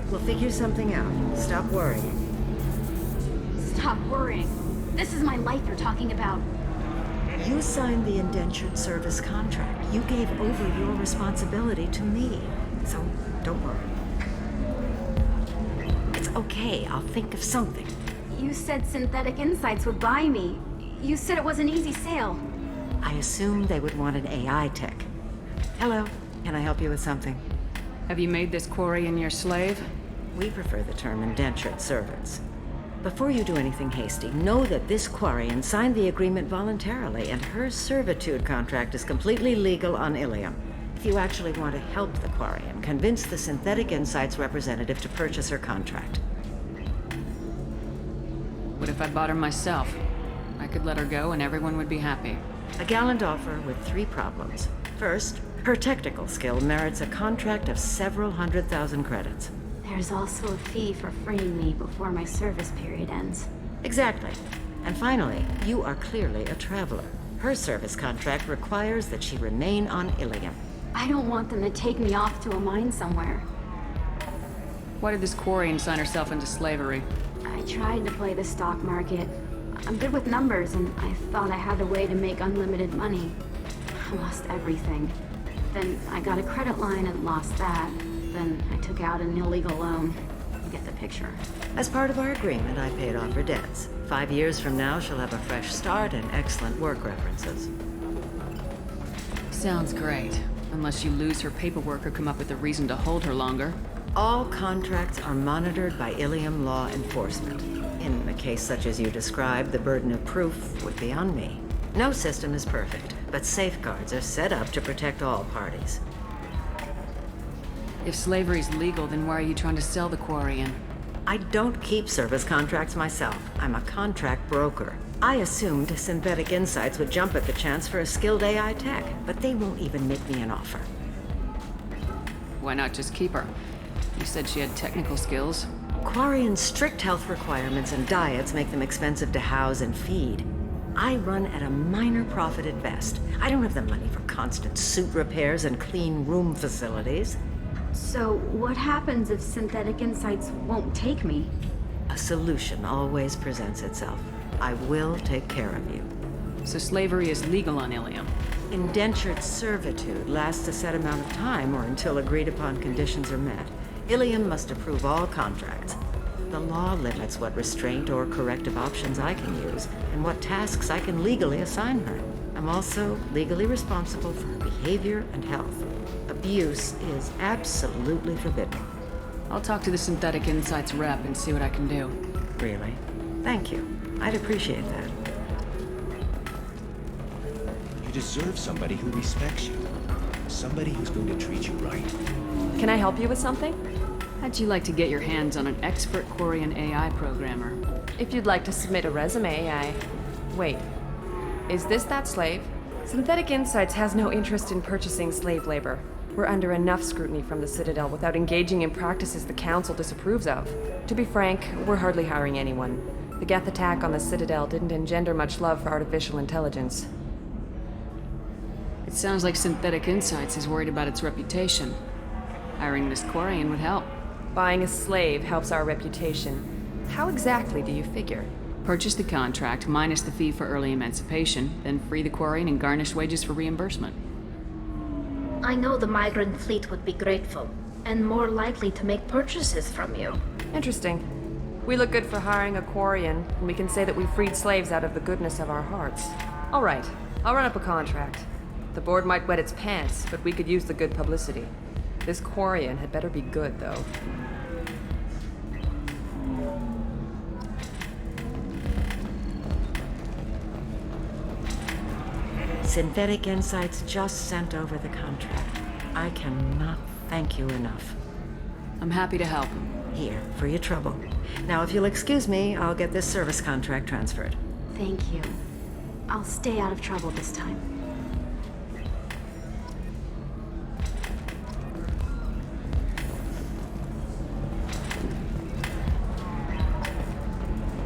We'll figure something out. Stop worrying. Stop worrying. This is my life you're talking about. You signed the indentured service contract. You gave over your responsibility to me. So, don't worry. It's okay. I'll think of something. You said Synthetic Insights would buy me. You said it was an easy sale. I assumed they would want an AI tech. Hello. Can I help you with something? Have you made this Quarian your slave? We prefer the term indentured servants. Before you do anything hasty, know that this Quarian signed the agreement voluntarily, and her servitude contract is completely legal on Ilium. If you actually want to help the Quarian, convince the Synthetic Insights representative to purchase her contract. What if I bought her myself? I could let her go and everyone would be happy. A gallant offer with 3 problems. First, her technical skill merits a contract of several 100,000 credits. There's also a fee for freeing me before my service period ends. Exactly. And finally, you are clearly a traveler. Her service contract requires that she remain on Ilium. I don't want them to take me off to a mine somewhere. Why did this Quarian sign herself into slavery? I tried to play the stock market. I'm good with numbers, and I thought I had a way to make unlimited money. I lost everything. Then I got a credit line and lost that. Then I took out an illegal loan. You get the picture. As part of our agreement, I paid off her debts. 5 years from now, she'll have a fresh start and excellent work references. Sounds great. Unless you lose her paperwork or come up with a reason to hold her longer. All contracts are monitored by Ilium law enforcement. In a case such as you described, the burden of proof would be on me. No system is perfect, but safeguards are set up to protect all parties. If slavery's legal, then why are you trying to sell the Quarian? I don't keep service contracts myself. I'm a contract broker. I assumed Synthetic Insights would jump at the chance for a skilled AI tech, but they won't even make me an offer. Why not just keep her? You said she had technical skills. Quarian's strict health requirements and diets make them expensive to house and feed. I run at a minor profit at best. I don't have the money for constant suit repairs and clean room facilities. So what happens if Synthetic Insights won't take me? A solution always presents itself. I will take care of you. So slavery is legal on Ilium. Indentured servitude lasts a set amount of time or until agreed upon conditions are met. Ilium must approve all contracts. The law limits what restraint or corrective options I can use and what tasks I can legally assign her. I'm also legally responsible for her behavior and health. Abuse is absolutely forbidden. I'll talk to the Synthetic Insights rep and see what I can do. Really? Thank you. I'd appreciate that. You deserve somebody who respects you. Somebody who's going to treat you right. Can I help you with something? How'd you like to get your hands on an expert Quarian AI programmer? If you'd like to submit a resume, Wait. Is this that slave? Synthetic Insights has no interest in purchasing slave labor. We're under enough scrutiny from the Citadel without engaging in practices the Council disapproves of. To be frank, we're hardly hiring anyone. The Geth attack on the Citadel didn't engender much love for artificial intelligence. It sounds like Synthetic Insights is worried about its reputation. Hiring this Quarian would help. Buying a slave helps our reputation. How exactly do you figure? Purchase the contract, minus the fee for early emancipation, then free the Quarian and garnish wages for reimbursement. I know the migrant fleet would be grateful, and more likely to make purchases from you. Interesting. We look good for hiring a Quarian, and we can say that we freed slaves out of the goodness of our hearts. All right, I'll run up a contract. The board might wet its pants, but we could use the good publicity. This Quarian had better be good, though. Synthetic Insights just sent over the contract. I cannot thank you enough. I'm happy to help. Here, for your trouble. Now, if you'll excuse me, I'll get this service contract transferred. Thank you. I'll stay out of trouble this time.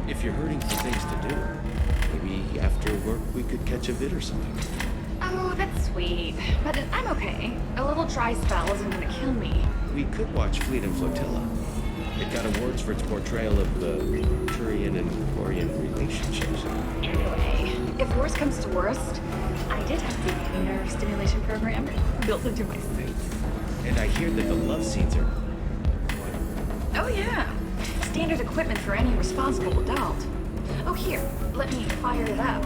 If you're hurting for things to do, maybe after work we could catch a vid or something. Oh, that's sweet. But I'm okay. A little dry spell isn't gonna kill me. We could watch Fleet and Flotilla. It got awards for its portrayal of the Turian and Quarian relationships. Anyway, if worst comes to worst, I did have the nerve stimulation program built into my suit. And I hear that the love scenes are... Oh yeah, standard equipment for any responsible adult. Oh here, let me fire it up.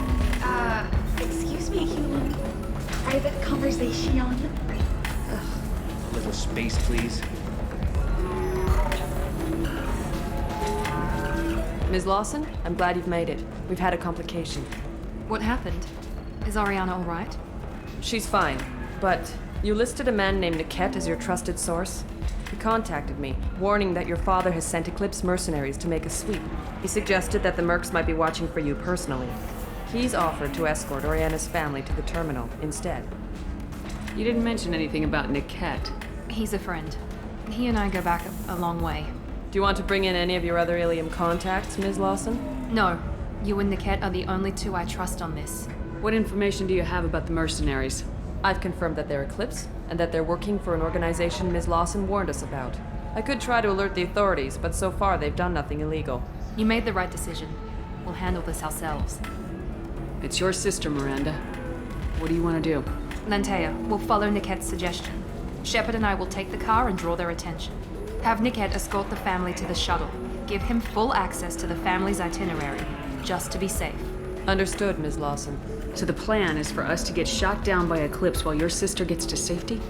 Excuse me, human. Private conversation. A little space, please. Ms. Lawson, I'm glad you've made it. We've had a complication. What happened? Is Ariana all right? She's fine, but you listed a man named Niket as your trusted source. He contacted me, warning that your father has sent Eclipse mercenaries to make a sweep. He suggested that the Mercs might be watching for you personally. He's offered to escort Oriana's family to the terminal instead. You didn't mention anything about Niket. He's a friend. He and I go back a long way. Do you want to bring in any of your other Ilium contacts, Ms. Lawson? No. You and Niket are the only two I trust on this. What information do you have about the mercenaries? I've confirmed that they're Eclipse, and that they're working for an organization Ms. Lawson warned us about. I could try to alert the authorities, but so far they've done nothing illegal. You made the right decision. We'll handle this ourselves. It's your sister, Miranda. What do you want to do? Lantea, we'll follow Niket's suggestion. Shepard and I will take the car and draw their attention. Have Niket escort the family to the shuttle. Give him full access to the family's itinerary, just to be safe. Understood, Ms. Lawson. So the plan is for us to get shot down by Eclipse while your sister gets to safety?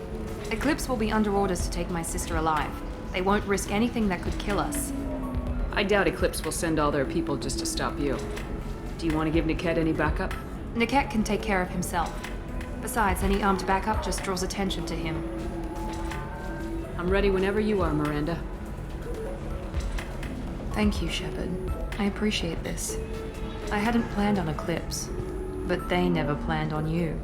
Eclipse will be under orders to take my sister alive. They won't risk anything that could kill us. I doubt Eclipse will send all their people just to stop you. Do you want to give Niket any backup? Niket can take care of himself. Besides, any armed backup just draws attention to him. I'm ready whenever you are, Miranda. Thank you, Shepard. I appreciate this. I hadn't planned on Eclipse, but they never planned on you.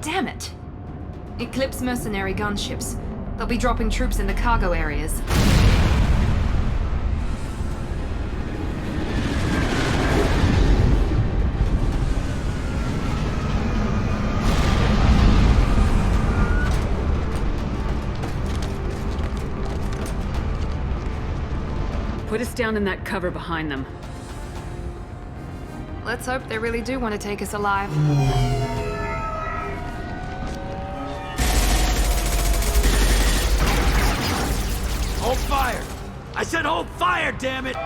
Damn it! Eclipse mercenary gunships. They'll be dropping troops in the cargo areas. Put us down in that cover behind them. Let's hope they really do want to take us alive. Hold fire! I said hold fire, damn it!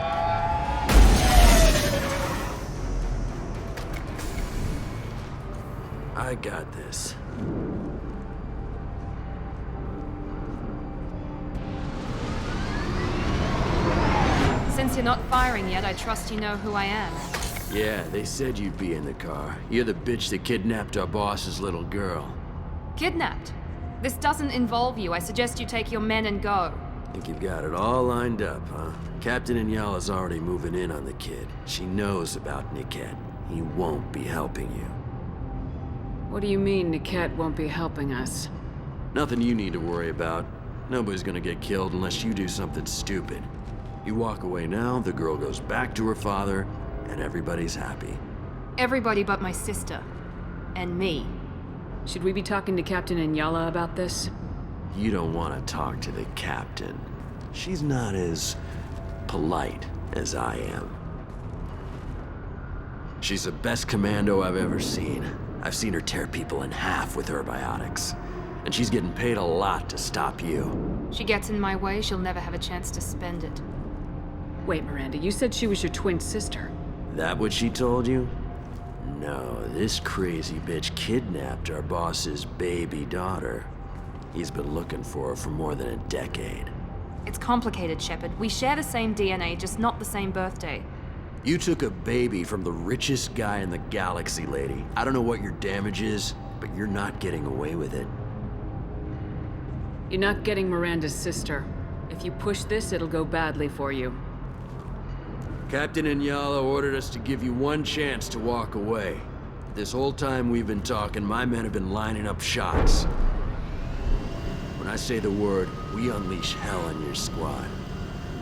I got this. Since you're not firing yet, I trust you know who I am. Yeah, they said you'd be in the car. You're the bitch that kidnapped our boss's little girl. Kidnapped? This doesn't involve you. I suggest you take your men and go. Think you've got it all lined up, huh? Captain Inyala's already moving in on the kid. She knows about Niket. He won't be helping you. What do you mean Niket won't be helping us? Nothing you need to worry about. Nobody's gonna get killed unless you do something stupid. You walk away now, the girl goes back to her father, and everybody's happy. Everybody but my sister. And me. Should we be talking to Captain Inyala about this? You don't want to talk to the captain. She's not as polite as I am. She's the best commando I've ever seen. I've seen her tear people in half with her biotics. And she's getting paid a lot to stop you. She gets in my way, she'll never have a chance to spend it. Wait, Miranda, you said she was your twin sister. That what she told you? No, this crazy bitch kidnapped our boss's baby daughter. He's been looking for her for more than a decade. It's complicated, Shepard. We share the same DNA, just not the same birthday. You took a baby from the richest guy in the galaxy, lady. I don't know what your damage is, but you're not getting away with it. You're not getting Miranda's sister. If you push this, it'll go badly for you. Captain Inyala ordered us to give you one chance to walk away. This whole time we've been talking, my men have been lining up shots. When I say the word, we unleash hell on your squad.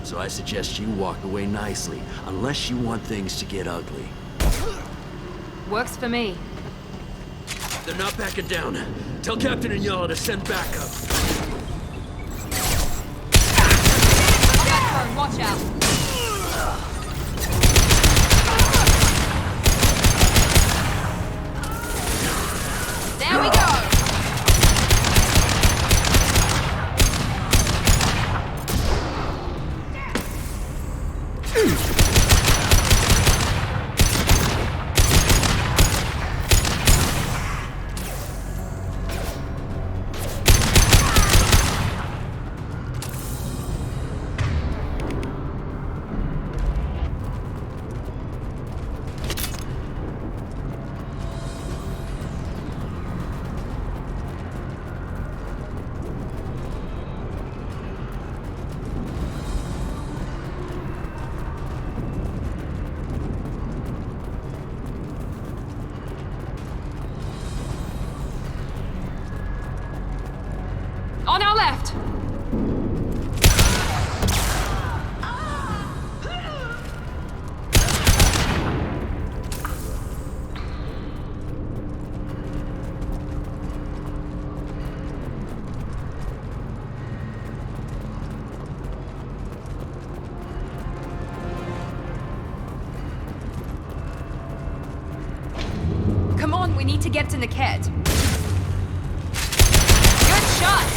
So I suggest you walk away nicely, unless you want things to get ugly. Works for me. They're not backing down. Tell Captain and Yala to send backup. Backbone, watch out. There we go! On our left! Come on, we need to get to Niket. Good shot!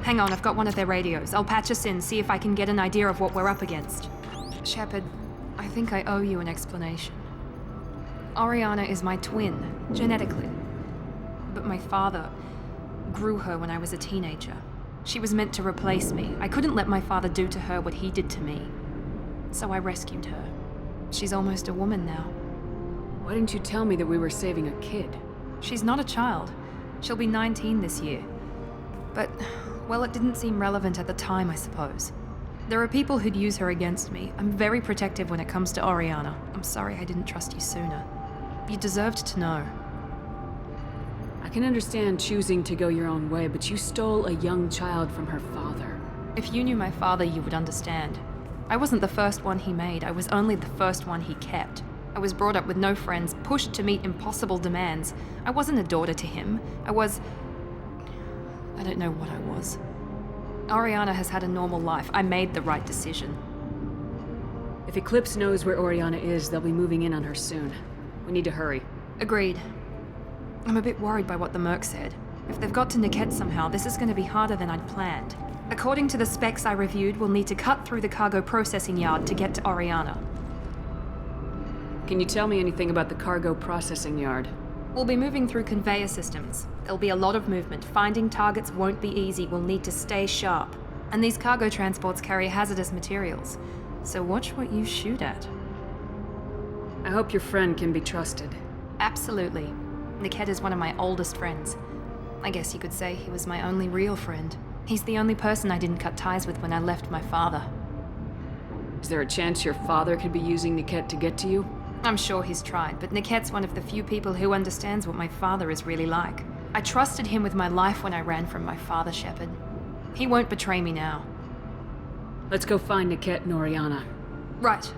Hang on, I've got one of their radios. I'll patch us in, see if I can get an idea of what we're up against. Shepard, I think I owe you an explanation. Oriana is my twin, genetically. But my father grew her when I was a teenager. She was meant to replace me. I couldn't let my father do to her what he did to me. So I rescued her. She's almost a woman now. Why didn't you tell me that we were saving a kid? She's not a child. She'll be 19 this year. But, well, it didn't seem relevant at the time, I suppose. There are people who'd use her against me. I'm very protective when it comes to Oriana. I'm sorry I didn't trust you sooner. You deserved to know. I can understand choosing to go your own way, but you stole a young child from her father. If you knew my father, you would understand. I wasn't the first one he made. I was only the first one he kept. I was brought up with no friends, pushed to meet impossible demands. I wasn't a daughter to him. I don't know what I was. Oriana has had a normal life. I made the right decision. If Eclipse knows where Oriana is, they'll be moving in on her soon. We need to hurry. Agreed. I'm a bit worried by what the Merc said. If they've got to Niket somehow, this is going to be harder than I'd planned. According to the specs I reviewed, we'll need to cut through the cargo processing yard to get to Oriana. Can you tell me anything about the cargo processing yard? We'll be moving through conveyor systems. There'll be a lot of movement. Finding targets won't be easy. We'll need to stay sharp. And these cargo transports carry hazardous materials. So watch what you shoot at. I hope your friend can be trusted. Absolutely. Niket is one of my oldest friends. I guess you could say he was my only real friend. He's the only person I didn't cut ties with when I left my father. Is there a chance your father could be using Niket to get to you? I'm sure he's tried, but Niket's one of the few people who understands what my father is really like. I trusted him with my life when I ran from my father, Shepard. He won't betray me now. Let's go find Niket and Oriana. Right.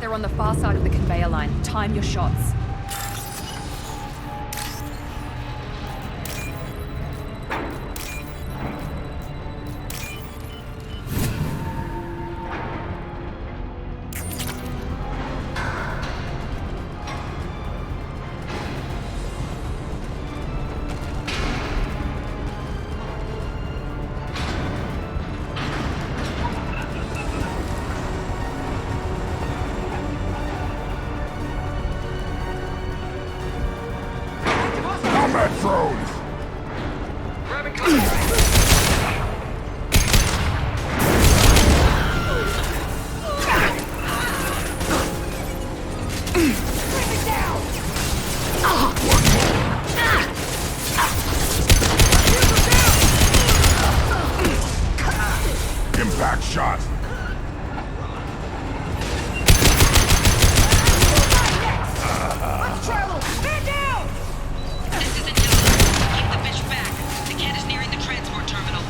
They're on the far side of the conveyor line. Time your shots. drones! Grabbing cover. Impact shot! Let's travel! Stand down! This isn't done. Keep the fish back. The cat is nearing the transport terminal.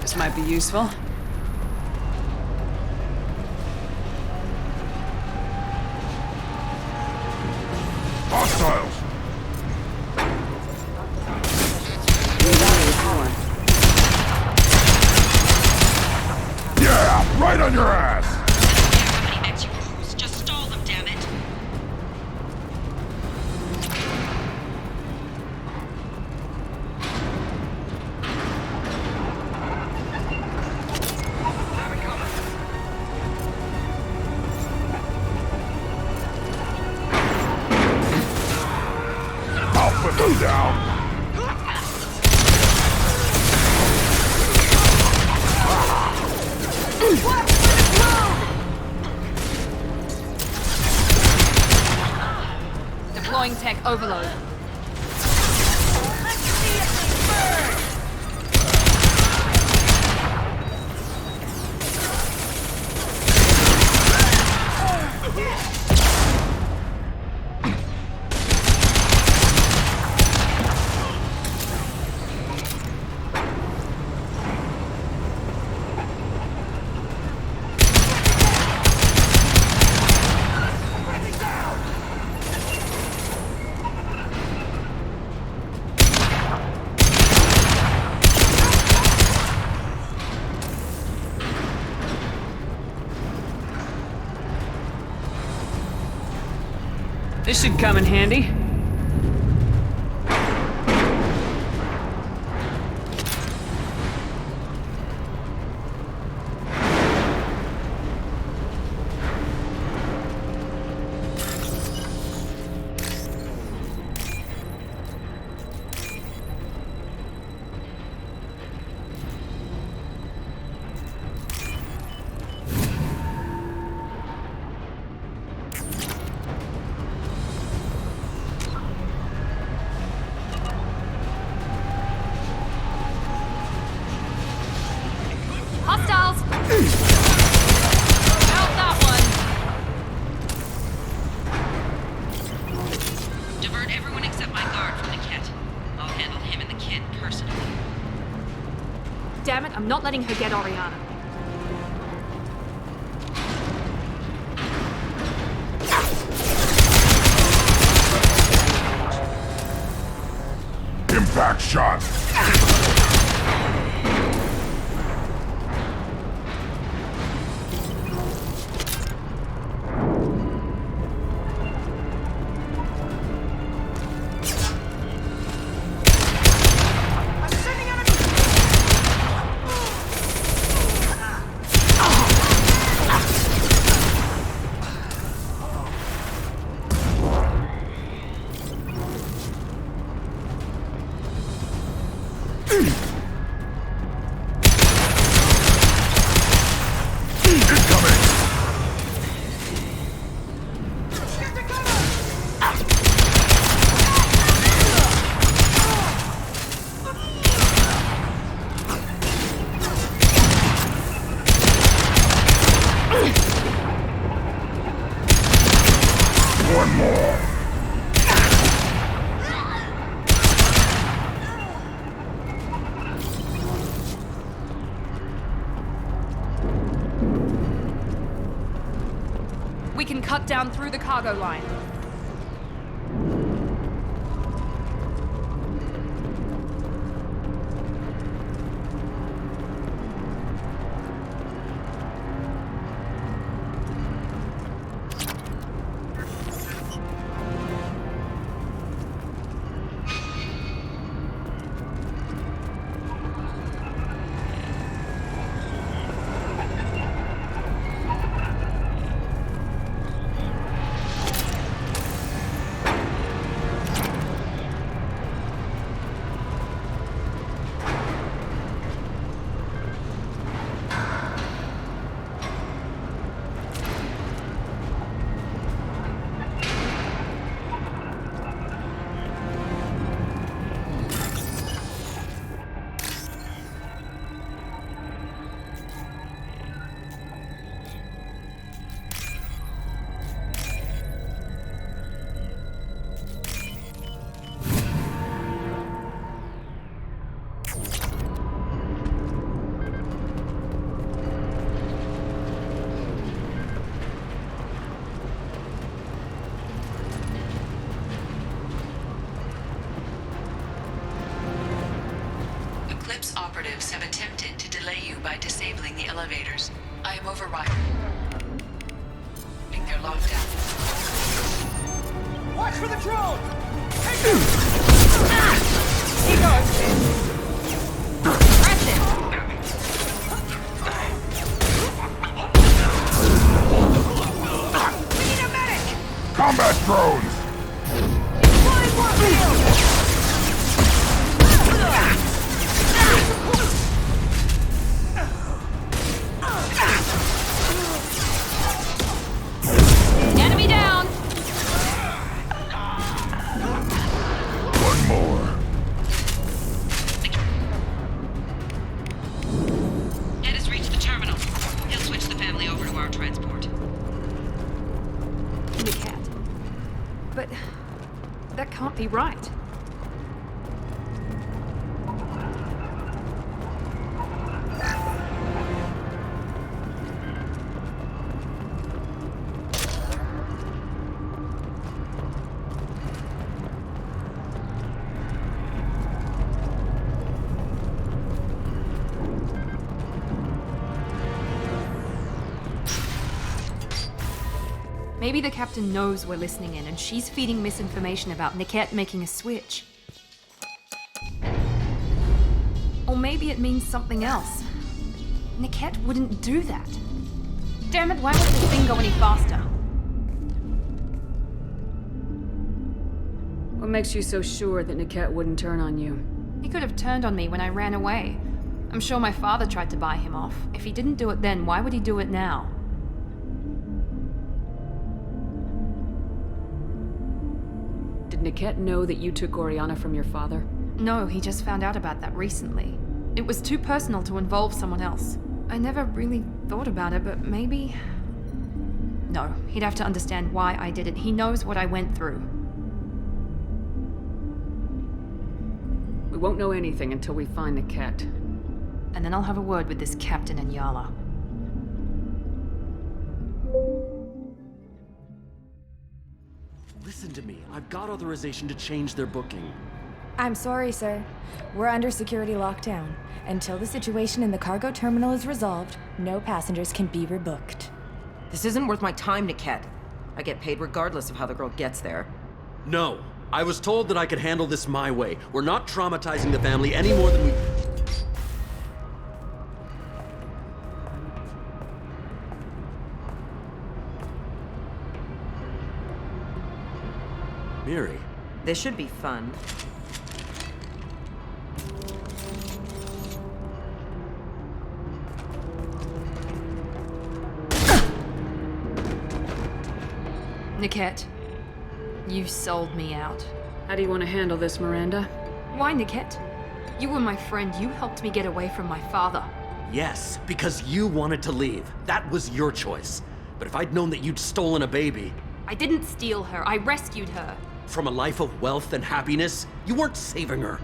This might be useful. Hostiles! Yeah! Right on your ass! How many executives? Just stall them, damn it. I'll put them down! Deploying tech overload. This should come in handy. Hostiles! Out that one! Divert everyone except my guard from the cat. I'll handle him and the kid personally. Damn it, I'm not letting her get Oriana. Impact shot! cut down through the cargo line. Operatives have attempted to delay you by disabling the elevators. I am overriding. They're locked down. Watch for the drone! Take him! He goes. Press it! We need a medic! Combat drones! Flying warfield! Enemy down! One more. Ed has reached the terminal. He'll switch the family over to our transport. Niket. But that can't be right. Maybe the captain knows we're listening in and she's feeding misinformation about Niket making a switch. Or maybe it means something else. Niket wouldn't do that. Damn it, why won't this thing go any faster? What makes you so sure that Niket wouldn't turn on you? He could have turned on me when I ran away. I'm sure my father tried to buy him off. If he didn't do it then, why would he do it now? Did Niket know that you took Oriana from your father? No, he just found out about that recently. It was too personal to involve someone else. I never really thought about it, but maybe... No, he'd have to understand why I did it. He knows what I went through. We won't know anything until we find Niket. And then I'll have a word with this captain and Yala. Listen to me. I've got authorization to change their booking. I'm sorry, sir. We're under security lockdown. Until the situation in the cargo terminal is resolved, no passengers can be rebooked. This isn't worth my time, Niket. I get paid regardless of how the girl gets there. No. I was told that I could handle this my way. We're not traumatizing the family any more than we... Miri. This should be fun. Niket, you sold me out. How do you want to handle this, Miranda? Why, Niket? You were my friend. You helped me get away from my father. Yes, because you wanted to leave. That was your choice. But if I'd known that you'd stolen a baby... I didn't steal her. I rescued her. From a life of wealth and happiness, you weren't saving her.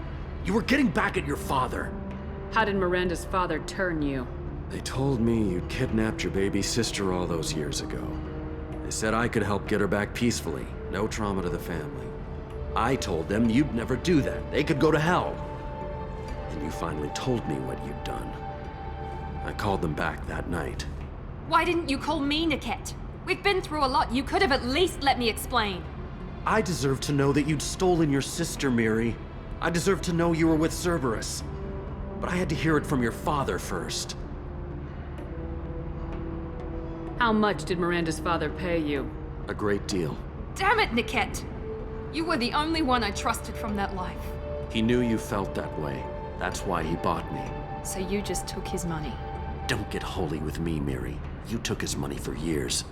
You were getting back at your father. How did Miranda's father turn you? They told me you'd kidnapped your baby sister all those years ago. They said I could help get her back peacefully. No trauma to the family. I told them you'd never do that. They could go to hell. And you finally told me what you'd done. I called them back that night. Why didn't you call me, Niket? We've been through a lot. You could have at least let me explain. I deserve to know that you'd stolen your sister, Miri. I deserve to know you were with Cerberus. But I had to hear it from your father first. How much did Miranda's father pay you? A great deal. Damn it, Niket! You were the only one I trusted from that life. He knew you felt that way. That's why he bought me. So you just took his money? Don't get holy with me, Miri. You took his money for years.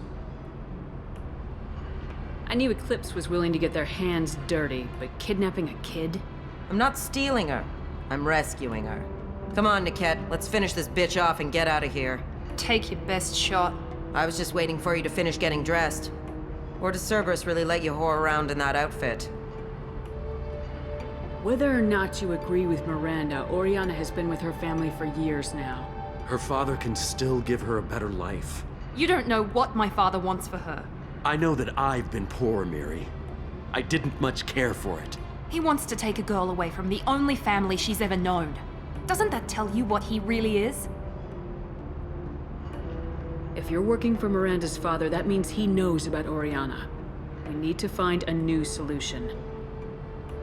I knew Eclipse was willing to get their hands dirty, but kidnapping a kid? I'm not stealing her. I'm rescuing her. Come on, Niket. Let's finish this bitch off and get out of here. Take your best shot. I was just waiting for you to finish getting dressed. Or does Cerberus really let you whore around in that outfit? Whether or not you agree with Miranda, Oriana has been with her family for years now. Her father can still give her a better life. You don't know what my father wants for her. I know that I've been poor, Miri. I didn't much care for it. He wants to take a girl away from the only family she's ever known. Doesn't that tell you what he really is? If you're working for Miranda's father, that means he knows about Oriana. We need to find a new solution.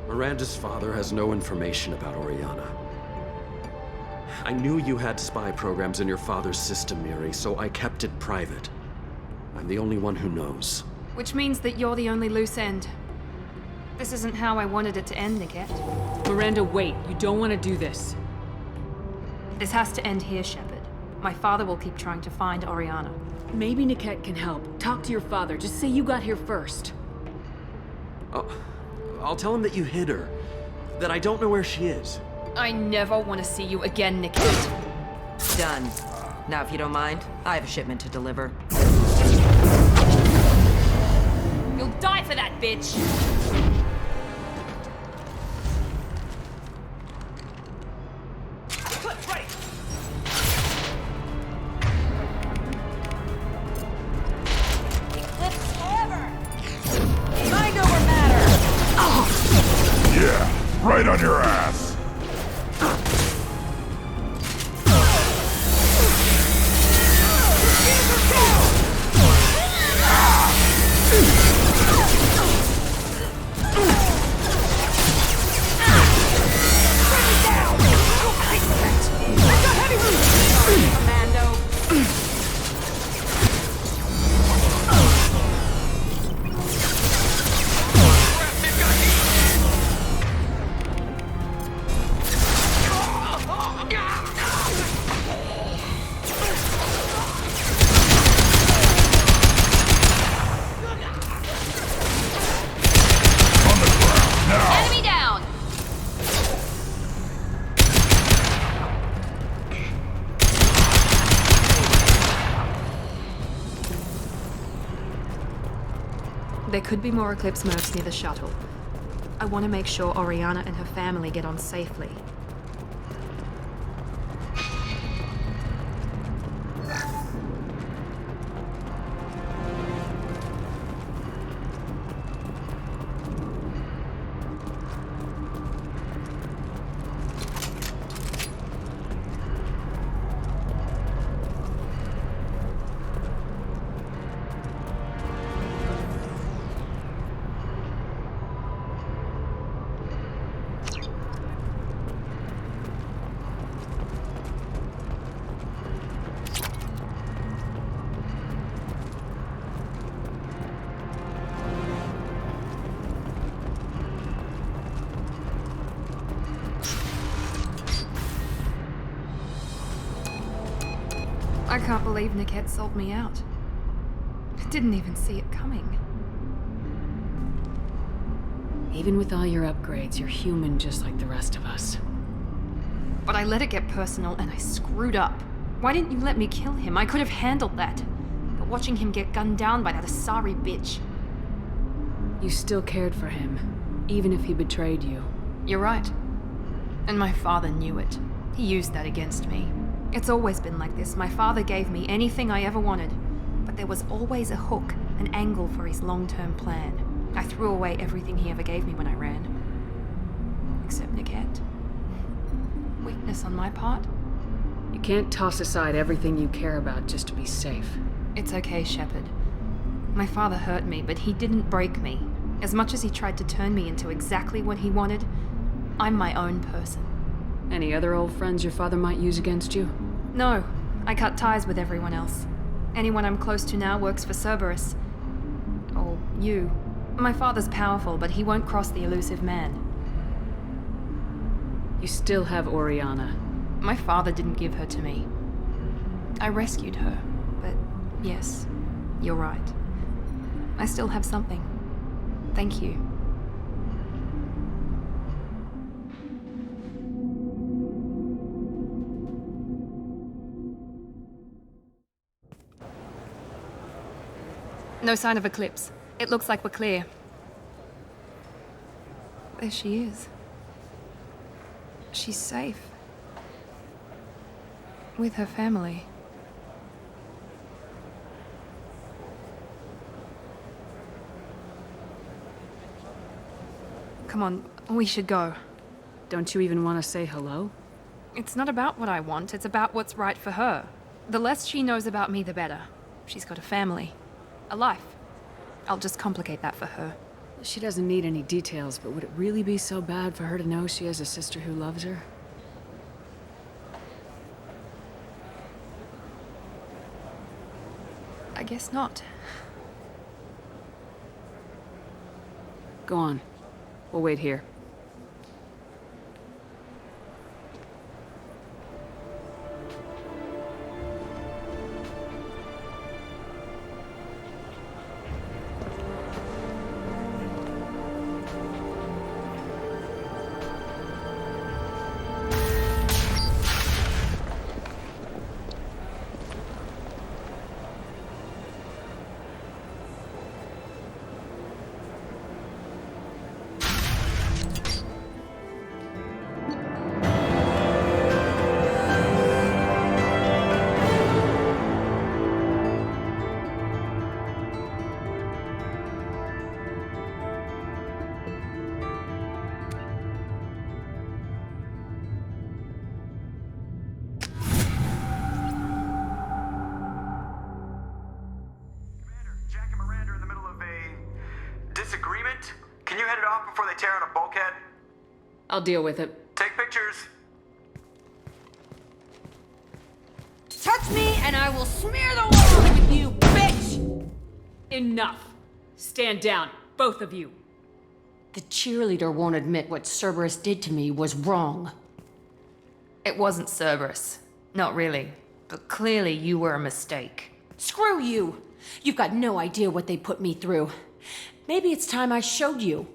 Miranda's father has no information about Oriana. I knew you had spy programs in your father's system, Miri, so I kept it private. I'm the only one who knows. Which means that you're the only loose end. This isn't how I wanted it to end, Niket. Miranda, wait. You don't want to do this. This has to end here, Shepard. My father will keep trying to find Oriana. Maybe Niket can help. Talk to your father. Just say you got here first. I'll tell him that you hid her. That I don't know where she is. I never want to see you again, Niket. Done. Now, if you don't mind, I have a shipment to deliver. You'll die for that, bitch! Yeah, right on your ass. There could be more Eclipse mercs near the shuttle. I want to make sure Oriana and her family get on safely. I can't believe Niket sold me out. I didn't even see it coming. Even with all your upgrades, you're human just like the rest of us. But I let it get personal and I screwed up. Why didn't you let me kill him? I could have handled that. But watching him get gunned down by that Asari bitch. You still cared for him, even if he betrayed you. You're right. And my father knew it. He used that against me. It's always been like this. My father gave me anything I ever wanted, but there was always a hook, an angle for his long-term plan. I threw away everything he ever gave me when I ran. Except Niket. Weakness on my part? You can't toss aside everything you care about just to be safe. It's okay, Shepard. My father hurt me, but he didn't break me. As much as he tried to turn me into exactly what he wanted, I'm my own person. Any other old friends your father might use against you? No, I cut ties with everyone else. Anyone I'm close to now works for Cerberus. Or you. My father's powerful, but he won't cross the elusive man. You still have Oriana. My father didn't give her to me. I rescued her, but yes, you're right. I still have something. Thank you. No sign of Eclipse. It looks like we're clear. There she is. She's safe. With her family. Come on, we should go. Don't you even want to say hello? It's not about what I want, it's about what's right for her. The less she knows about me, the better. She's got a family. A life. I'll just complicate that for her. She doesn't need any details, but would it really be so bad for her to know she has a sister who loves her? I guess not. Go on. We'll wait here. Disagreement? Can you head it off before they tear out a bulkhead? I'll deal with it. Take pictures. Touch me and I will smear the wall with you, bitch! Enough. Stand down, both of you. The cheerleader won't admit what Cerberus did to me was wrong. It wasn't Cerberus. Not really. But clearly you were a mistake. Screw you! You've got no idea what they put me through. Maybe it's time I showed you.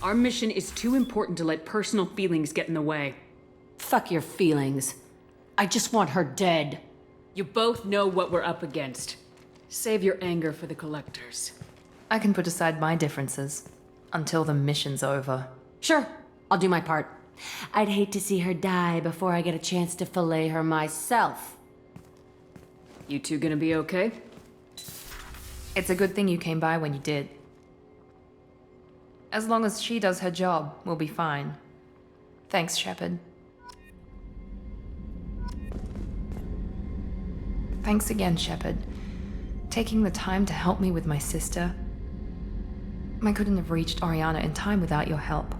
Our mission is too important to let personal feelings get in the way. Fuck your feelings. I just want her dead. You both know what we're up against. Save your anger for the collectors. I can put aside my differences. Until the mission's over. Sure, I'll do my part. I'd hate to see her die before I get a chance to fillet her myself. You two gonna be okay? It's a good thing you came by when you did. As long as she does her job, we'll be fine. Thanks, Shepard. Thanks again, Shepard. Taking the time to help me with my sister. I couldn't have reached Oriana in time without your help.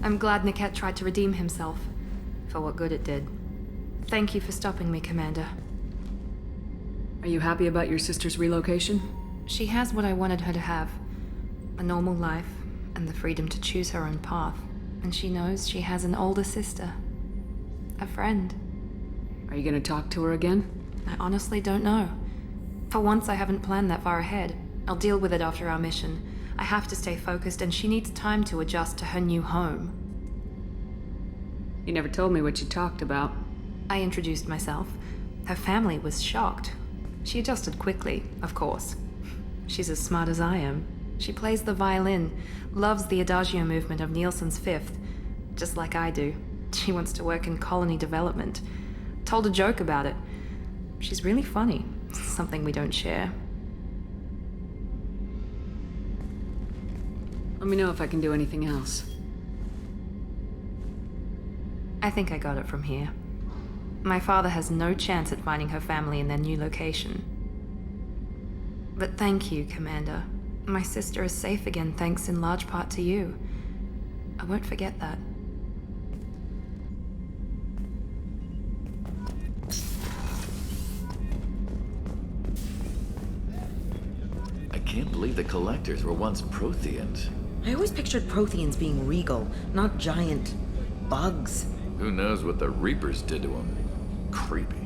I'm glad Niket tried to redeem himself, for what good it did. Thank you for stopping me, Commander. Are you happy about your sister's relocation? She has what I wanted her to have. A normal life, and the freedom to choose her own path. And she knows she has an older sister. A friend. Are you gonna talk to her again? I honestly don't know. For once, I haven't planned that far ahead. I'll deal with it after our mission. I have to stay focused, and she needs time to adjust to her new home. You never told me what you talked about. I introduced myself. Her family was shocked. She adjusted quickly, of course. She's as smart as I am. She plays the violin, loves the adagio movement of Nielsen's Fifth, just like I do. She wants to work in colony development. Told a joke about it. She's really funny, something we don't share. Let me know if I can do anything else. I think I got it from here. My father has no chance at finding her family in their new location. But thank you, Commander. My sister is safe again thanks in large part to you. I won't forget that. I can't believe the collectors were once Protheans. I always pictured Protheans being regal, not giant bugs. Who knows what the Reapers did to them? Creepy.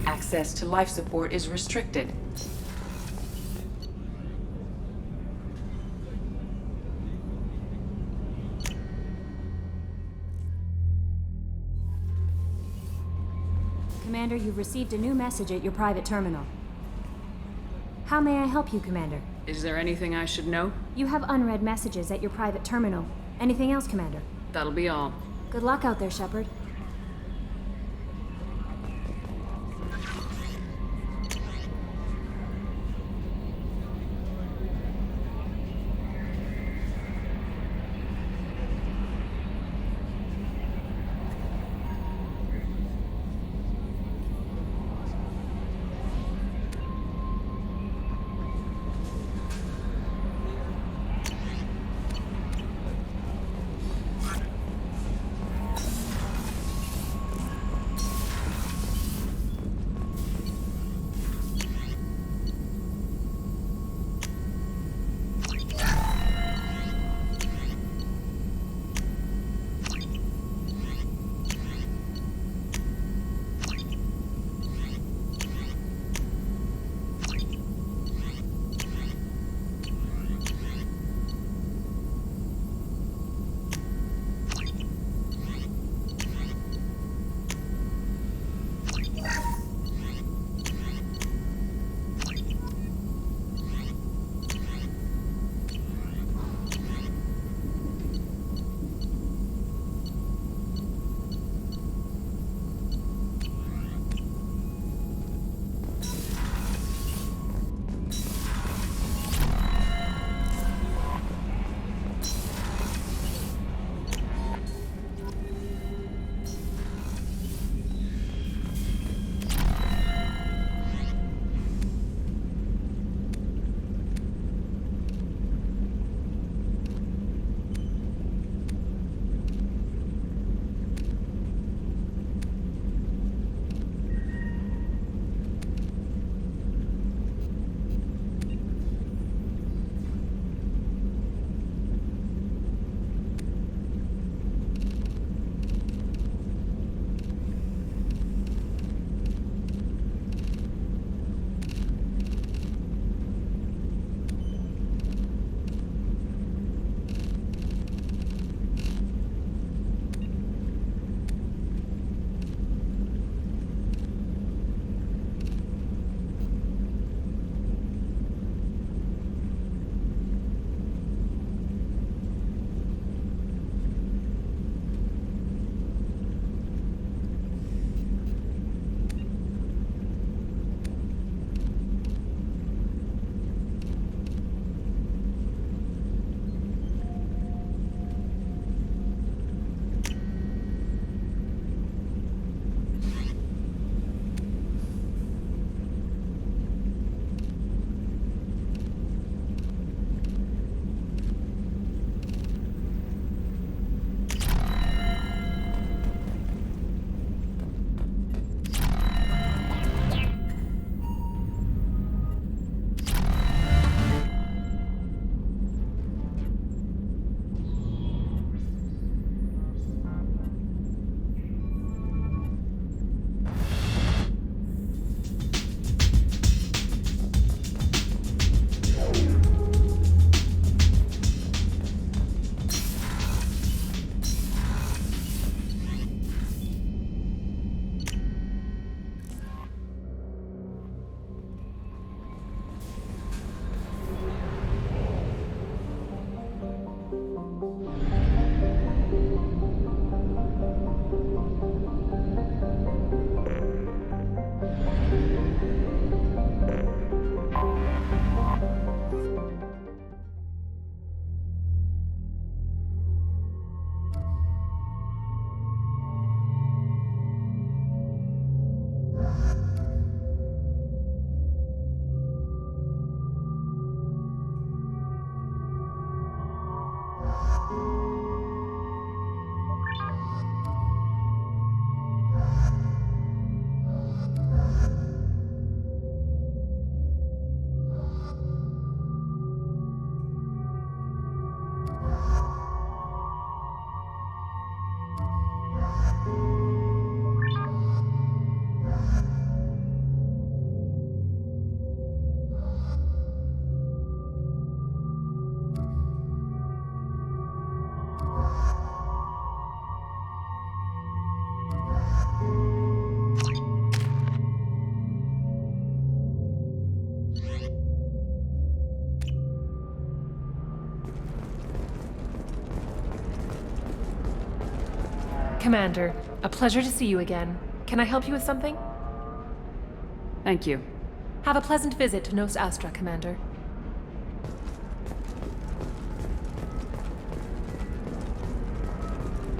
Access to life support is restricted. Commander, you've received a new message at your private terminal. How may I help you, Commander? Is there anything I should know? You have unread messages at your private terminal. Anything else, Commander? That'll be all. Good luck out there, Shepard. Commander, a pleasure to see you again. Can I help you with something? Thank you. Have a pleasant visit to Nos Astra, Commander.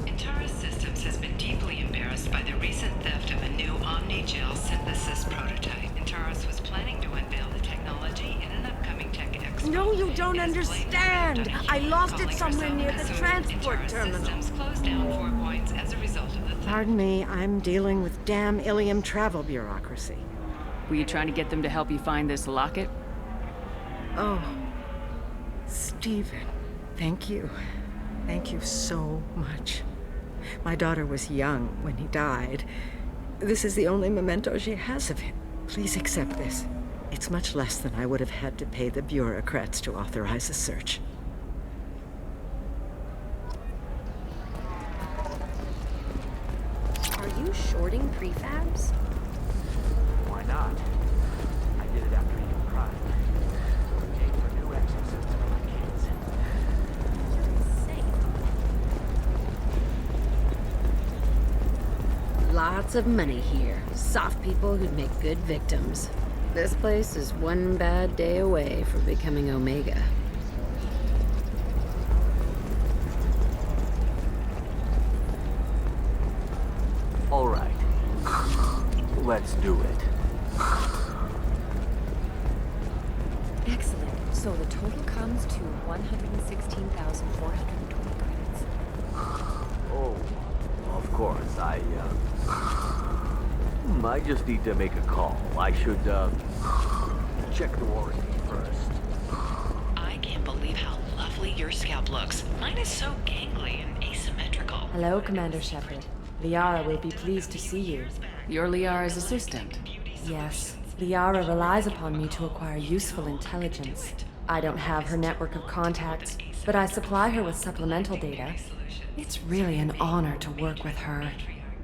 Intaris Systems has been deeply embarrassed by the recent theft of a new Omni-Gel synthesis prototype. Intaris was planning to unveil the technology in an upcoming tech expo. No, you don't understand. I lost it somewhere near the transport terminal. Systems closed down 4 points as a result of the theft. Pardon me, I'm dealing with damn Ilium travel bureaucracy. Were you trying to get them to help you find this locket? Oh, Stephen, thank you. Thank you so much. My daughter was young when he died. This is the only memento she has of him. Please accept this. It's much less than I would have had to pay the bureaucrats to authorize a search. Are you shorting prefabs? Why not? I did it after you cried. Paid for new exosuits for my kids. Lots of money here. Soft people who'd make good victims. This place is one bad day away from becoming Omega. All right. Let's do it. Excellent. So the total comes to 116,420 credits. Oh, of course. I just need to make a call. I should, check the warranty first. I can't believe how lovely your scalp looks. Mine is so gangly and asymmetrical. Hello, Commander Shepard. Liara will be pleased to see you. You're Liara's assistant. Yes. Liara relies upon me to acquire useful intelligence. I don't have her network of contacts, but I supply her with supplemental data. It's really an honor to work with her.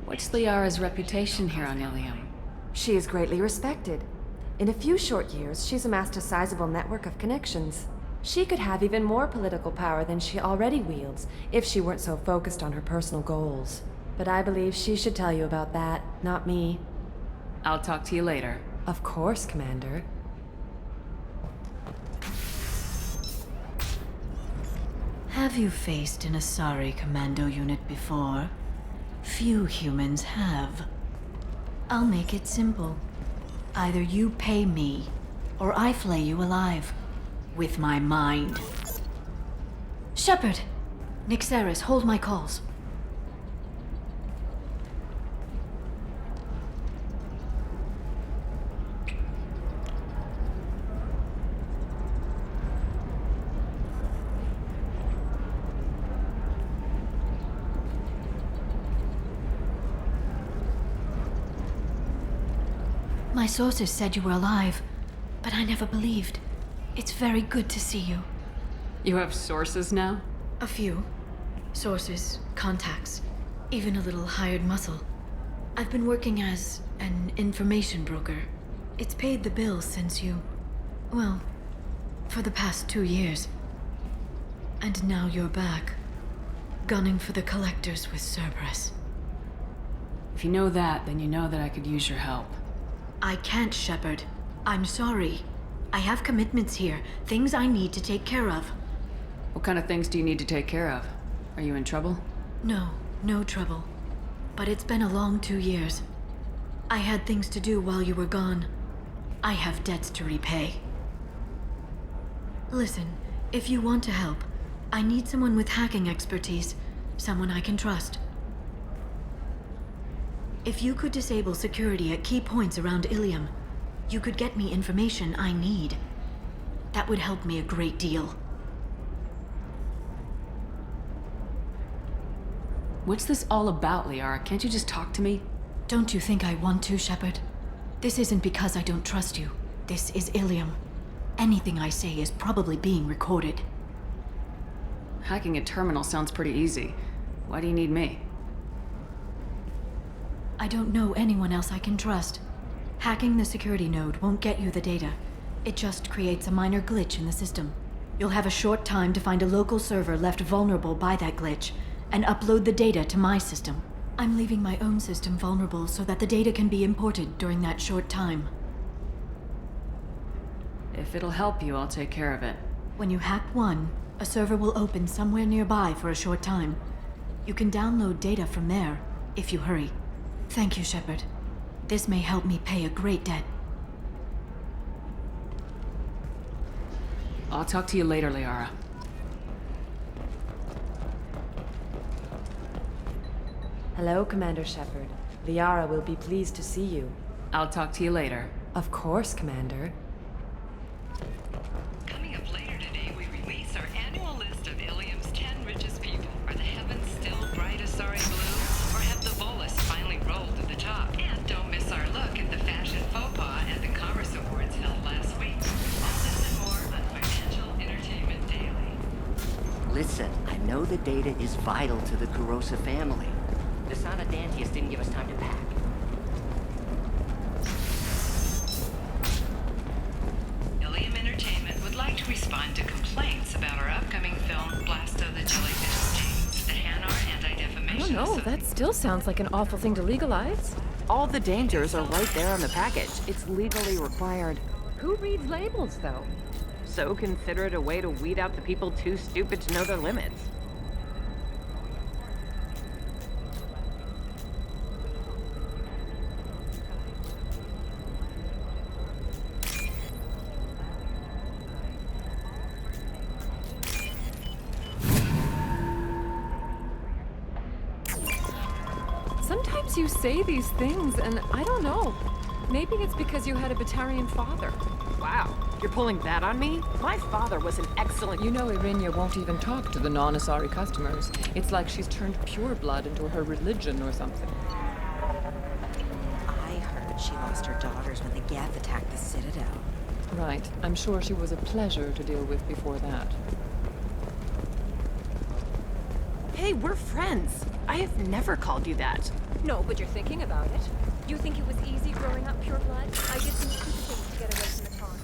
What's Liara's reputation here on Ilium? She is greatly respected. In a few short years, she's amassed a sizable network of connections. She could have even more political power than she already wields if she weren't so focused on her personal goals. But I believe she should tell you about that, not me. I'll talk to you later. Of course, Commander. Have you faced an Asari commando unit before? Few humans have. I'll make it simple. Either you pay me, or I flay you alive. With my mind. Shepard! Nixeris, hold my calls. My sources said you were alive, but I never believed. It's very good to see you. You have sources now? A few. Sources, contacts, even a little hired muscle. I've been working as an information broker. It's paid the bills since you... well, for the past 2 years. And now you're back, gunning for the collectors with Cerberus. If you know that, then you know that I could use your help. I can't, Shepard. I'm sorry. I have commitments here, things I need to take care of. What kind of things do you need to take care of? Are you in trouble? No, no trouble. But it's been a long 2 years. I had things to do while you were gone. I have debts to repay. Listen, if you want to help, I need someone with hacking expertise. Someone I can trust. If you could disable security at key points around Ilium, you could get me information I need. That would help me a great deal. What's this all about, Liara? Can't you just talk to me? Don't you think I want to, Shepard? This isn't because I don't trust you. This is Ilium. Anything I say is probably being recorded. Hacking a terminal sounds pretty easy. Why do you need me? I don't know anyone else I can trust. Hacking the security node won't get you the data. It just creates a minor glitch in the system. You'll have a short time to find a local server left vulnerable by that glitch, and upload the data to my system. I'm leaving my own system vulnerable so that the data can be imported during that short time. If it'll help you, I'll take care of it. When you hack one, a server will open somewhere nearby for a short time. You can download data from there, if you hurry. Thank you, Shepard. This may help me pay a great debt. I'll talk to you later, Liara. Hello, Commander Shepard. Liara will be pleased to see you. I'll talk to you later. Of course, Commander. Coming up later today, we release our annual list of Ilium's 10 richest people. Are the heavens still bright as sorry blue? Or have the Volus finally rolled to the top? And don't miss our look at the fashion faux pas at the Commerce Awards held last week. All this and more on Financial Entertainment Daily. Listen, I know the data is vital to the Kurosa family. The son of Dantius didn't give us time to pack. Ilium Entertainment would like to respond to complaints about our upcoming film, Blasto the Jellyfish Stings. The Hanar Anti-Defamation. I don't know, that still sounds like an awful thing to legalize. All the dangers are right there on the package. It's legally required. Who reads labels, though? So consider it a way to weed out the people too stupid to know their limits. Sometimes you say these things, and I don't know. Maybe it's because you had a Batarian father. Wow, you're pulling that on me? My father was an excellent... You know Irinia won't even talk to the non-Asari customers. It's like she's turned pure blood into her religion or something. I heard she lost her daughters when the Geth attacked the Citadel. Right. I'm sure she was a pleasure to deal with before that. Hey, we're friends. I have never called you that. No, but you're thinking about it. You think it was easy growing up pure blood? I did some stupid things to get away from the con.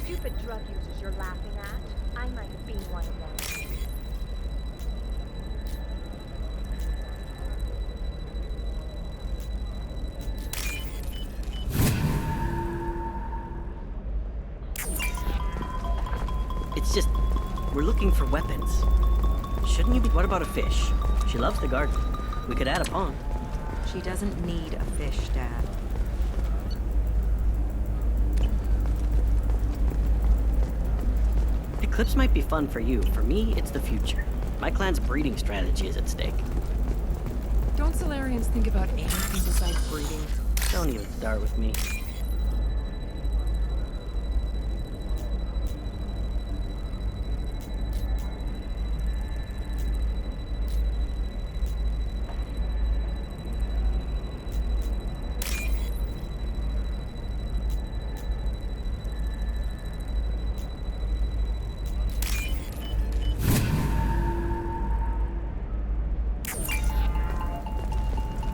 Stupid drug users you're laughing at? I might have been one of them. It's just, we're looking for weapons. Shouldn't you be? What about a fish? She loves the garden. We could add a pond. She doesn't need a fish, Dad. Eclipse might be fun for you. For me, it's the future. My clan's breeding strategy is at stake. Don't Solarians think about anything besides breeding? Don't even start with me.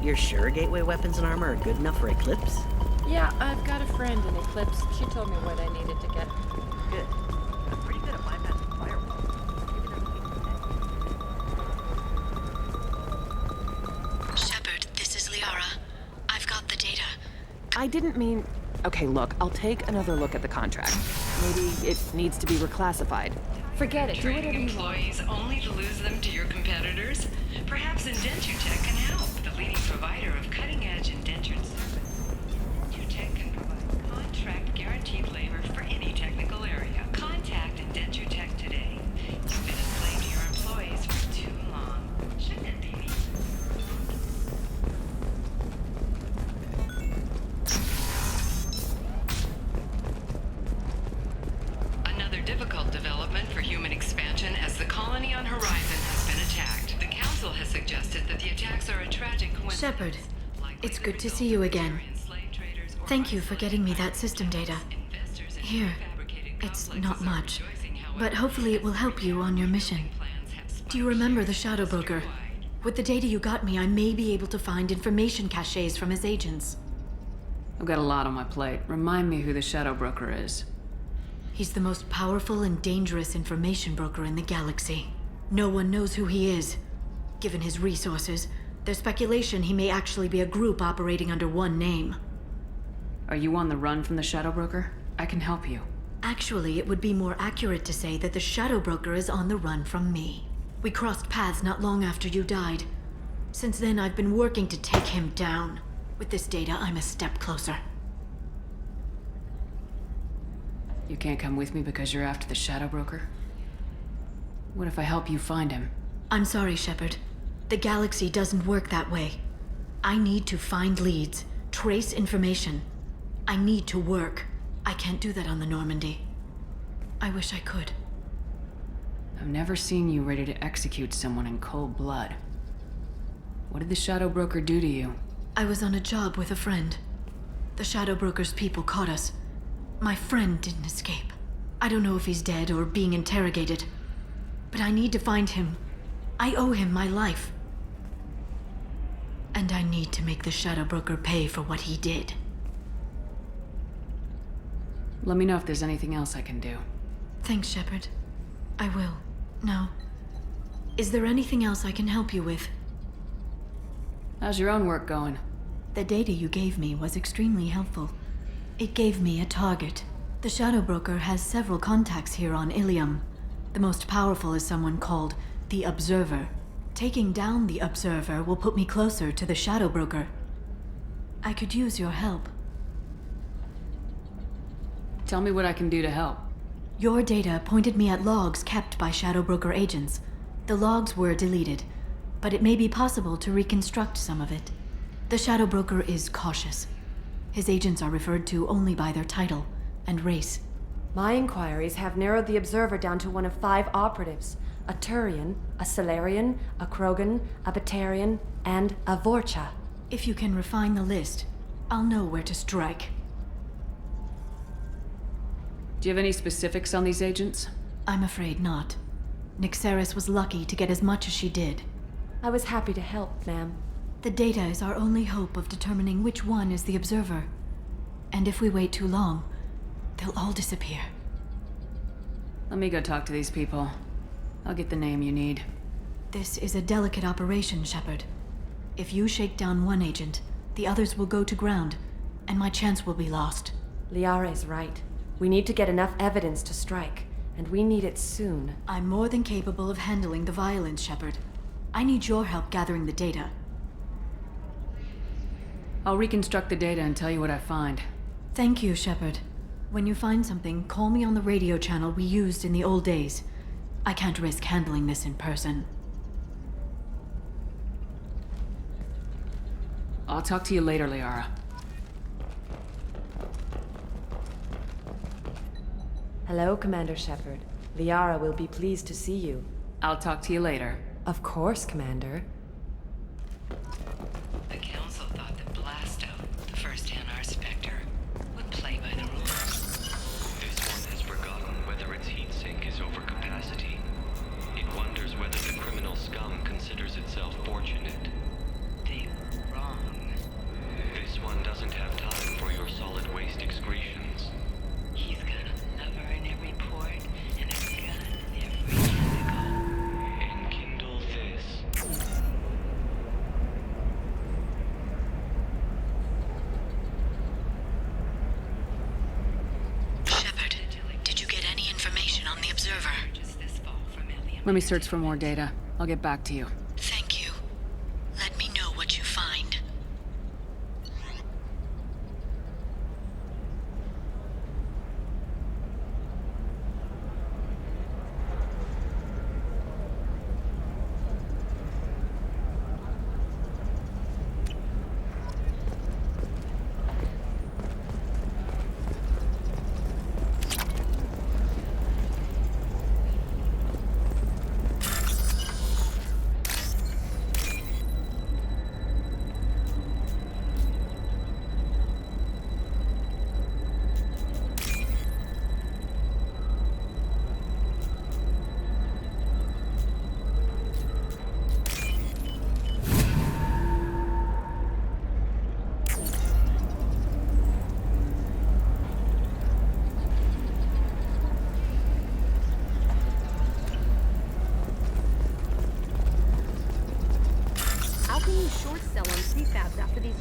You're sure gateway weapons and armor are good enough for Eclipse? Yeah, I've got a friend in Eclipse. She told me what I needed to get. Good. I'm pretty good at bypassing firewalls. Shepard, this is Liara. I've got the data. I didn't mean... Okay, look, I'll take another look at the contract. Maybe it needs to be reclassified. Forget it, do whatever Training you want. employees only to lose them to your competitors? Perhaps Indentutech can help, the leading provider of cutting-edge indentured services. Indentutech can provide contract guaranteed labor for any technical area. Contact Indentutech today. You've been a slave to your employees for too long. Shouldn't it be me? Another difficult development for human expansion as the colony on Horizon has been attacked. The Council has suggested that the attacks are a tragic coincidence. Shepard, it's good to see you again. Thank you for getting me that system data. Here, it's not much, but hopefully it will help you on your mission. Do you remember the Shadow Broker? With the data you got me, I may be able to find information caches from his agents. I've got a lot on my plate. Remind me who the Shadow Broker is. He's the most powerful and dangerous information broker in the galaxy. No one knows who he is. Given his resources, There's speculation he may actually be a group operating under one name. Are you on the run from the Shadow Broker? I can help you. Actually, it would be more accurate to say that the Shadow Broker is on the run from me. We crossed paths not long after you died. Since then, I've been working to take him down. With this data, I'm a step closer. You can't come with me because you're after the Shadow Broker? What if I help you find him? I'm sorry, Shepard. The galaxy doesn't work that way. I need to find leads, trace information. I need to work. I can't do that on the Normandy. I wish I could. I've never seen you ready to execute someone in cold blood. What did the Shadow Broker do to you? I was on a job with a friend. The Shadow Broker's people caught us. My friend didn't escape. I don't know if he's dead or being interrogated. But I need to find him. I owe him my life. And I need to make the Shadow Broker pay for what he did. Let me know if there's anything else I can do. Thanks, Shepard. I will. Now, is there anything else I can help you with? How's your own work going? The data you gave me was extremely helpful. It gave me a target. The Shadow Broker has several contacts here on Ilium. The most powerful is someone called the Observer. Taking down the Observer will put me closer to the Shadow Broker. I could use your help. Tell me what I can do to help. Your data pointed me at logs kept by Shadow Broker agents. The logs were deleted, but it may be possible to reconstruct some of it. The Shadow Broker is cautious. His agents are referred to only by their title and race. My inquiries have narrowed the Observer down to one of 5 operatives. A Turian, a Solarian, a Krogan, a Batarian, and a Vorcha. If you can refine the list, I'll know where to strike. Do you have any specifics on these agents? I'm afraid not. Nyxeris was lucky to get as much as she did. I was happy to help, ma'am. The data is our only hope of determining which one is the Observer. And if we wait too long, they'll all disappear. Let me go talk to these people. I'll get the name you need. This is a delicate operation, Shepard. If you shake down one agent, the others will go to ground, and my chance will be lost. Liara is right. We need to get enough evidence to strike, and we need it soon. I'm more than capable of handling the violence, Shepard. I need your help gathering the data. I'll reconstruct the data and tell you what I find. Thank you, Shepard. When you find something, call me on the radio channel we used in the old days. I can't risk handling this in person. I'll talk to you later, Liara. Hello, Commander Shepard. Liara will be pleased to see you. I'll talk to you later. Of course, Commander. The Council thought that Blasto, the first Hanar Spectre, would play by the rules. This one has forgotten whether its heat sink is over capacity. It wonders whether the criminal scum considers itself fortunate. They were wrong. This one doesn't have time for your solid waste excretions. He's got a lever in every port and a gun in every tentacle. Enkindle this. Shepard, did you get any information on the Observer? Let me search for more data. I'll get back to you. Thank you. Let me know what you find.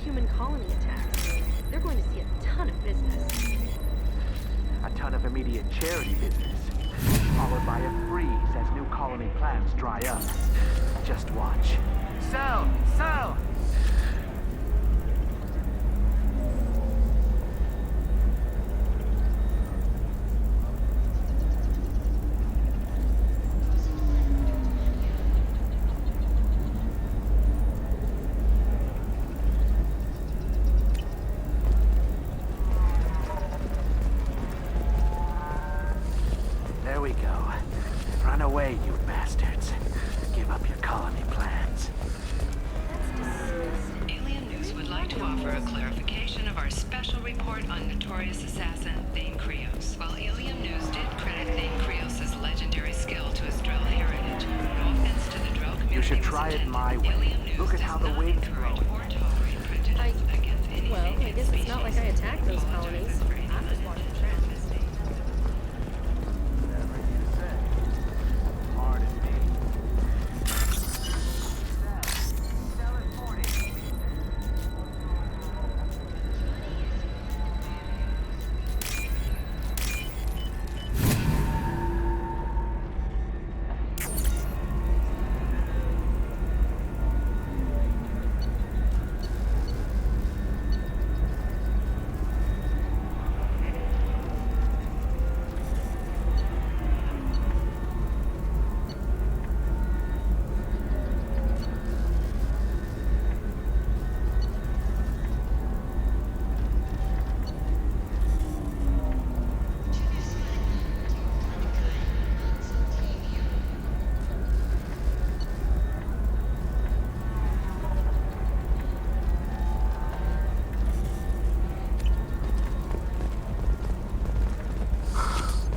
human colony attacks. They're going to see a ton of business. A ton of immediate charity business, followed by a freeze as new colony plans dry up. Just watch. Sell! Sell! There we go. Run away, you bastards. Give up your colony plans. Alien News would like to offer a clarification of our special report on notorious assassin Thane Krios. While Alien News did credit Thane Krios' legendary skill to his Drell heritage, no offense to the Drell community. You should try it my way. Look at how the wind's blowing. Well, I guess it's not like I attacked those colonies. I'm just watching trends.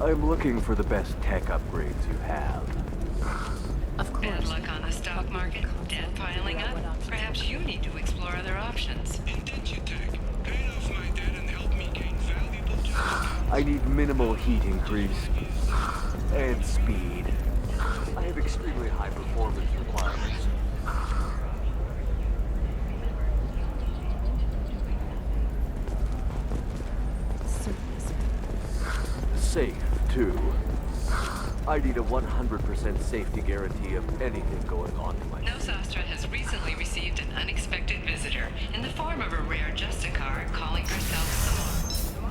I'm looking for the best tech upgrades you have. Of course. Bad luck on the stock market, debt piling up. Perhaps you need to explore other options. Indentutech. Pay off my debt and help me gain valuable jobs. I need minimal heat increase and speed. I have extremely high performance requirements. Safe, too. I need a 100% safety guarantee of anything going on in my... Nosastra has recently received an unexpected visitor in the form of a rare Justicar calling herself Samar.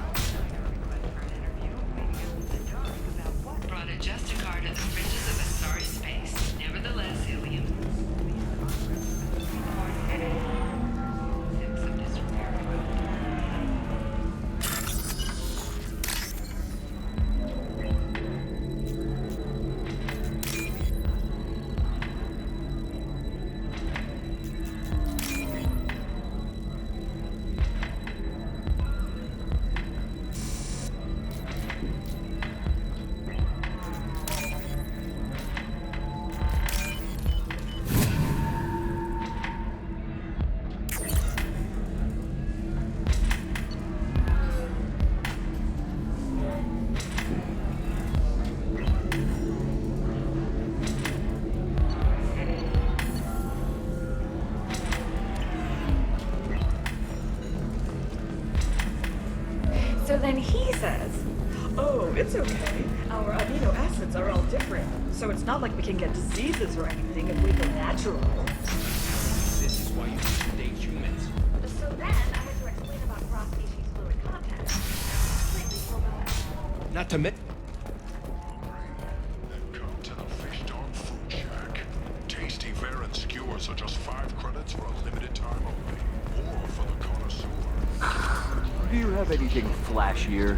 Brought a Justicar to the fringes of Asari space. Nevertheless, Ilium. So then he says, oh, it's okay. Our amino acids are all different. So it's not like we can get diseases or anything if we go natural. This is why you should date humans. So then I had to explain about cross-species fluid contact. Completely pulled out. Not to mention. Come to the Fish Dog Food Shack. Tasty fare and skewers are just 5 credits for a limited time only. Or for the connoisseur. Do you have anything flashier?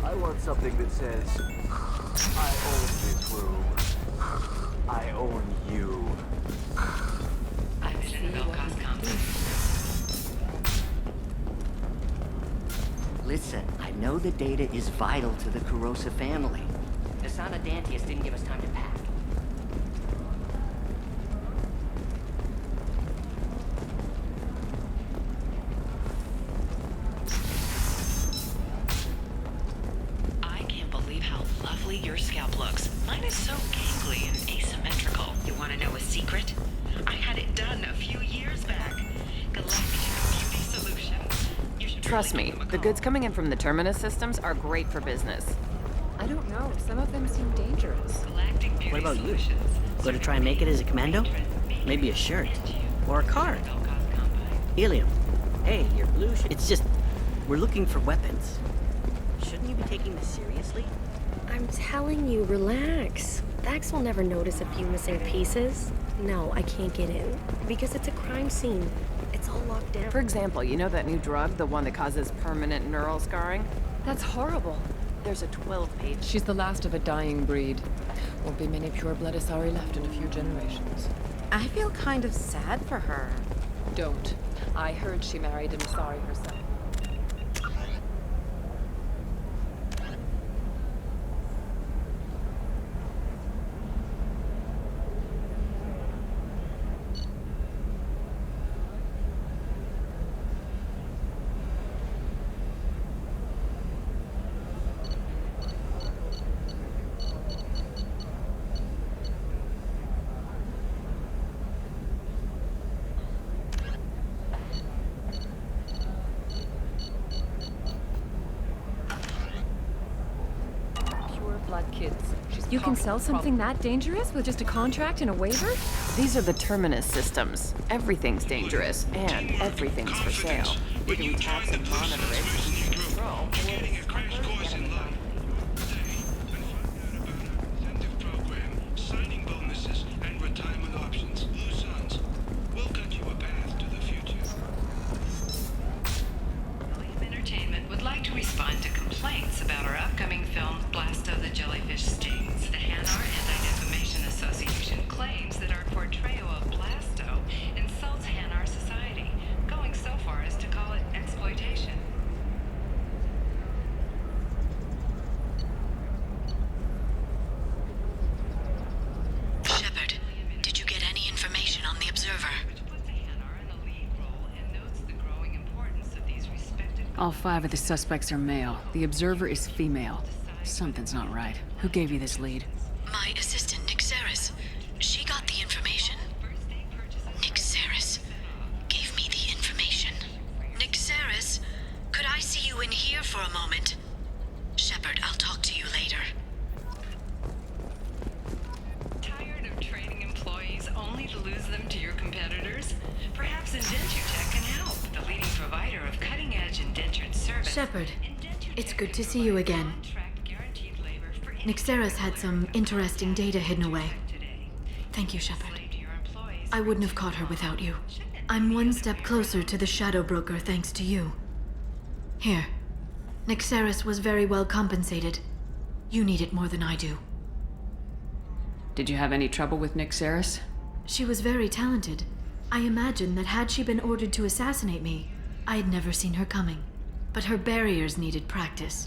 I want something that says, I own this room. I own you. I've been in the Belcost complex. Listen, I know the data is vital to the Kurosa family. Asana Dantius didn't give us time to pack. Your scalp looks. Mine is so gangly and asymmetrical. You want to know a secret? I had it done a few years back. Galactic Trust me, the goods coming in from the Terminus systems are great for business. I don't know. Some of them seem dangerous. What about you? Going to try and make it as a commando? Maybe a shirt. Or a card. Helium. Hey, your blue It's just, we're looking for weapons. Shouldn't you be taking this seriously? I'm telling you, relax. Vax will never notice a few missing pieces. No, I can't get in. Because it's a crime scene. It's all locked down. For example, you know that new drug, the one that causes permanent neural scarring? That's horrible. There's a 12-page. She's the last of a dying breed. Won't be many pure-blood Asari left in a few generations. I feel kind of sad for her. Don't. I heard she married an Asari herself. You can sell something that dangerous with just a contract and a waiver? These are the Terminus systems. Everything's dangerous, and everything's for sale. You can tax and monitor it, control, signing bonuses, and retirement options. Blue Suns will cut you a path to the future. William Entertainment would like to respond to complaints about our upcoming film, Blasto the Jellyfish Stings. The Hanar Anti-Defamation Association claims that our portrayal of Blasto insults Hanar society, going so far as to call it exploitation. Shepard, did you get any information on the Observer? All 5 of the suspects are male. The Observer is female. Something's not right. Who gave you this lead? My assistant, Nick Saris. She got the information. Nick Saris gave me the information. Nick Saris, could I see you in here for a moment? Shepard, I'll talk to you later. Tired of training employees only to lose them to your competitors? Perhaps Indentutech can help, the leading provider of cutting-edge indentured service. Shepard, it's good to see you again. Nixeris had some interesting data hidden away. Thank you, Shepard. I wouldn't have caught her without you. I'm one step closer to the Shadow Broker thanks to you. Here. Nixeris was very well compensated. You need it more than I do. Did you have any trouble with Nick Saris? She was very talented. I imagine that had she been ordered to assassinate me, I had never seen her coming. But her barriers needed practice.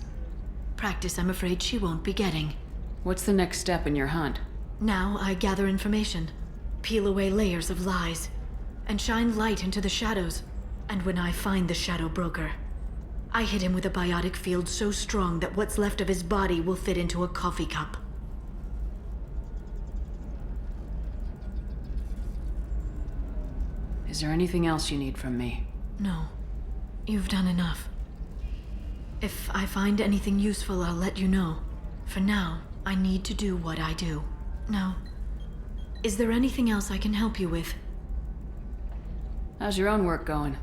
Practice I'm afraid she won't be getting. What's the next step in your hunt? Now I gather information, peel away layers of lies, and shine light into the shadows. And when I find the Shadow Broker, I hit him with a biotic field so strong that what's left of his body will fit into a coffee cup. Is there anything else you need from me? No. You've done enough. If I find anything useful, I'll let you know. For now, I need to do what I do. Now, is there anything else I can help you with? How's your own work going?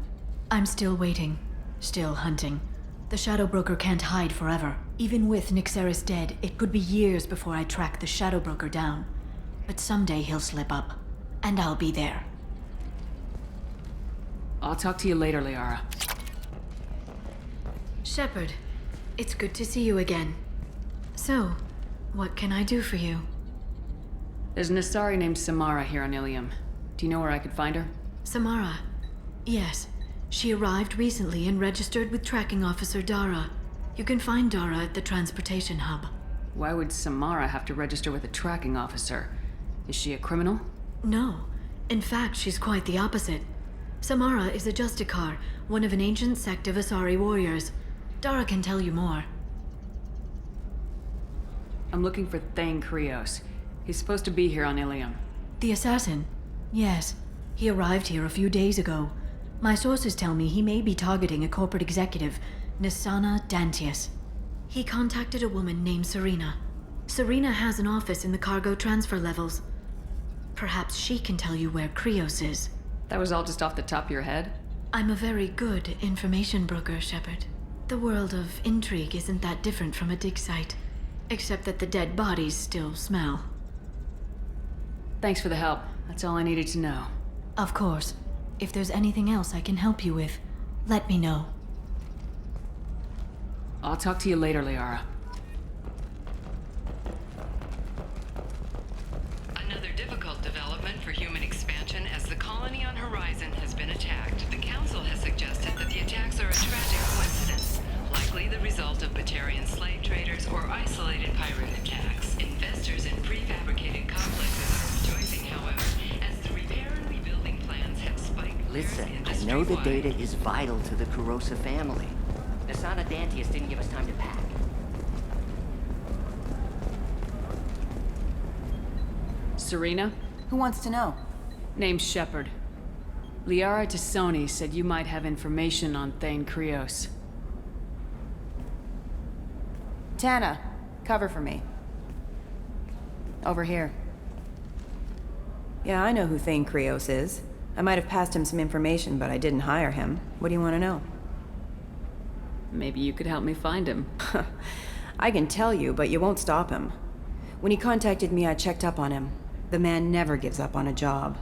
I'm still waiting. Still hunting. The Shadow Broker can't hide forever. Even with Nixeris dead, it could be years before I track the Shadow Broker down. But someday he'll slip up. And I'll be there. I'll talk to you later, Liara. Shepard, it's good to see you again. So, what can I do for you? There's an Asari named Samara here on Ilium. Do you know where I could find her? Samara? Yes. She arrived recently and registered with Tracking Officer Dara. You can find Dara at the transportation hub. Why would Samara have to register with a tracking officer? Is she a criminal? No. In fact, she's quite the opposite. Samara is a Justicar, one of an ancient sect of Asari warriors. Dara can tell you more. I'm looking for Thane Krios. He's supposed to be here on Ilium. The assassin? Yes. He arrived here a few days ago. My sources tell me he may be targeting a corporate executive, Nisana Dantius. He contacted a woman named Serena. Serena has an office in the cargo transfer levels. Perhaps she can tell you where Krios is. That was all just off the top of your head? I'm a very good information broker, Shepard. The world of intrigue isn't that different from a dig site, except that the dead bodies still smell. Thanks for the help. That's all I needed to know. Of course. If there's anything else I can help you with, let me know. I'll talk to you later, Liara. Another difficult development for human expansion as the colony on Horizon has been attacked. The Council has suggested that the attacks are a tragic coincidence, likely the result of Batarian slave traders or isolated pirate attacks. Investors in prefabricated complexes are rejoicing, however, as the repair and rebuilding plans have spiked. Listen, I know the data is vital to the Kurosa family. Nisana Dantius didn't give us time to pack. Serena? Who wants to know? Name's Shepard. Liara Tassoni said you might have information on Thane Krios. Tana, cover for me. Over here. Yeah, I know who Thane Krios is. I might have passed him some information, but I didn't hire him. What do you want to know? Maybe you could help me find him. I can tell you, but you won't stop him. When he contacted me, I checked up on him. The man never gives up on a job.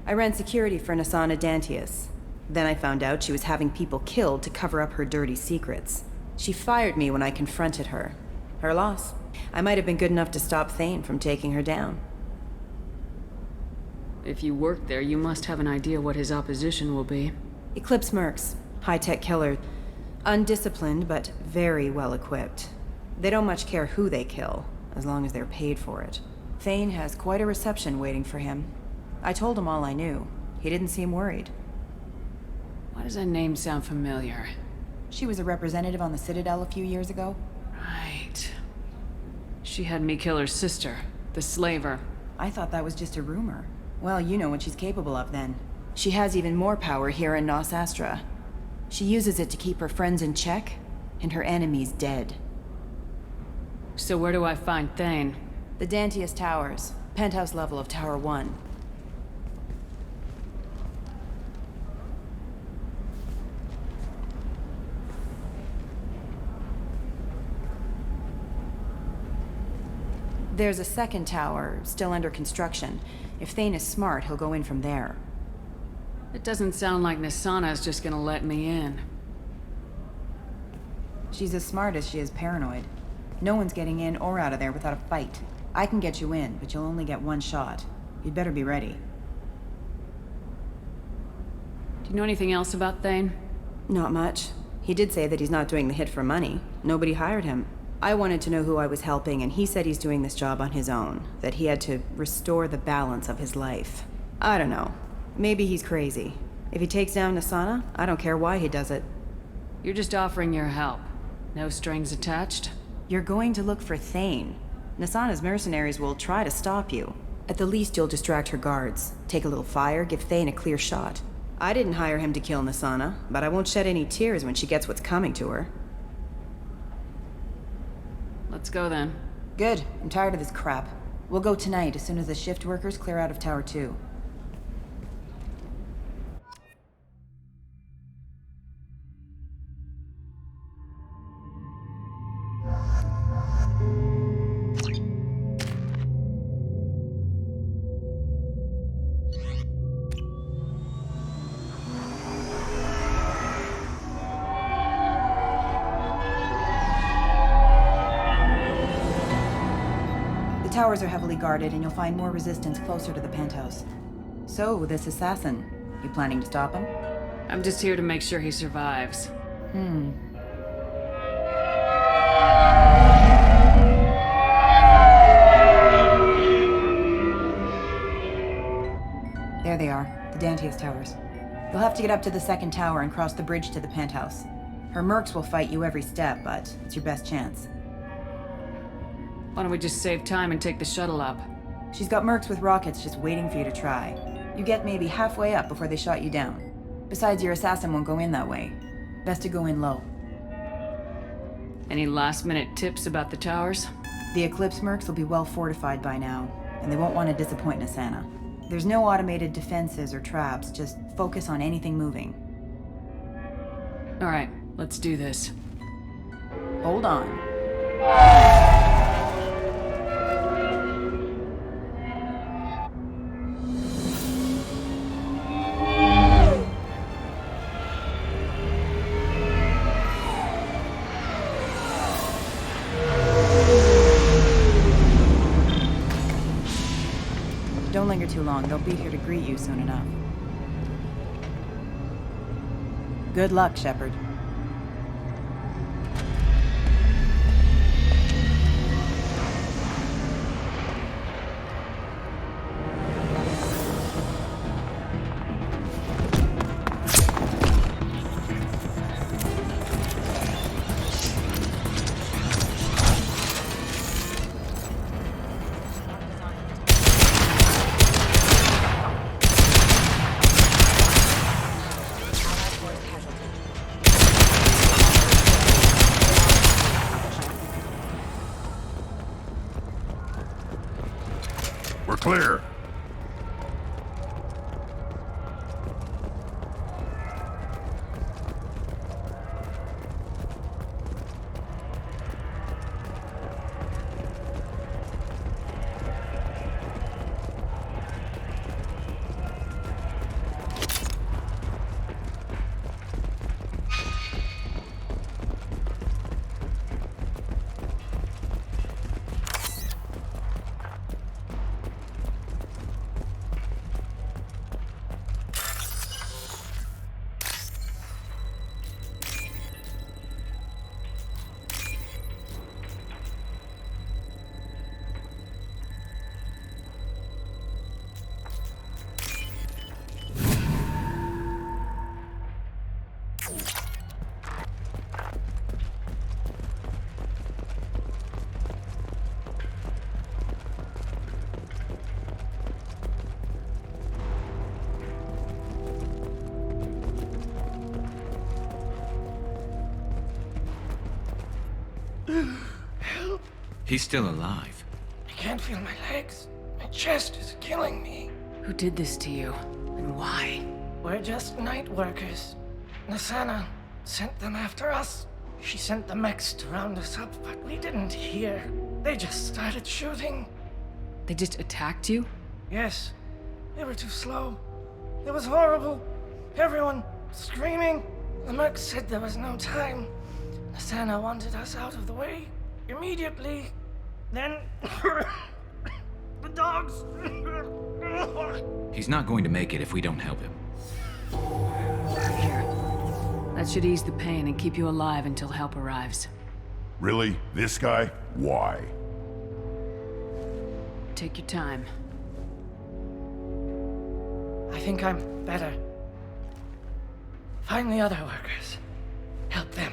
I ran security for Nisana Dantius. Then I found out she was having people killed to cover up her dirty secrets. She fired me when I confronted her. Her loss. I might have been good enough to stop Thane from taking her down. If you work there, you must have an idea what his opposition will be. Eclipse mercs. High-tech killer. Undisciplined, but very well-equipped. They don't much care who they kill, as long as they're paid for it. Thane has quite a reception waiting for him. I told him all I knew. He didn't seem worried. Why does that name sound familiar? She was a representative on the Citadel a few years ago. Right. She had me kill her sister, the slaver. I thought that was just a rumor. Well, you know what she's capable of then. She has even more power here in Nos Astra. She uses it to keep her friends in check, and her enemies dead. So where do I find Thane? The Dantius Towers, penthouse level of Tower 1. There's a second tower, still under construction. If Thane is smart, he'll go in from there. It doesn't sound like Nisana's just gonna let me in. She's as smart as she is paranoid. No one's getting in or out of there without a fight. I can get you in, but you'll only get one shot. You'd better be ready. Do you know anything else about Thane? Not much. He did say that he's not doing the hit for money. Nobody hired him. I wanted to know who I was helping, and he said he's doing this job on his own. That he had to restore the balance of his life. I don't know. Maybe he's crazy. If he takes down Nisana, I don't care why he does it. You're just offering your help. No strings attached? You're going to look for Thane. Nisana's mercenaries will try to stop you. At the least, you'll distract her guards. Take a little fire, give Thane a clear shot. I didn't hire him to kill Nisana, but I won't shed any tears when she gets what's coming to her. Let's go then. Good. I'm tired of this crap. We'll go tonight as soon as the shift workers clear out of Tower 2. The towers are heavily guarded, and you'll find more resistance closer to the penthouse. So, this assassin, you planning to stop him? I'm just here to make sure he survives. There they are, the Dantius Towers. You'll have to get up to the second tower and cross the bridge to the penthouse. Her mercs will fight you every step, but it's your best chance. Why don't we just save time and take the shuttle up? She's got mercs with rockets just waiting for you to try. You get maybe halfway up before they shot you down. Besides, your assassin won't go in that way. Best to go in low. Any last-minute tips about the towers? The Eclipse mercs will be well fortified by now, and they won't want to disappoint Nasana. There's no automated defenses or traps, just focus on anything moving. Alright, let's do this. Hold on. Don't linger too long. They'll be here to greet you soon enough. Good luck, Shepard. We're clear. Help! He's still alive. I can't feel my legs. My chest is killing me. Who did this to you? And why? We're just night workers. Nasana sent them after us. She sent the mechs to round us up, but we didn't hear. They just started shooting. They just attacked you? Yes. They were too slow. It was horrible. Everyone screaming. The mercs said there was no time. Nasana wanted us out of the way immediately. Then the dogs. He's not going to make it if we don't help him. Here. That should ease the pain and keep you alive until help arrives. Really? This guy? Why? Take your time. I think I'm better. Find the other workers. Help them.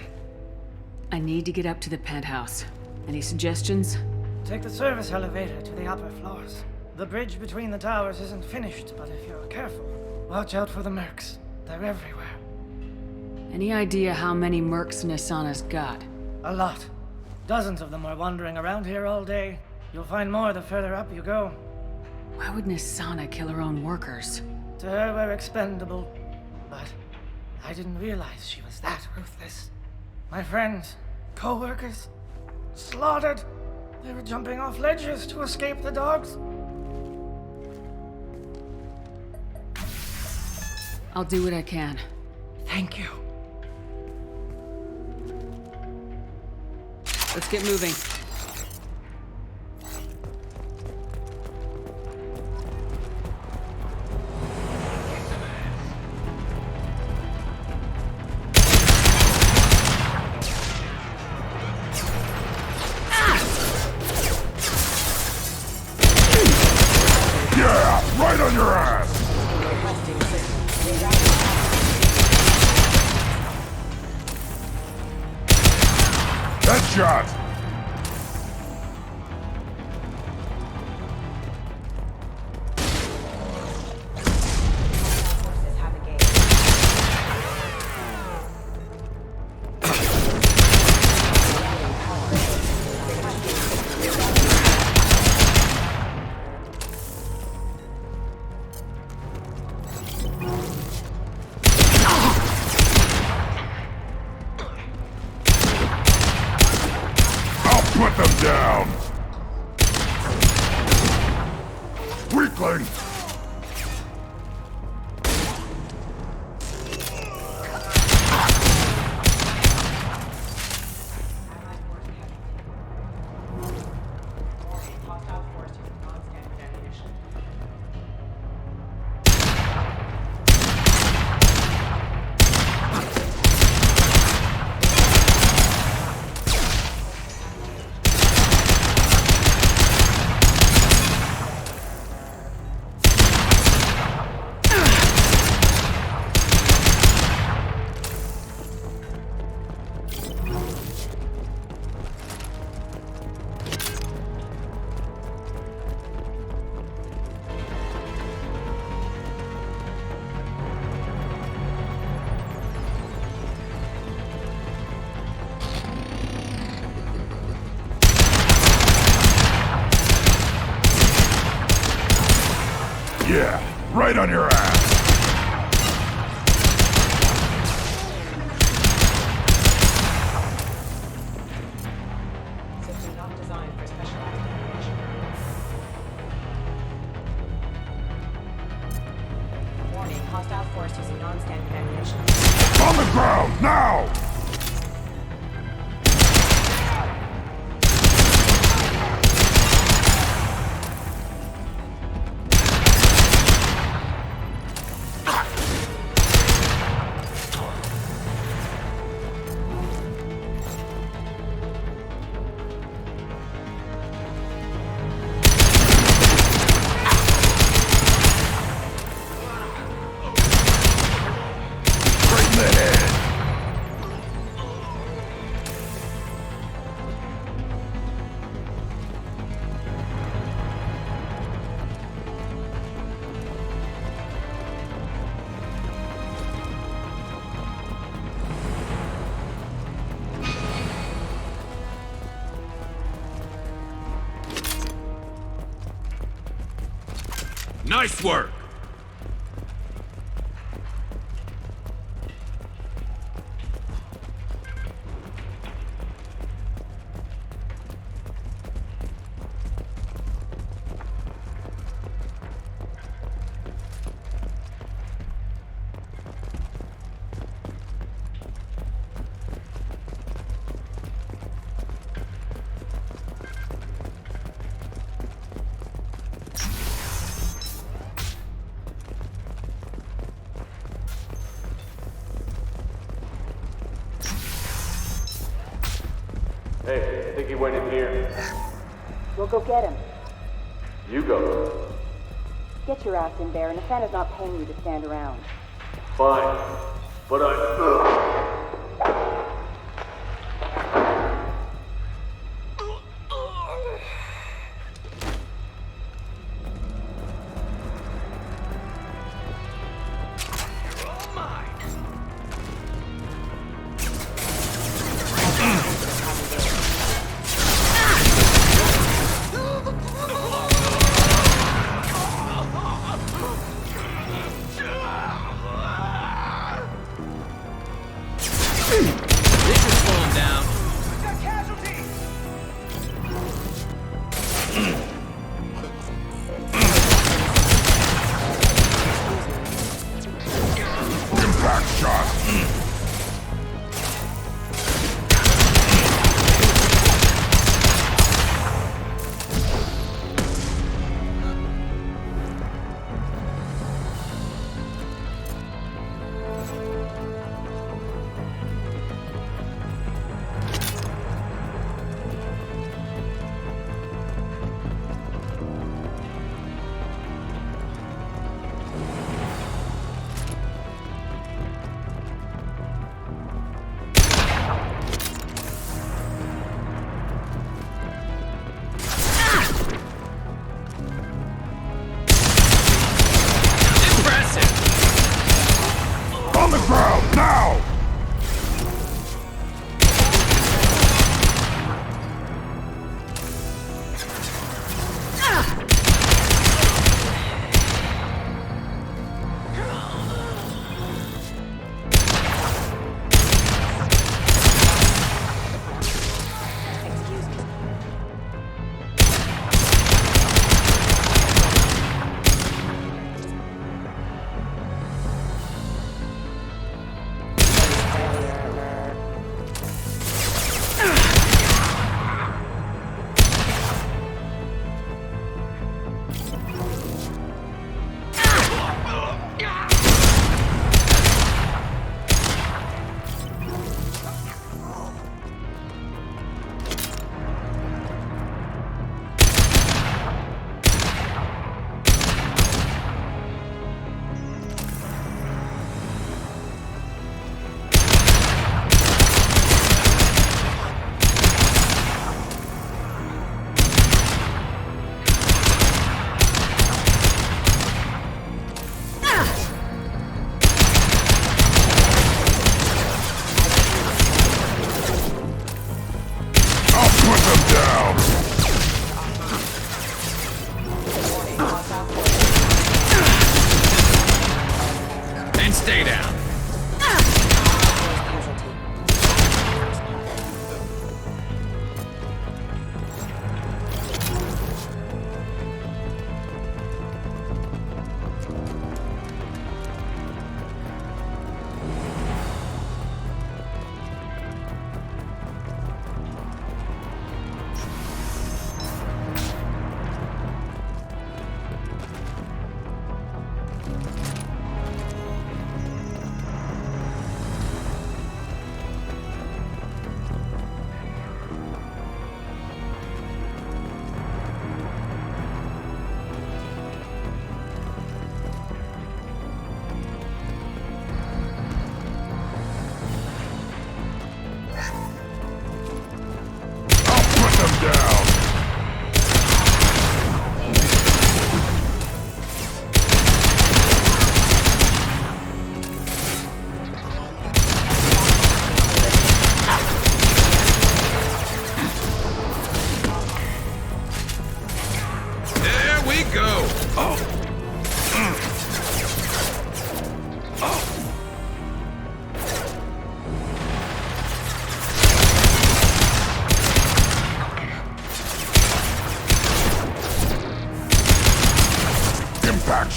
I need to get up to the penthouse. Any suggestions? Take the service elevator to the upper floors. The bridge between the towers isn't finished, but if you're careful, watch out for the mercs. They're everywhere. Any idea how many mercs Nasana's got? A lot. Dozens of them are wandering around here all day. You'll find more the further up you go. Why would Nasana kill her own workers? To her, we're expendable. But I didn't realize she was that ruthless. My friends, co-workers, slaughtered. They were jumping off ledges to escape the dogs. I'll do what I can. Thank you. Let's get moving. Yeah, right on your ass! Headshot! Put them down! Weakling! Yeah, right on your ass! System not designed for specialized application. Warning, hostile force using non-standard ammunition. On the ground, now! Nice work! Hey, I think he went in here. We'll go get him. You go. Get your ass in there, and Nathana's not paying you to stand around. Fine. But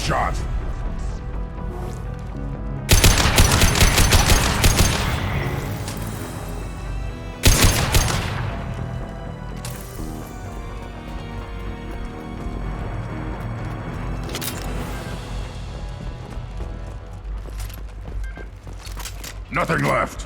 shot! Nothing left.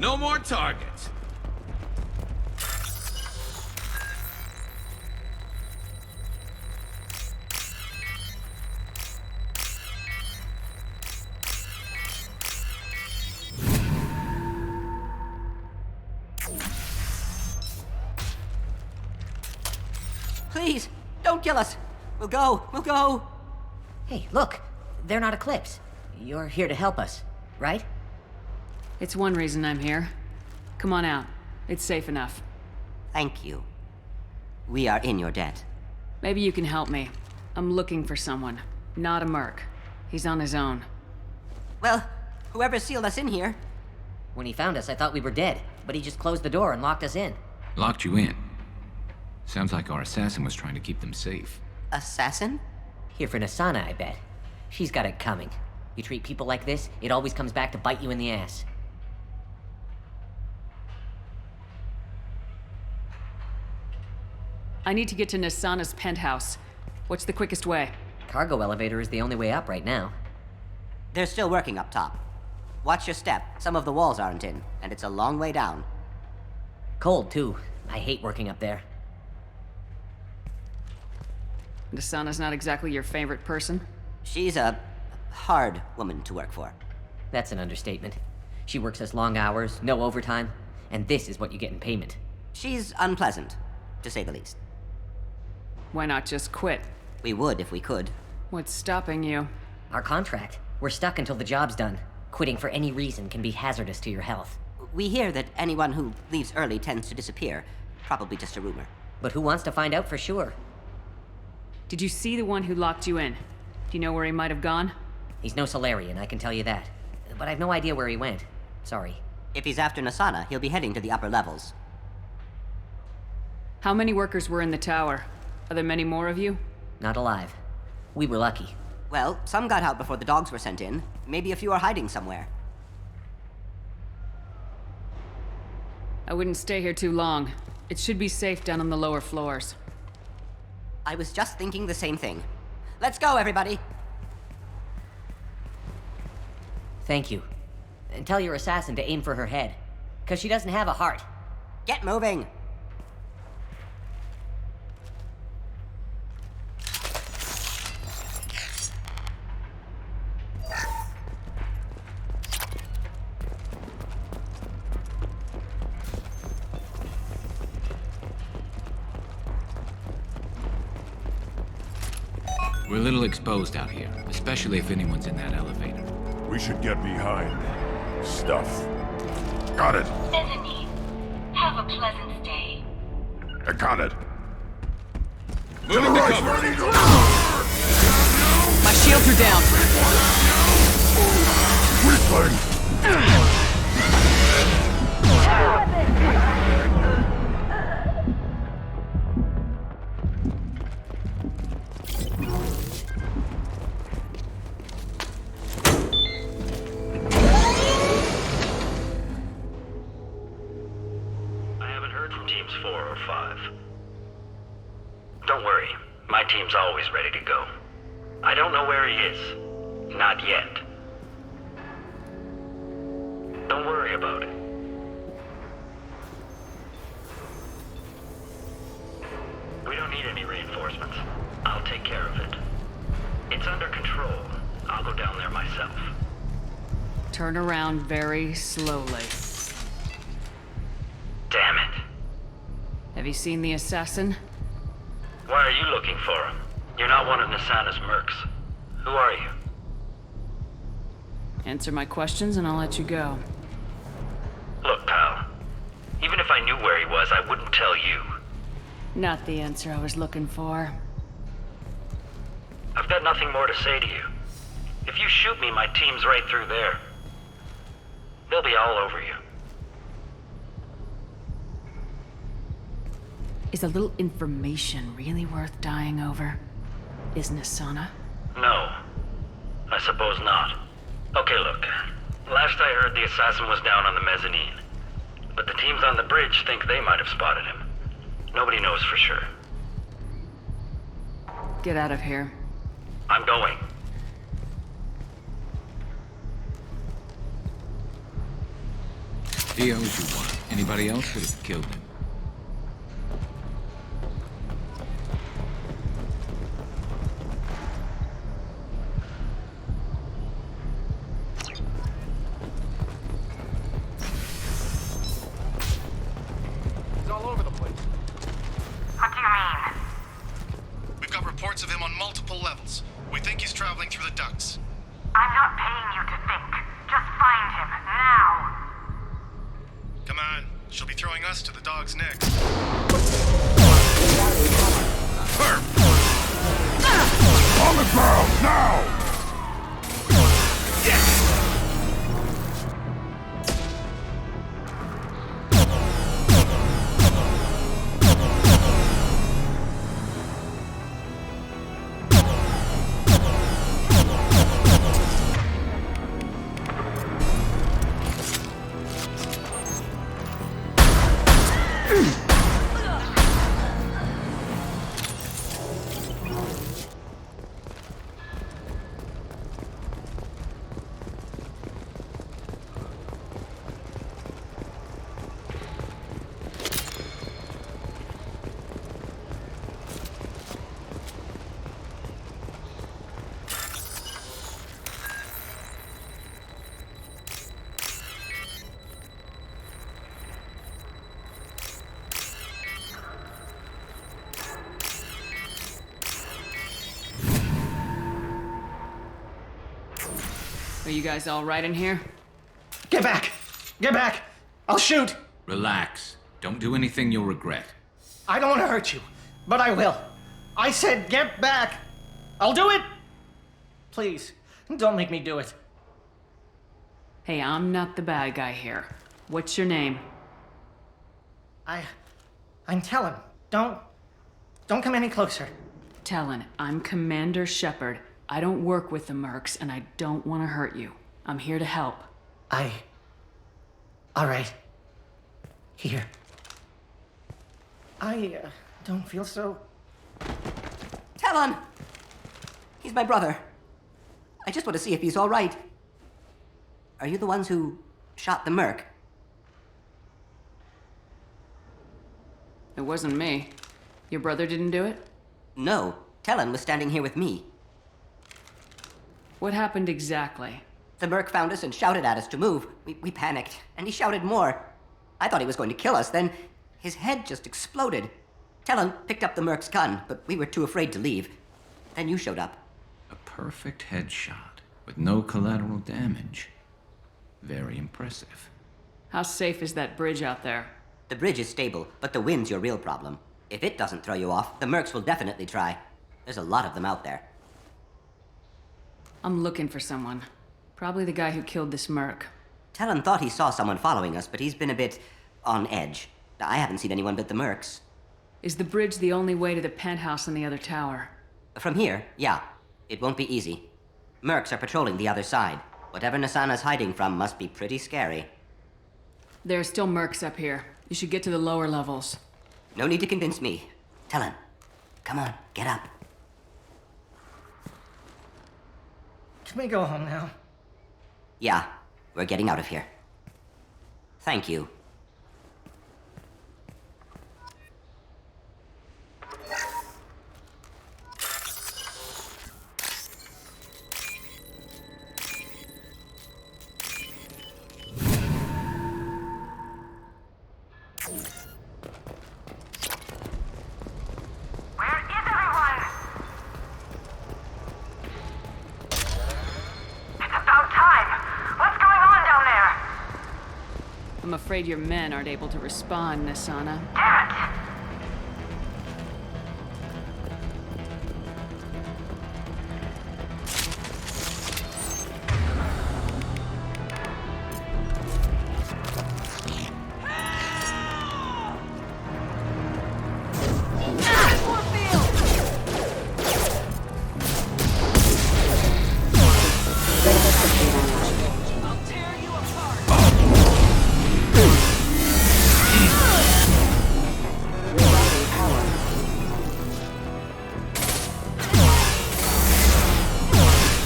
No more targets. Please, don't kill us. We'll go. Hey, look. They're not Eclipse. You're here to help us, right? It's one reason I'm here. Come on out. It's safe enough. Thank you. We are in your debt. Maybe you can help me. I'm looking for someone. Not a merc. He's on his own. Well, whoever sealed us in here. When he found us, I thought we were dead, but he just closed the door and locked us in. Locked you in? Sounds like our assassin was trying to keep them safe. Assassin? Here for Nasana, I bet. She's got it coming. You treat people like this, it always comes back to bite you in the ass. I need to get to Nasana's penthouse. What's the quickest way? Cargo elevator is the only way up right now. They're still working up top. Watch your step. Some of the walls aren't in, and it's a long way down. Cold, too. I hate working up there. Nasana's not exactly your favorite person? She's a hard woman to work for. That's an understatement. She works us long hours, no overtime, and this is what you get in payment. She's unpleasant, to say the least. Why not just quit? We would if we could. What's stopping you? Our contract. We're stuck until the job's done. Quitting for any reason can be hazardous to your health. We hear that anyone who leaves early tends to disappear. Probably just a rumor. But who wants to find out for sure? Did you see the one who locked you in? Do you know where he might have gone? He's no Solarian, I can tell you that. But I've no idea where he went. Sorry. If he's after Nasana, he'll be heading to the upper levels. How many workers were in the tower? Are there many more of you? Not alive. We were lucky. Well, some got out before the dogs were sent in. Maybe a few are hiding somewhere. I wouldn't stay here too long. It should be safe down on the lower floors. I was just thinking the same thing. Let's go, everybody! Thank you. And tell your assassin to aim for her head. 'Cause she doesn't have a heart. Get moving! We're a little exposed out here, especially if anyone's in that elevator. We should get behind stuff. Got it. Bethany, have a pleasant stay. I got it. Moving to cover. My shields are down. Weakling. Teams 4 or 5. Don't worry, my team's always ready to go. I don't know where he is, Not yet. Don't worry about it. We don't need any reinforcements. I'll take care of it. It's under control. I'll go down there myself. Turn around very slowly. Damn it. Have you seen the assassin? Why are you looking for him? You're not one of Nasana's mercs. Who are you? Answer my questions and I'll let you go. Look, pal. Even if I knew where he was, I wouldn't tell you. Not the answer I was looking for. I've got nothing more to say to you. If you shoot me, my team's right through there. They'll be all over you. Is a little information really worth dying over? Is Nasana? No. I suppose not. Okay, look. Last I heard, the assassin was down on the mezzanine. But the teams on the bridge think they might have spotted him. Nobody knows for sure. Get out of here. I'm going. He owes you one. Anybody else would have killed him. He's all over the place. What do you mean? We've got reports of him on multiple levels. We think he's traveling through the ducts. I'm not paying you to think. Just find him, now. Come on, she'll be throwing us to the dogs next. On the ground, now! Are you guys all right in here? Get back! Get back! I'll shoot! Relax. Don't do anything you'll regret. I don't want to hurt you, but I will. I said get back! I'll do it! Please, don't make me do it. Hey, I'm not the bad guy here. What's your name? I'm Talon. Don't come any closer. Talon, I'm Commander Shepard. I don't work with the mercs, and I don't want to hurt you. I'm here to help. All right. Here. I don't feel so... Talon! He's my brother. I just want to see if he's all right. Are you the ones who shot the merc? It wasn't me. Your brother didn't do it? No. Talon was standing here with me. What happened exactly? The merc found us and shouted at us to move. We panicked, and he shouted more. I thought he was going to kill us, then his head just exploded. Talon picked up the merc's gun, but we were too afraid to leave. Then you showed up. A perfect headshot with no collateral damage. Very impressive. How safe is that bridge out there? The bridge is stable, but the wind's your real problem. If it doesn't throw you off, the mercs will definitely try. There's a lot of them out there. I'm looking for someone. Probably the guy who killed this merc. Talon thought he saw someone following us, but he's been a bit on edge. I haven't seen anyone but the mercs. Is the bridge the only way to the penthouse in the other tower? From here, yeah. It won't be easy. Mercs are patrolling the other side. Whatever Nasana's hiding from must be pretty scary. There are still mercs up here. You should get to the lower levels. No need to convince me. Talon, come on, get up. Can we go home now? Yeah, we're getting out of here. Thank you. I'm afraid your men aren't able to respond, Nasana.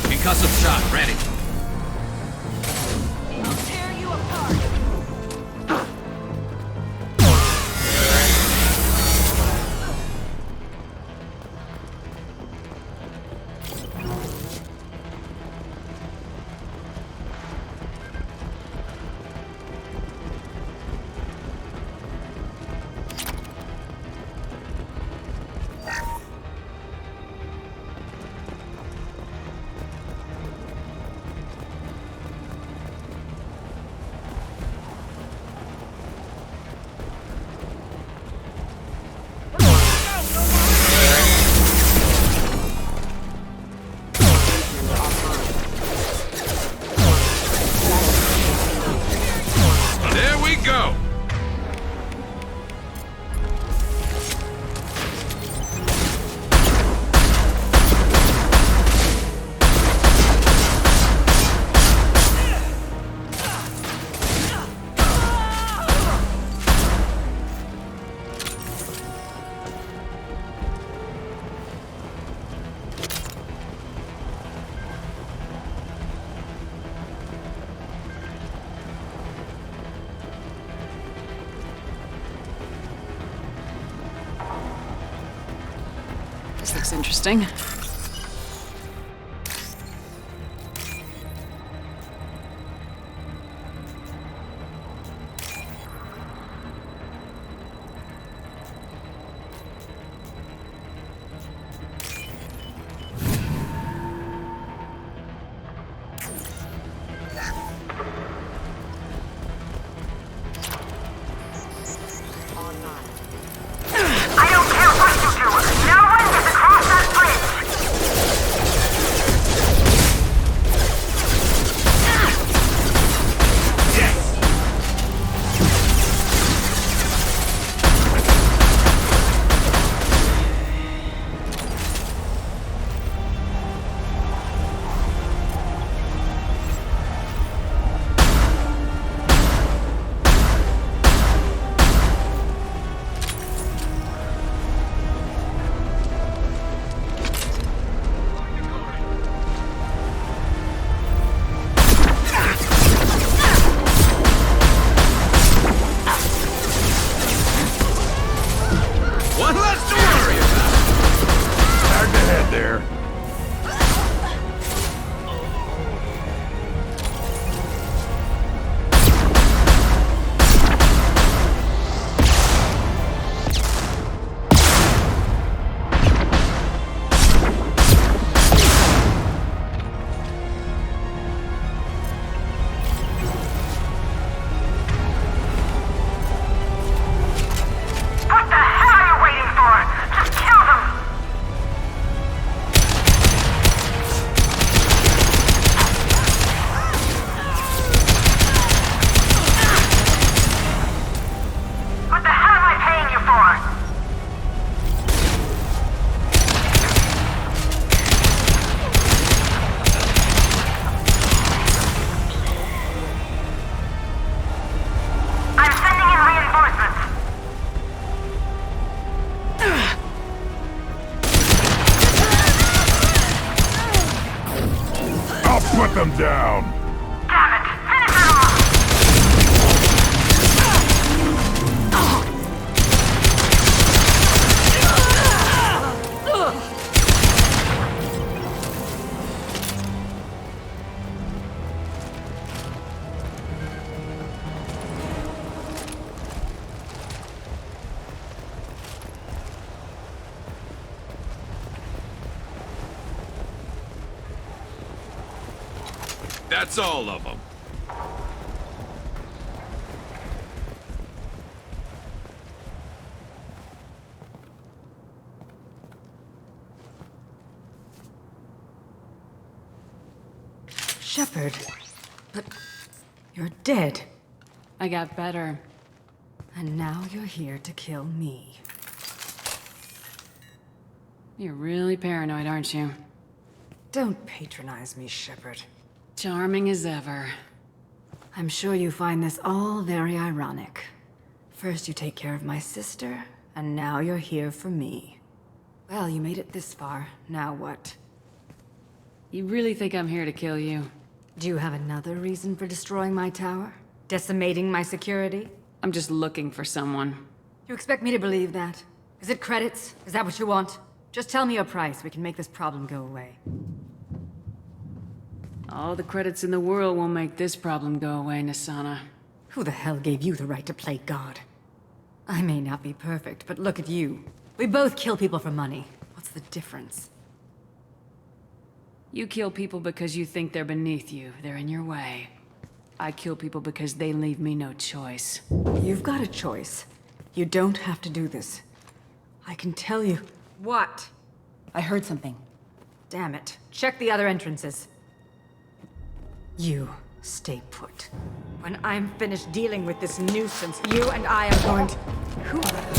Concussive shot, ready. I'll tear you apart. Go! This looks interesting. I don't care what you do! No one gets across that bridge! them down! Damn it! Finish it off! That's all of them. Shepard. But you're dead. I got better. And now you're here to kill me. You're really paranoid, aren't you? Don't patronize me, Shepard. Charming as ever. I'm sure you find this all very ironic. First you take care of my sister, and now you're here for me. Well, you made it this far. Now what? You really think I'm here to kill you? Do you have another reason for destroying my tower? Decimating my security? I'm just looking for someone. You expect me to believe that? Is it credits? Is that what you want? Just tell me a price. We can make this problem go away. All the credits in the world won't make this problem go away, Nasana. Who the hell gave you the right to play God? I may not be perfect, but look at you. We both kill people for money. What's the difference? You kill people because you think they're beneath you. They're in your way. I kill people because they leave me no choice. You've got a choice. You don't have to do this. I can tell you. What? I heard something. Damn it. Check the other entrances. You stay put. When I'm finished dealing with this nuisance, you and I are going to... Who the...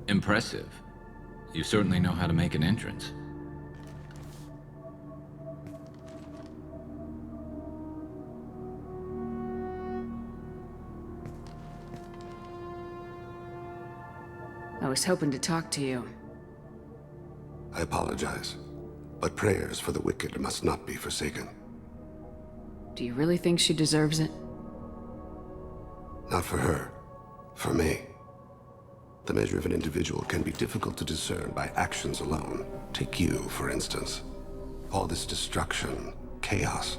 Impressive. You certainly know how to make an entrance. I was hoping to talk to you. I apologize, but prayers for the wicked must not be forsaken. Do you really think she deserves it? Not for her. For me. The measure of an individual can be difficult to discern by actions alone. Take you, for instance. All this destruction, chaos.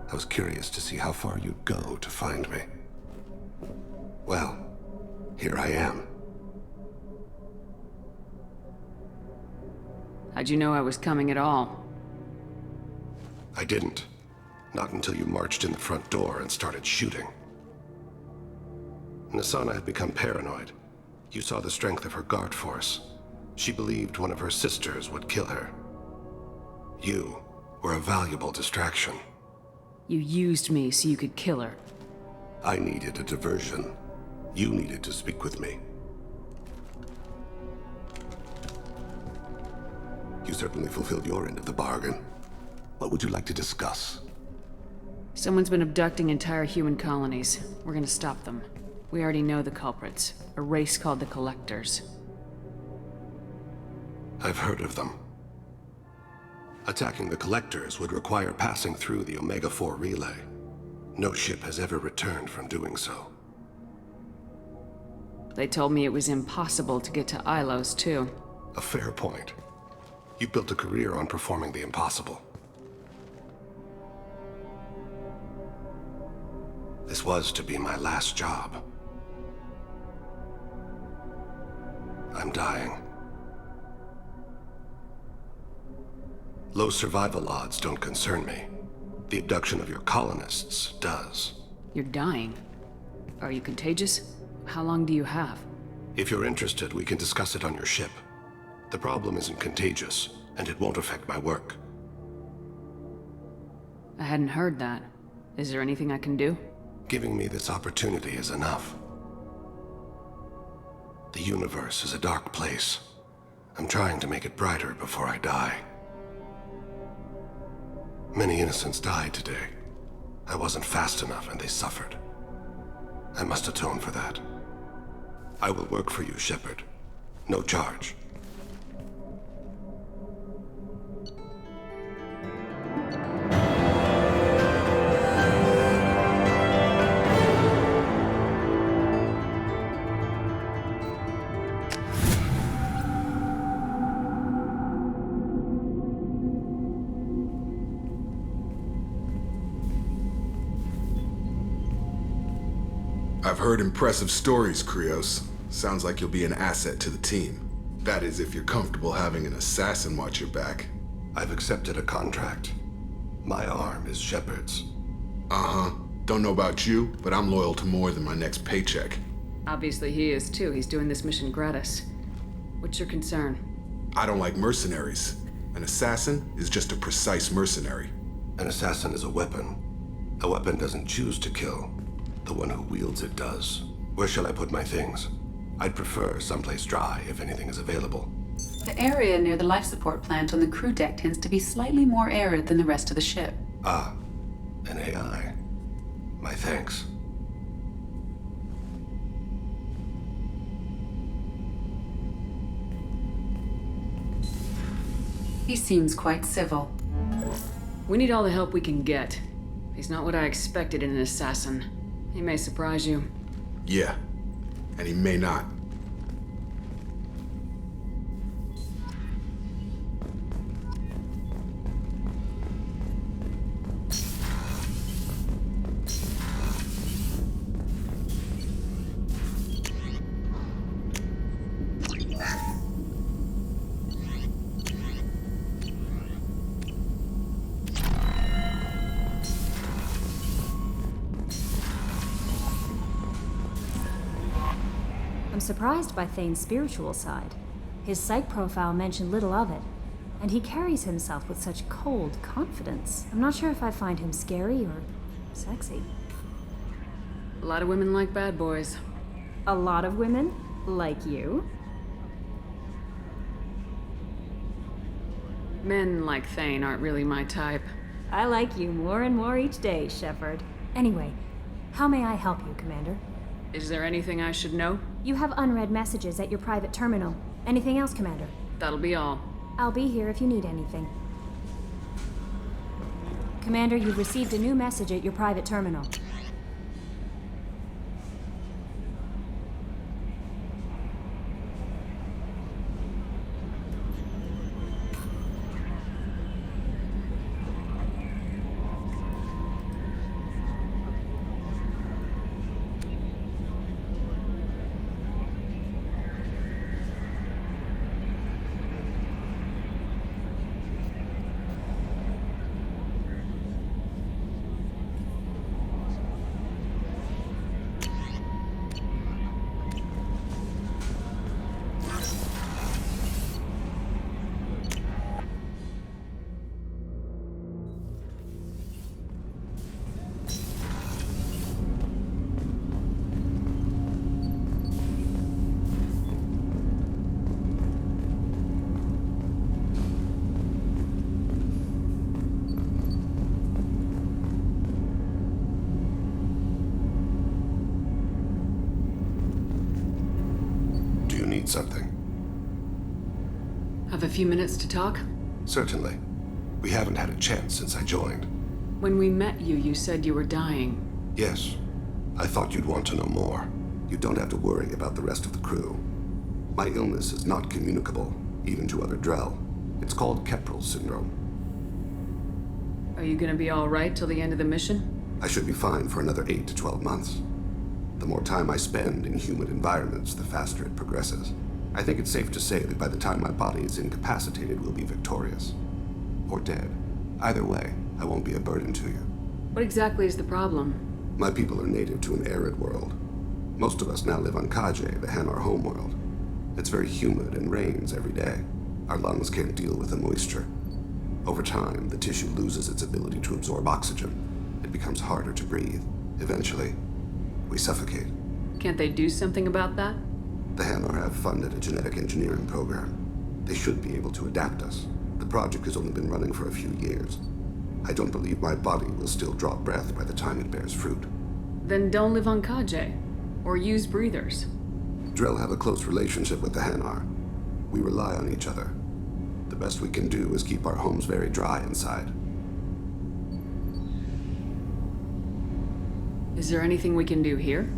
I was curious to see how far you'd go to find me. Well, here I am. How'd you know I was coming at all? I didn't. Not until you marched in the front door and started shooting. Nasana had become paranoid. You saw the strength of her guard force. She believed one of her sisters would kill her. You were a valuable distraction. You used me so you could kill her. I needed a diversion. You needed to speak with me. You certainly fulfilled your end of the bargain. What would you like to discuss? Someone's been abducting entire human colonies. We're gonna stop them. We already know the culprits. A race called the Collectors. I've heard of them. Attacking the Collectors would require passing through the Omega-4 relay. No ship has ever returned from doing so. They told me it was impossible to get to Ilos, too. A fair point. You built a career on performing the impossible. This was to be my last job. I'm dying. Low survival odds don't concern me. The abduction of your colonists does. You're dying. Are you contagious? How long do you have? If you're interested, we can discuss it on your ship. The problem isn't contagious, and it won't affect my work. I hadn't heard that. Is there anything I can do? Giving me this opportunity is enough. The universe is a dark place. I'm trying to make it brighter before I die. Many innocents died today. I wasn't fast enough and they suffered. I must atone for that. I will work for you, Shepard. No charge. I've heard impressive stories, Krios. Sounds like you'll be an asset to the team. That is, if you're comfortable having an assassin watch your back. I've accepted a contract. My arm is Shepard's. Uh-huh. Don't know about you, but I'm loyal to more than my next paycheck. Obviously he is too. He's doing this mission gratis. What's your concern? I don't like mercenaries. An assassin is just a precise mercenary. An assassin is a weapon. A weapon doesn't choose to kill. The one who wields it does. Where shall I put my things? I'd prefer someplace dry if anything is available. The area near the life support plant on the crew deck tends to be slightly more arid than the rest of the ship. Ah, an AI. My thanks. He seems quite civil. We need all the help we can get. He's not what I expected in an assassin. He may surprise you. Yeah, and he may not. I'm surprised by Thane's spiritual side. His psych profile mentioned little of it, and he carries himself with such cold confidence. I'm not sure if I find him scary or sexy. A lot of women like bad boys. A lot of women? Like you? Men like Thane aren't really my type. I like you more and more each day, Shepard. Anyway, how may I help you, Commander? Is there anything I should know? You have unread messages at your private terminal. Anything else, Commander? That'll be all. I'll be here if you need anything. Commander, you've received a new message at your private terminal. Something. Have a few minutes to talk? Certainly. We haven't had a chance since I joined. When we met you, you said you were dying. Yes. I thought you'd want to know more. You don't have to worry about the rest of the crew. My illness is not communicable, even to other Drell. It's called Keprel syndrome. Are you gonna be all right till the end of the mission? I should be fine for another 8 to 12 months. The more time I spend in humid environments, the faster it progresses. I think it's safe to say that by the time my body is incapacitated, we'll be victorious. Or dead. Either way, I won't be a burden to you. What exactly is the problem? My people are native to an arid world. Most of us now live on Kaje, the Hanar homeworld. It's very humid and rains every day. Our lungs can't deal with the moisture. Over time, the tissue loses its ability to absorb oxygen. It becomes harder to breathe. Eventually, we suffocate. Can't they do something about that? The Hanar have funded a genetic engineering program. They should be able to adapt us. The project has only been running for a few years. I don't believe my body will still draw breath by the time it bears fruit. Then don't live on Kaje. Or use breathers. Drell have a close relationship with the Hanar. We rely on each other. The best we can do is keep our homes very dry inside. Is there anything we can do here?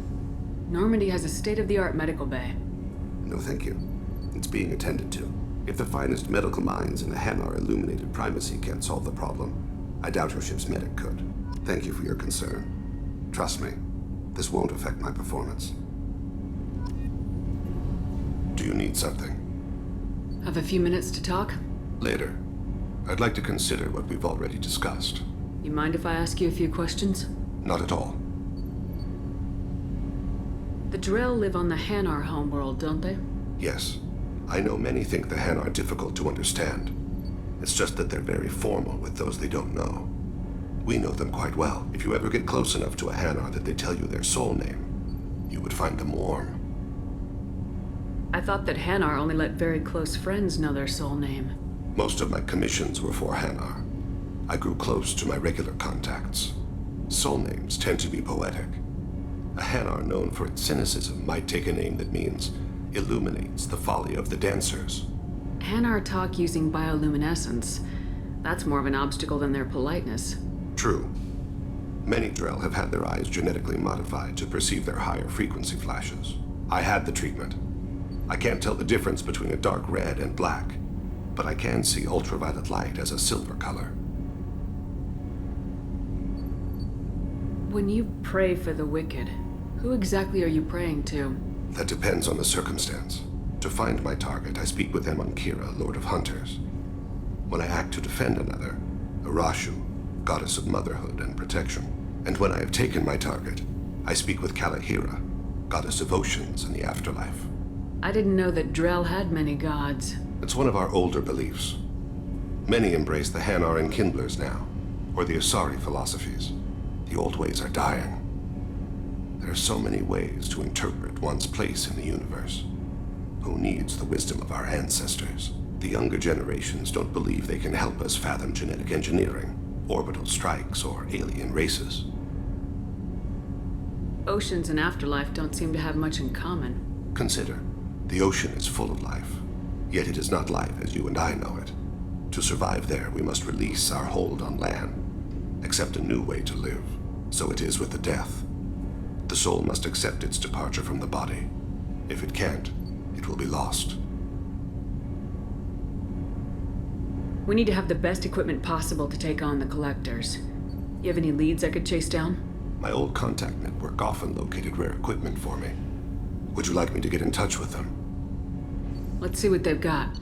Normandy has a state-of-the-art medical bay. No, thank you. It's being attended to. If the finest medical minds in the Hanar illuminated primacy can't solve the problem, I doubt your ship's medic could. Thank you for your concern. Trust me, this won't affect my performance. Do you need something? Have a few minutes to talk? Later. I'd like to consider what we've already discussed. You mind if I ask you a few questions? Not at all. The Drell live on the Hanar homeworld, don't they? Yes. I know many think the Hanar are difficult to understand. It's just that they're very formal with those they don't know. We know them quite well. If you ever get close enough to a Hanar that they tell you their soul name, you would find them warm. I thought that Hanar only let very close friends know their soul name. Most of my commissions were for Hanar. I grew close to my regular contacts. Soul names tend to be poetic. A Hanar known for its cynicism might take a name that means illuminates the folly of the dancers. Hanar talk using bioluminescence. That's more of an obstacle than their politeness. True. Many Drell have had their eyes genetically modified to perceive their higher frequency flashes. I had the treatment. I can't tell the difference between a dark red and black, but I can see ultraviolet light as a silver color. When you pray for the wicked, who exactly are you praying to? That depends on the circumstance. To find my target, I speak with Kira, Lord of Hunters. When I act to defend another, Arashu, Goddess of Motherhood and Protection. And when I have taken my target, I speak with Kalahira, Goddess of Oceans and the Afterlife. I didn't know that Drell had many gods. It's one of our older beliefs. Many embrace the Hanar and Kindlers now, or the Asari philosophies. The old ways are dying. There are so many ways to interpret one's place in the universe. Who needs the wisdom of our ancestors? The younger generations don't believe they can help us fathom genetic engineering, orbital strikes, or alien races. Oceans and Afterlife don't seem to have much in common. Consider, the ocean is full of life, yet it is not life as you and I know it. To survive there, we must release our hold on land, accept a new way to live. So it is with the death. The soul must accept its departure from the body. If it can't, it will be lost. We need to have the best equipment possible to take on the Collectors. You have any leads I could chase down? My old contact network often located rare equipment for me. Would you like me to get in touch with them? Let's see what they've got.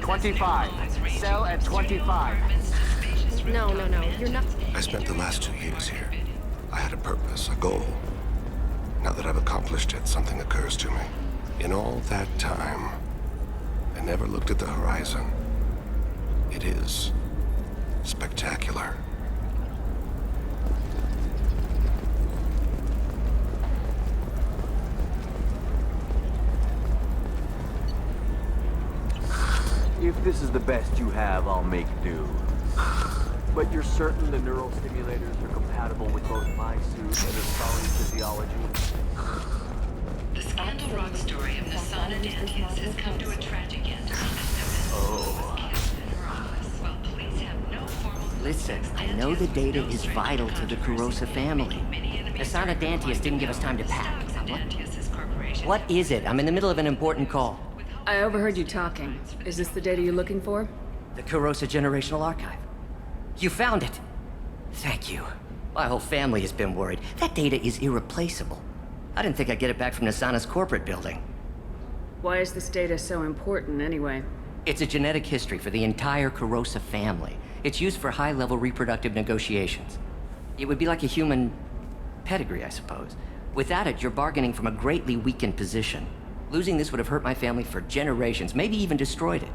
25. Sell at 25. No, you're not. I spent the last 2 years here. I had a purpose, a goal. Now that I've accomplished it, something occurs to me. In all that time, I never looked at the horizon. It is spectacular. If this is the best you have, I'll make do. But you're certain the neural stimulators are compatible with both my suit and Asari's physiology? The Scandal Rock story of Nasana Dantius has come to a tragic end. Listen, I know the data is vital to the Kurosa family. Nasana Dantius didn't give us time to pack. What is it? I'm in the middle of an important call. I overheard you talking. Is this the data you're looking for? The Kurosa Generational Archive. You found it. Thank you. My whole family has been worried. That data is irreplaceable. I didn't think I'd get it back from Nasana's corporate building. Why is this data so important, anyway? It's a genetic history for the entire Kurosa family. It's used for high-level reproductive negotiations. It would be like a human pedigree, I suppose. Without it, you're bargaining from a greatly weakened position. Losing this would have hurt my family for generations, maybe even destroyed it.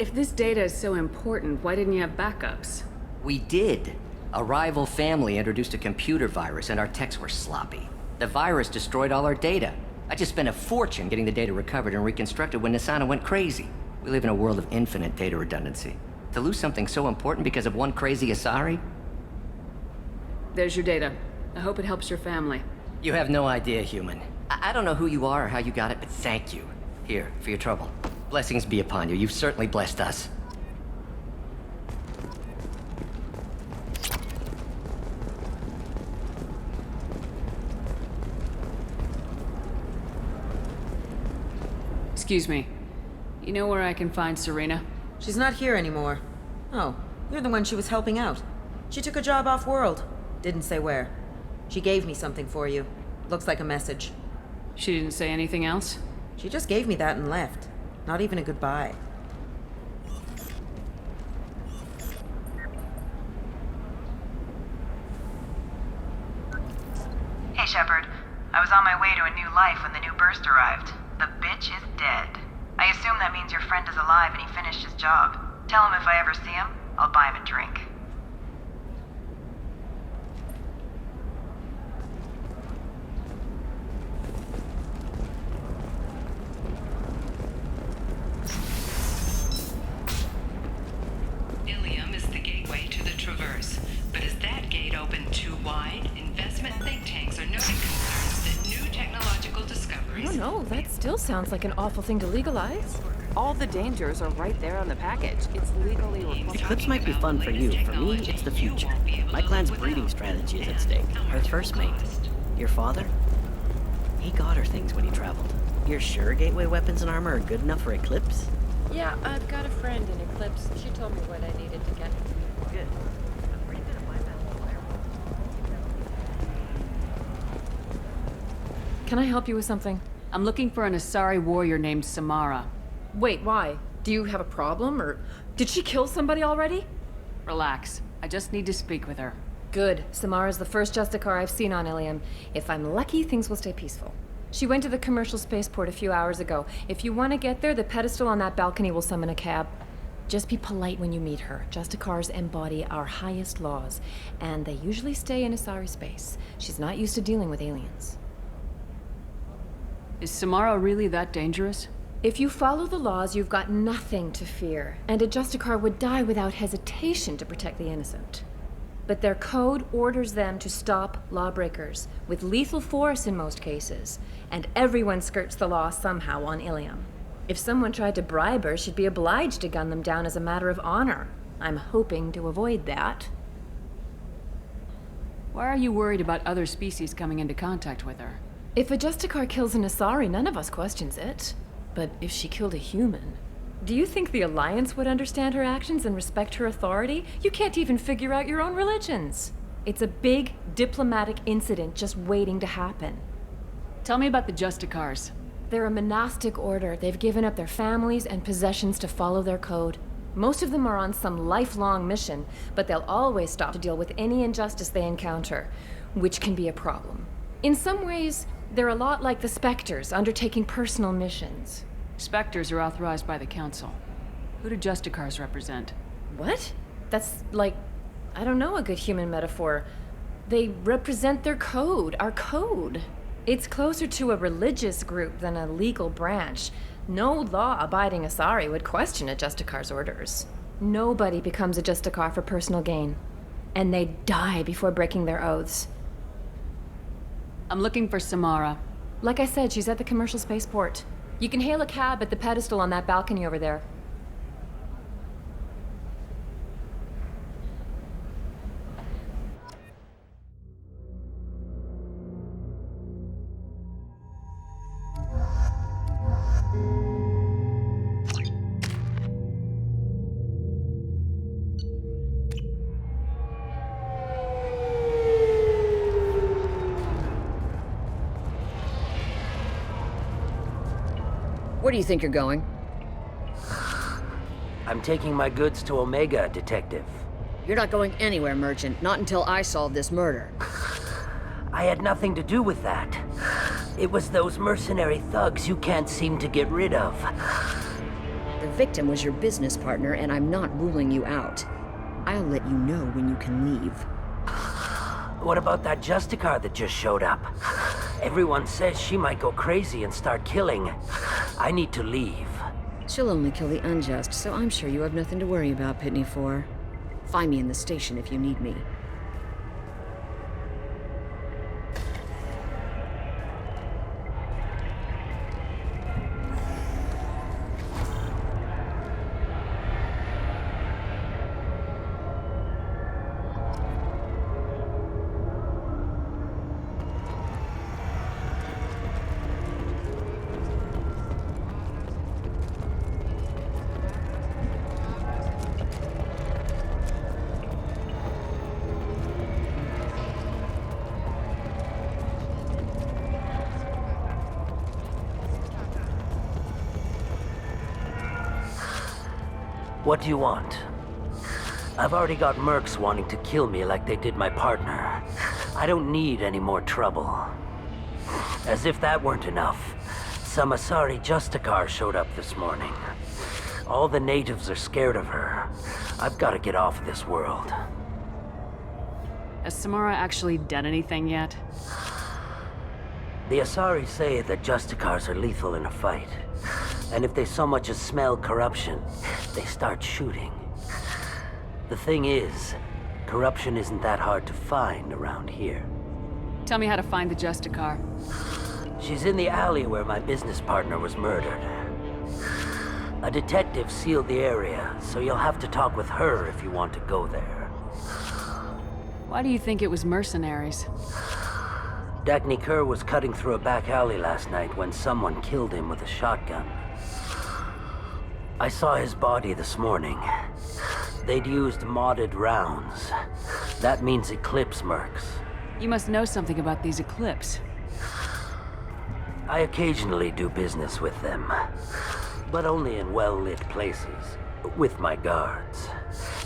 If this data is so important, why didn't you have backups? We did. A rival family introduced a computer virus and our techs were sloppy. The virus destroyed all our data. I just spent a fortune getting the data recovered and reconstructed when Nasana went crazy. We live in a world of infinite data redundancy. To lose something so important because of one crazy Asari? There's your data. I hope it helps your family. You have no idea, human. I don't know who you are or how you got it, but thank you. Here, for your trouble. Blessings be upon you. You've certainly blessed us. Excuse me. You know where I can find Serena? She's not here anymore. Oh, you're the one she was helping out. She took a job off-world. Didn't say where. She gave me something for you. Looks like a message. She didn't say anything else? She just gave me that and left. Not even a goodbye. Hey, Shepard. I was on my way to a new life when the new burst arrived. The bitch is dead. I assume that means your friend is alive and he finished his job. Tell him if I ever see him, I'll buy him a drink. Ilium is the gateway to the Traverse. But is that gate open too wide? Investment think tanks are noting concerns that new technological discoveries... I don't know, that still sounds like an awful thing to legalize. All the dangers are right there on the package. It's legally required. Eclipse might be fun for you. For me, it's the future. My clan's breeding strategy is at stake. Her first mate. Your father? He got her things when he traveled. You're sure gateway weapons and armor are good enough for Eclipse? Yeah, I've got a friend in Eclipse. She told me what I needed to get. Good. Can I help you with something? I'm looking for an Asari warrior named Samara. Wait, why? Do you have a problem, or did she kill somebody already? Relax. I just need to speak with her. Good. Samara's the first Justicar I've seen on Ilium. If I'm lucky, things will stay peaceful. She went to the commercial spaceport a few hours ago. If you want to get there, the pedestal on that balcony will summon a cab. Just be polite when you meet her. Justicars embody our highest laws, and they usually stay in Asari space. She's not used to dealing with aliens. Is Samara really that dangerous? If you follow the laws, you've got nothing to fear, and a Justicar would die without hesitation to protect the innocent. But their code orders them to stop lawbreakers, with lethal force in most cases, and everyone skirts the law somehow on Ilium. If someone tried to bribe her, she'd be obliged to gun them down as a matter of honor. I'm hoping to avoid that. Why are you worried about other species coming into contact with her? If a Justicar kills an Asari, none of us questions it. But if she killed a human, do you think the Alliance would understand her actions and respect her authority? You can't even figure out your own religions. It's a big diplomatic incident just waiting to happen. Tell me about the Justicars. They're a monastic order. They've given up their families and possessions to follow their code. Most of them are on some lifelong mission, but they'll always stop to deal with any injustice they encounter, which can be a problem. In some ways, they're a lot like the Spectres, undertaking personal missions. Spectres are authorized by the Council. Who do Justicars represent? What? That's like, I don't know, a good human metaphor. They represent their code, our code. It's closer to a religious group than a legal branch. No law-abiding Asari would question a Justicar's orders. Nobody becomes a Justicar for personal gain. And they die before breaking their oaths. I'm looking for Samara. Like I said, she's at the commercial spaceport. You can hail a cab at the pedestal on that balcony over there. Where do you think you're going? I'm taking my goods to Omega, Detective. You're not going anywhere, Merchant. Not until I solve this murder. I had nothing to do with that. It was those mercenary thugs you can't seem to get rid of. The victim was your business partner, and I'm not ruling you out. I'll let you know when you can leave. What about that Justicar that just showed up? Everyone says she might go crazy and start killing. I need to leave. She'll only kill the unjust, so I'm sure you have nothing to worry about, Pitney 4. Find me in the station if you need me. What do you want? I've already got mercs wanting to kill me like they did my partner. I don't need any more trouble. As if that weren't enough, some Asari Justicar showed up this morning. All the natives are scared of her. I've got to get off this world. Has Samara actually done anything yet? The Asari say that Justicars are lethal in a fight. And if they so much as smell corruption, they start shooting. The thing is, corruption isn't that hard to find around here. Tell me how to find the Justicar. She's in the alley where my business partner was murdered. A detective sealed the area, so you'll have to talk with her if you want to go there. Why do you think it was mercenaries? Dagny Kerr was cutting through a back alley last night when someone killed him with a shotgun. I saw his body this morning. They'd used modded rounds. That means Eclipse mercs. You must know something about these Eclipse. I occasionally do business with them, but only in well-lit places, with my guards,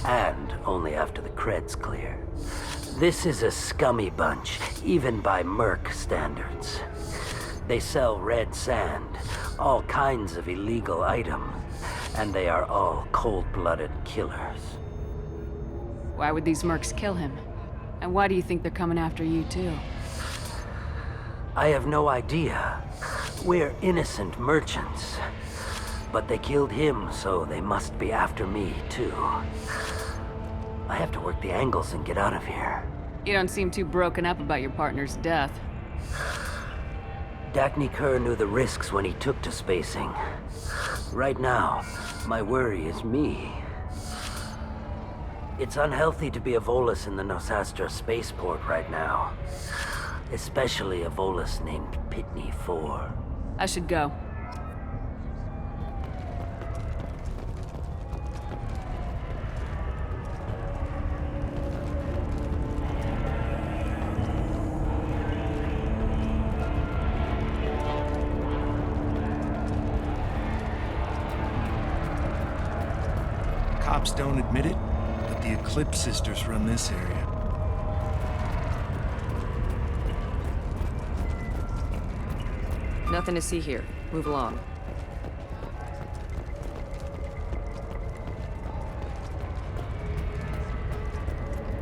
and only after the creds clear. This is a scummy bunch, even by merc standards. They sell red sand, all kinds of illegal items, and they are all cold-blooded killers. Why would these mercs kill him? And why do you think they're coming after you, too? I have no idea. We're innocent merchants. But they killed him, so they must be after me, too. I have to work the angles and get out of here. You don't seem too broken up about your partner's death. Dagny Kerr knew the risks when he took to spacing. Right now, my worry is me. It's unhealthy to be a Volus in the Nosastra spaceport right now. Especially a Volus named Pitney 4. I should go. cops don't admit it, but the Eclipse sisters run this area. Nothing to see here. Move along.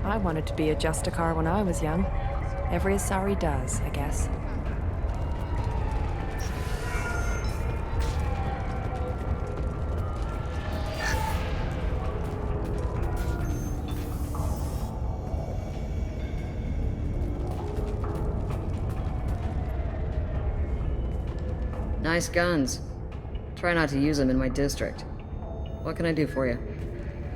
I wanted to be a Justicar when I was young. Every Asari does, I guess. Nice guns. Try not to use them in my district. What can I do for you?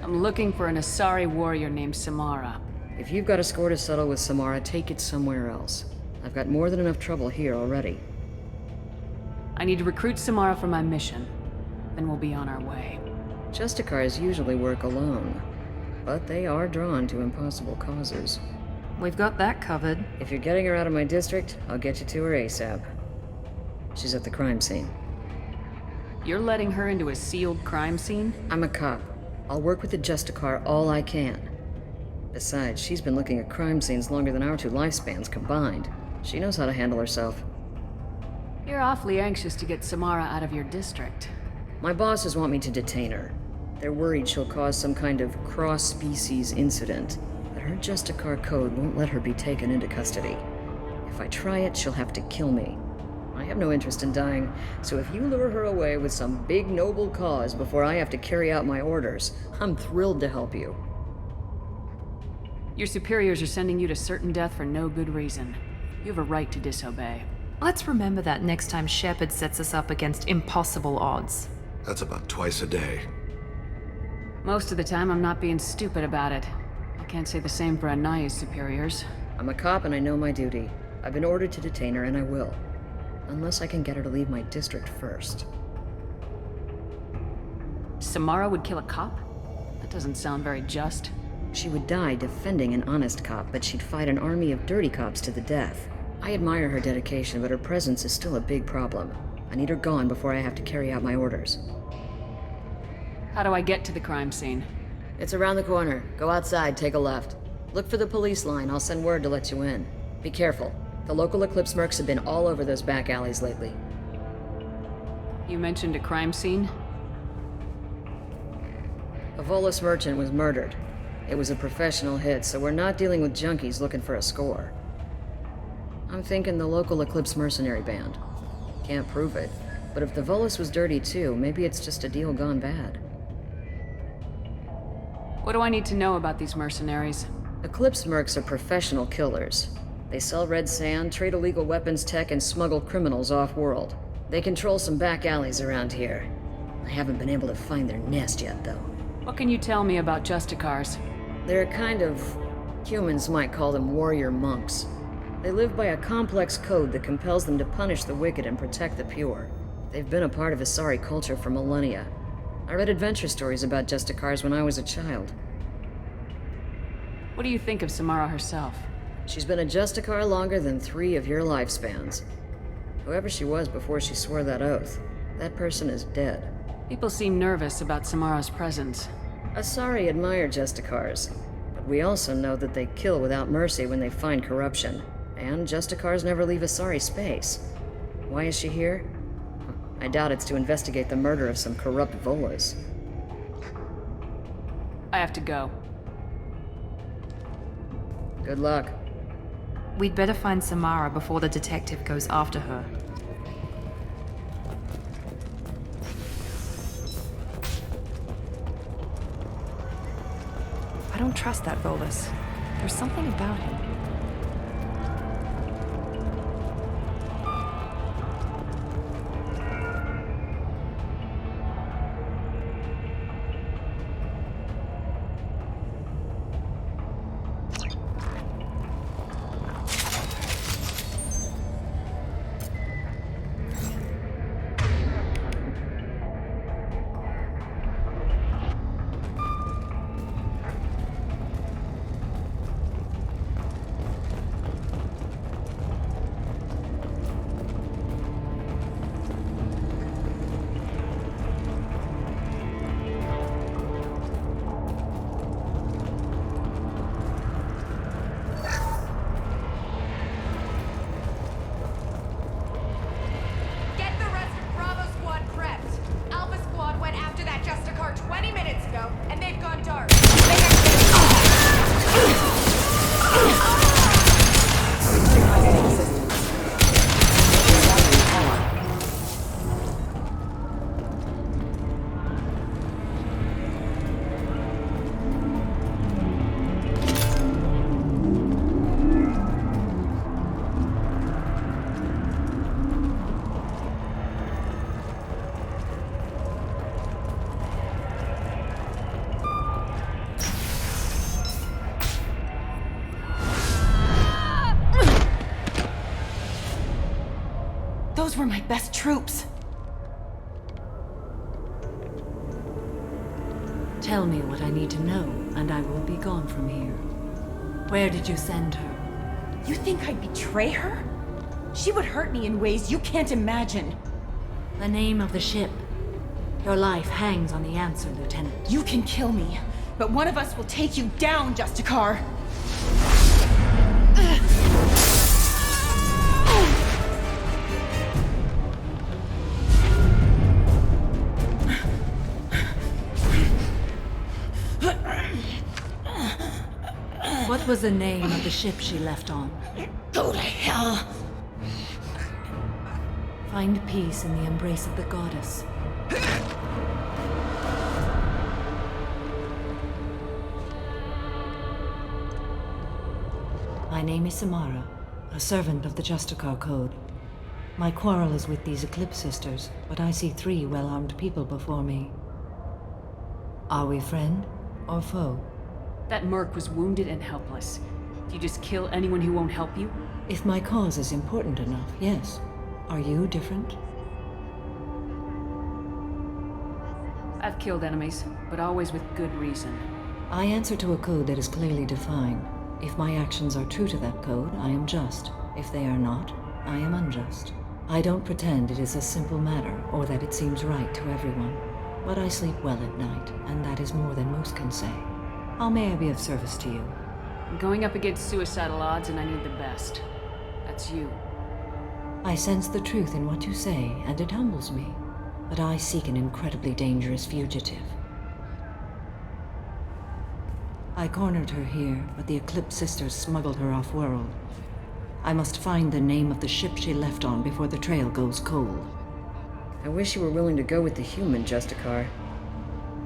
I'm looking for an Asari warrior named Samara. If you've got a score to settle with Samara, take it somewhere else. I've got more than enough trouble here already. I need to recruit Samara for my mission. Then we'll be on our way. Justicars usually work alone, but they are drawn to impossible causes. We've got that covered. If you're getting her out of my district, I'll get you to her ASAP. She's at the crime scene. You're letting her into a sealed crime scene? I'm a cop. I'll work with the Justicar all I can. Besides, she's been looking at crime scenes longer than our two lifespans combined. She knows how to handle herself. You're awfully anxious to get Samara out of your district. My bosses want me to detain her. They're worried she'll cause some kind of cross-species incident, but her Justicar code won't let her be taken into custody. If I try it, she'll have to kill me. I have no interest in dying, so if you lure her away with some big noble cause before I have to carry out my orders, I'm thrilled to help you. Your superiors are sending you to certain death for no good reason. You have a right to disobey. Let's remember that next time Shepard sets us up against impossible odds. That's about twice a day. Most of the time, I'm not being stupid about it. I can't say the same for Anaya's superiors. I'm a cop and I know my duty. I've been ordered to detain her and I will. Unless I can get her to leave my district first. Samara would kill a cop? That doesn't sound very just. She would die defending an honest cop, but she'd fight an army of dirty cops to the death. I admire her dedication, but her presence is still a big problem. I need her gone before I have to carry out my orders. How do I get to the crime scene? It's around the corner. Go outside, take a left. Look for the police line. I'll send word to let you in. Be careful. The local Eclipse mercs have been all over those back alleys lately. You mentioned a crime scene? A Volus merchant was murdered. It was a professional hit, so we're not dealing with junkies looking for a score. I'm thinking the local Eclipse mercenary band. Can't prove it, but if the Volus was dirty too, maybe it's just a deal gone bad. What do I need to know about these mercenaries? Eclipse mercs are professional killers. They sell red sand, trade illegal weapons tech, and smuggle criminals off-world. They control some back alleys around here. I haven't been able to find their nest yet, though. What can you tell me about Justicars? They're a kind of... humans might call them warrior monks. They live by a complex code that compels them to punish the wicked and protect the pure. They've been a part of Asari culture for millennia. I read adventure stories about Justicars when I was a child. What do you think of Samara herself? She's been a Justicar longer than 3 of your lifespans. Whoever she was before she swore that oath, that person is dead. People seem nervous about Samara's presence. Asari admire Justicars, but we also know that they kill without mercy when they find corruption. And Justicars never leave Asari space. Why is she here? I doubt it's to investigate the murder of some corrupt Volas. I have to go. Good luck. We'd better find Samara before the detective goes after her. I don't trust that Volus. There's something about him. Those were my best troops. Tell me what I need to know, and I will be gone from here. Where did you send her? You think I'd betray her? She would hurt me in ways you can't imagine. The name of the ship. Your life hangs on the answer, Lieutenant. You can kill me, but one of us will take you down, Justicar. What was the name of the ship she left on? Go to hell. Find peace in the embrace of the goddess. My name is Samara, a servant of the Justicar Code. My quarrel is with these Eclipse Sisters, but I see 3 well-armed people before me. Are we friend or foe? That merc was wounded and helpless. Do you just kill anyone who won't help you? If my cause is important enough, yes. Are you different? I've killed enemies, but always with good reason. I answer to a code that is clearly defined. If my actions are true to that code, I am just. If they are not, I am unjust. I don't pretend it is a simple matter, or that it seems right to everyone. But I sleep well at night, and that is more than most can say. How may I be of service to you? I'm going up against suicidal odds, and I need the best. That's you. I sense the truth in what you say, and it humbles me. But I seek an incredibly dangerous fugitive. I cornered her here, but the Eclipse Sisters smuggled her off-world. I must find the name of the ship she left on before the trail goes cold. I wish you were willing to go with the human, Justicar.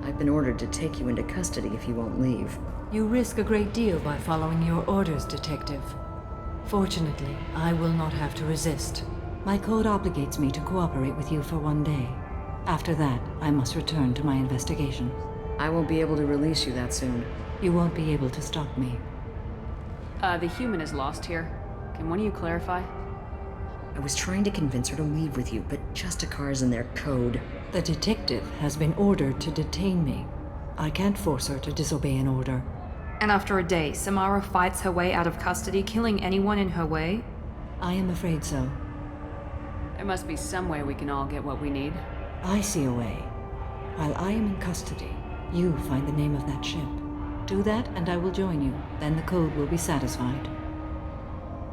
I've been ordered to take you into custody if you won't leave. You risk a great deal by following your orders, Detective. Fortunately, I will not have to resist. My code obligates me to cooperate with you for 1 day. After that, I must return to my investigation. I won't be able to release you that soon. You won't be able to stop me. The human is lost here. Can one of you clarify? I was trying to convince her to leave with you, but Justicar's in their code. The detective has been ordered to detain me. I can't force her to disobey an order. And after a day, Samara fights her way out of custody, killing anyone in her way? I am afraid so. There must be some way we can all get what we need. I see a way. While I am in custody, you find the name of that ship. Do that and I will join you. Then the code will be satisfied.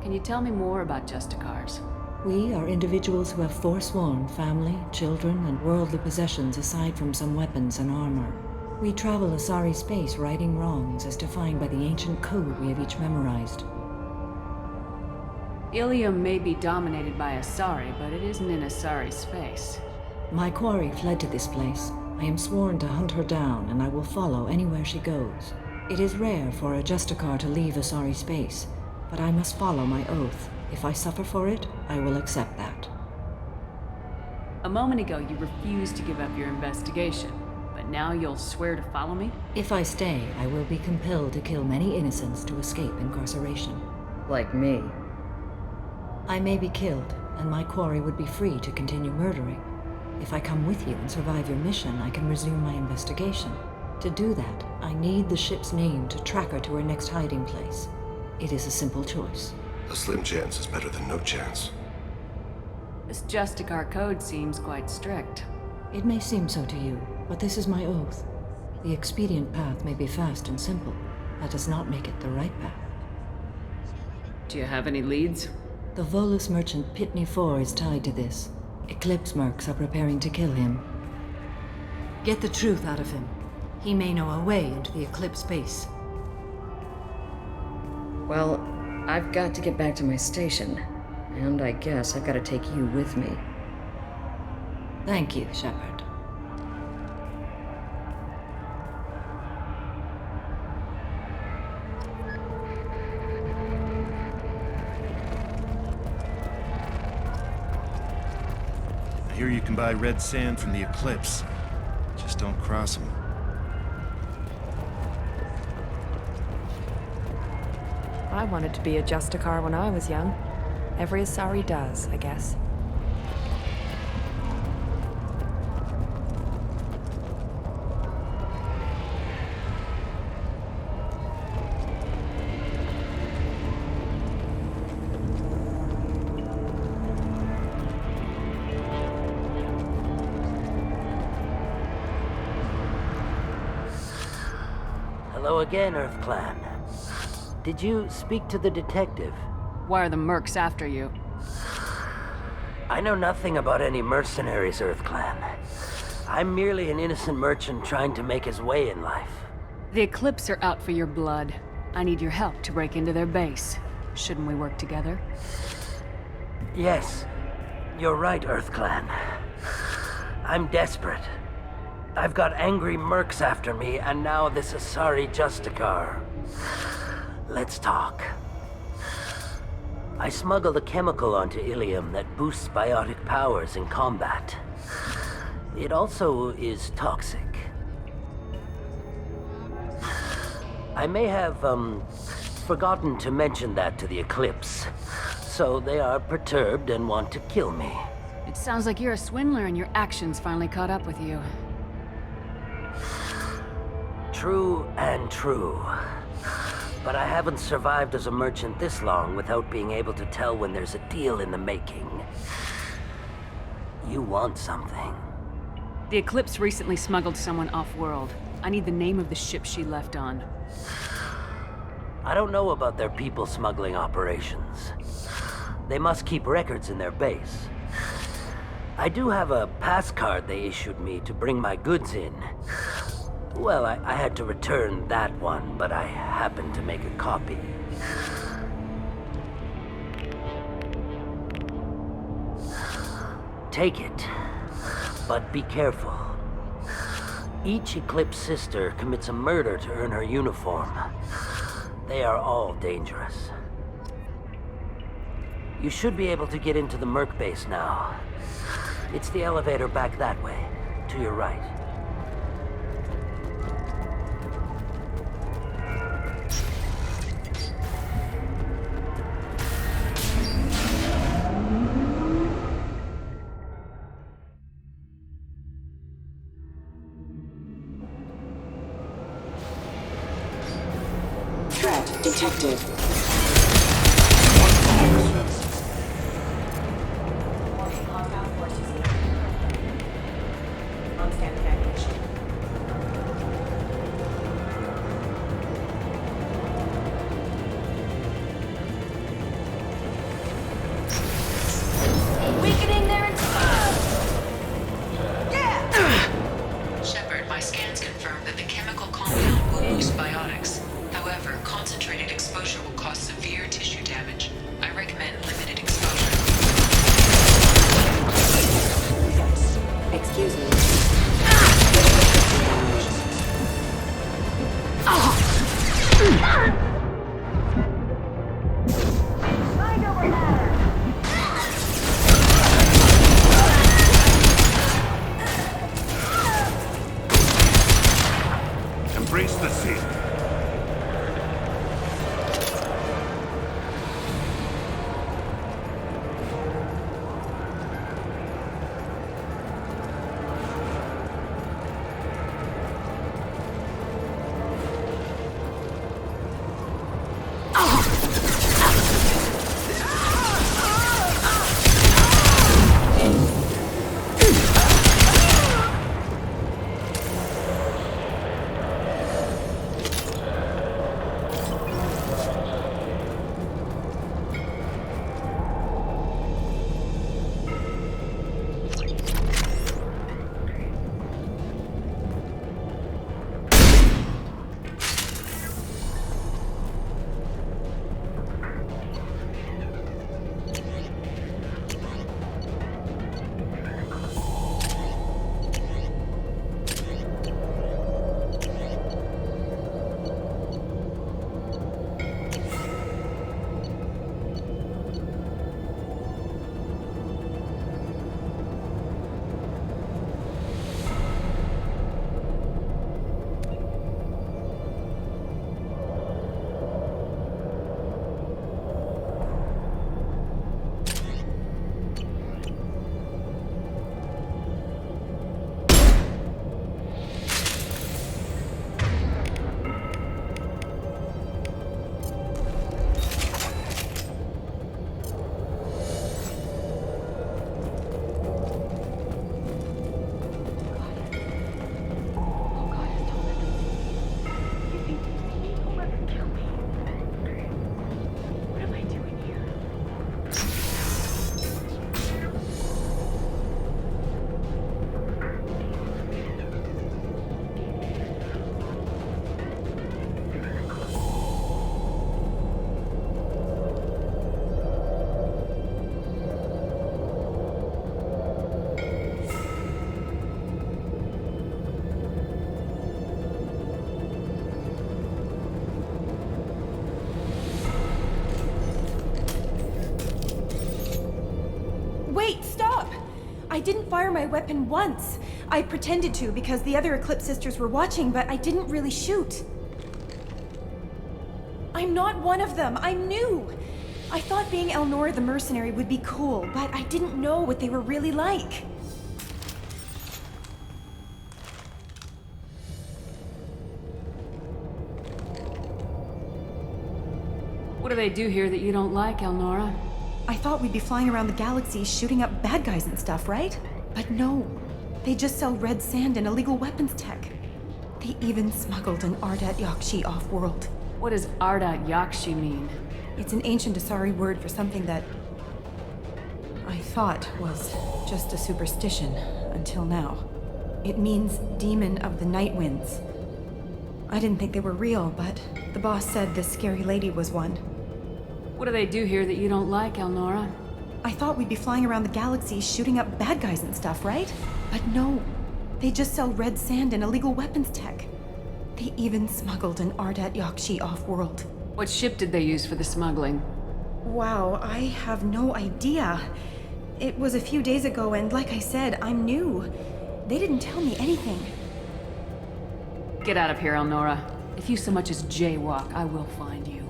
Can you tell me more about Justicars? We are individuals who have forsworn family, children, and worldly possessions aside from some weapons and armor. We travel Asari space righting wrongs as defined by the ancient code we have each memorized. Ilium may be dominated by Asari, but it isn't in Asari space. My quarry fled to this place. I am sworn to hunt her down, and I will follow anywhere she goes. It is rare for a Justicar to leave Asari space, but I must follow my oath. If I suffer for it, I will accept that. A moment ago, you refused to give up your investigation, but now you'll swear to follow me? If I stay, I will be compelled to kill many innocents to escape incarceration. Like me. I may be killed, and my quarry would be free to continue murdering. If I come with you and survive your mission, I can resume my investigation. To do that, I need the ship's name to track her to her next hiding place. It is a simple choice. A slim chance is better than no chance. This Justicar code seems quite strict. It may seem so to you, but this is my oath. The expedient path may be fast and simple. That does not make it the right path. Do you have any leads? The Volus merchant Pitney 4 is tied to this. Eclipse mercs are preparing to kill him. Get the truth out of him. He may know a way into the Eclipse base. Well, I've got to get back to my station. And I guess I've got to take you with me. Thank you, Shepard. I hear you can buy red sand from the Eclipse. Just don't cross them. I wanted to be a Justicar when I was young. Every Asari does, I guess. Hello again, Earth Clan. Did you speak to the detective? Why are the mercs after you? I know nothing about any mercenaries, Earth Clan. I'm merely an innocent merchant trying to make his way in life. The Eclipse are out for your blood. I need your help to break into their base. Shouldn't we work together? Yes, you're right, Earth Clan. I'm desperate. I've got angry mercs after me, and now this Asari Justicar. Let's talk. I smuggled a chemical onto Ilium that boosts biotic powers in combat. It also is toxic. I may have, forgotten to mention that to the Eclipse, so they are perturbed and want to kill me. It sounds like you're a swindler and your actions finally caught up with you. True and true. But I haven't survived as a merchant this long without being able to tell when there's a deal in the making. You want something. The Eclipse recently smuggled someone off-world. I need the name of the ship she left on. I don't know about their people smuggling operations. They must keep records in their base. I do have a pass card they issued me to bring my goods in. Well, I had to return that one, but I happened to make a copy. Take it, but be careful. Each Eclipse sister commits a murder to earn her uniform. They are all dangerous. You should be able to get into the Merc base now. It's the elevator back that way, to your right. Threat detected. Weakening their Shepard, my scans confirm that the chemical compound will boost biotics. However, concentrated exposure will cause severe tissue damage. I recommend limited exposure. Yes. Excuse me. stop! I didn't fire my weapon once. I pretended to because the other Eclipse sisters were watching, but I didn't really shoot. I'm not one of them. I'm new. I thought being Elnora the mercenary would be cool, but I didn't know what they were really like. What do they do here that you don't like, Elnora? I thought we'd be flying around the galaxy shooting up bad guys and stuff, right? But no. They just sell red sand and illegal weapons tech. They even smuggled an Ardat Yakshi off-world. What does Ardat Yakshi mean? It's an ancient Asari word for something that I thought was just a superstition until now. It means demon of the night winds. I didn't think they were real, but the boss said this scary lady was one. What do they do here that you don't like, Elnora? I thought we'd be flying around the galaxy shooting up bad guys and stuff, right? But no. They just sell red sand and illegal weapons tech. They even smuggled an Ardat Yakshi off-world. What ship did they use for the smuggling? Wow, I have no idea. It was a few days ago, and like I said, I'm new. They didn't tell me anything. Get out of here, Elnora. If you so much as jaywalk, I will find you.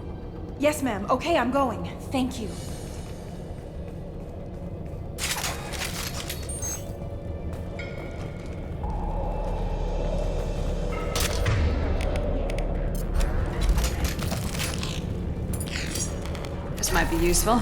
Yes, ma'am. Okay, I'm going. Thank you. This might be useful.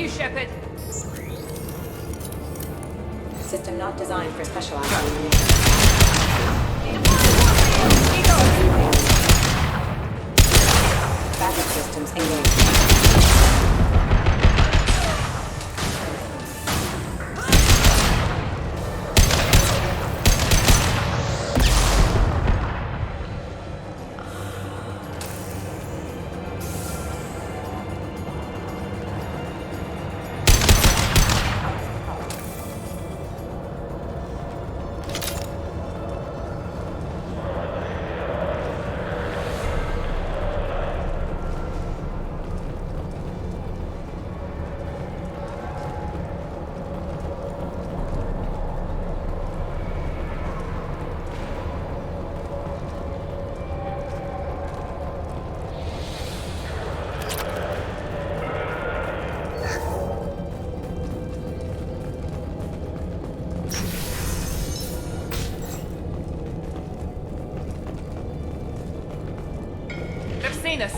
Shepard. System not designed for specialized. Backup systems engaged. Seen us.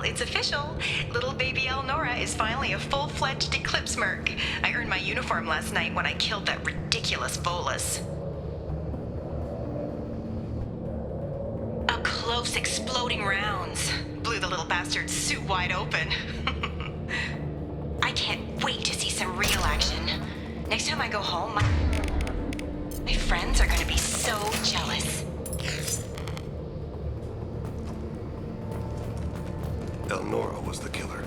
it's official. Little baby Elnora is finally a full-fledged Eclipse merc. I earned my uniform last night when I killed that ridiculous Volus. Up close exploding rounds. Blew the little bastard's suit wide open. I can't wait to see some real action. Next time I go home, my friends are gonna be so jealous. Elnora was the killer.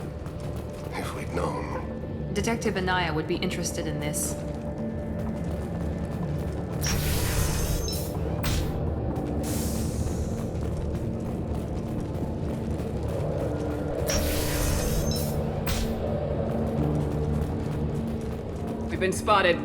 If we'd known. Detective Anaya would be interested in this. We've been spotted.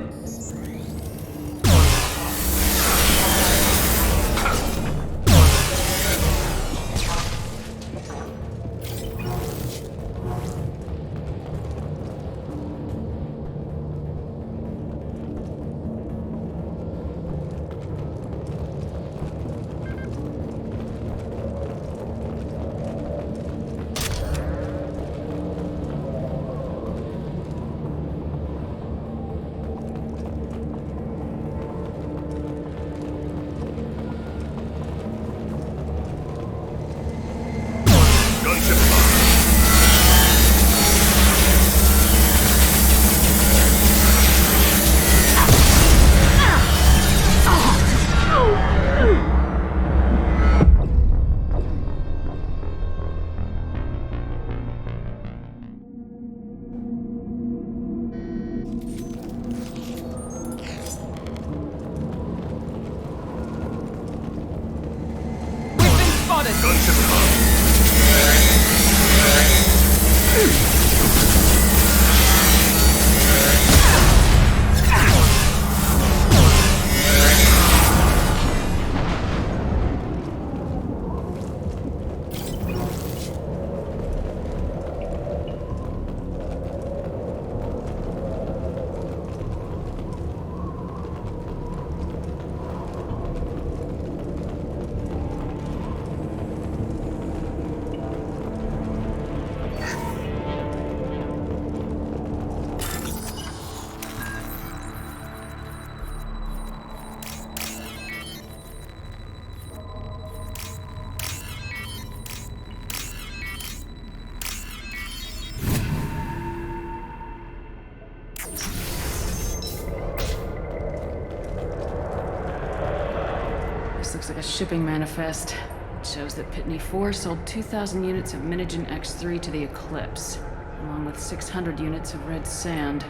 This looks like a shipping manifest. It shows that Pitney 4 sold 2,000 units of Minigen X3 to the Eclipse, along with 600 units of red sand.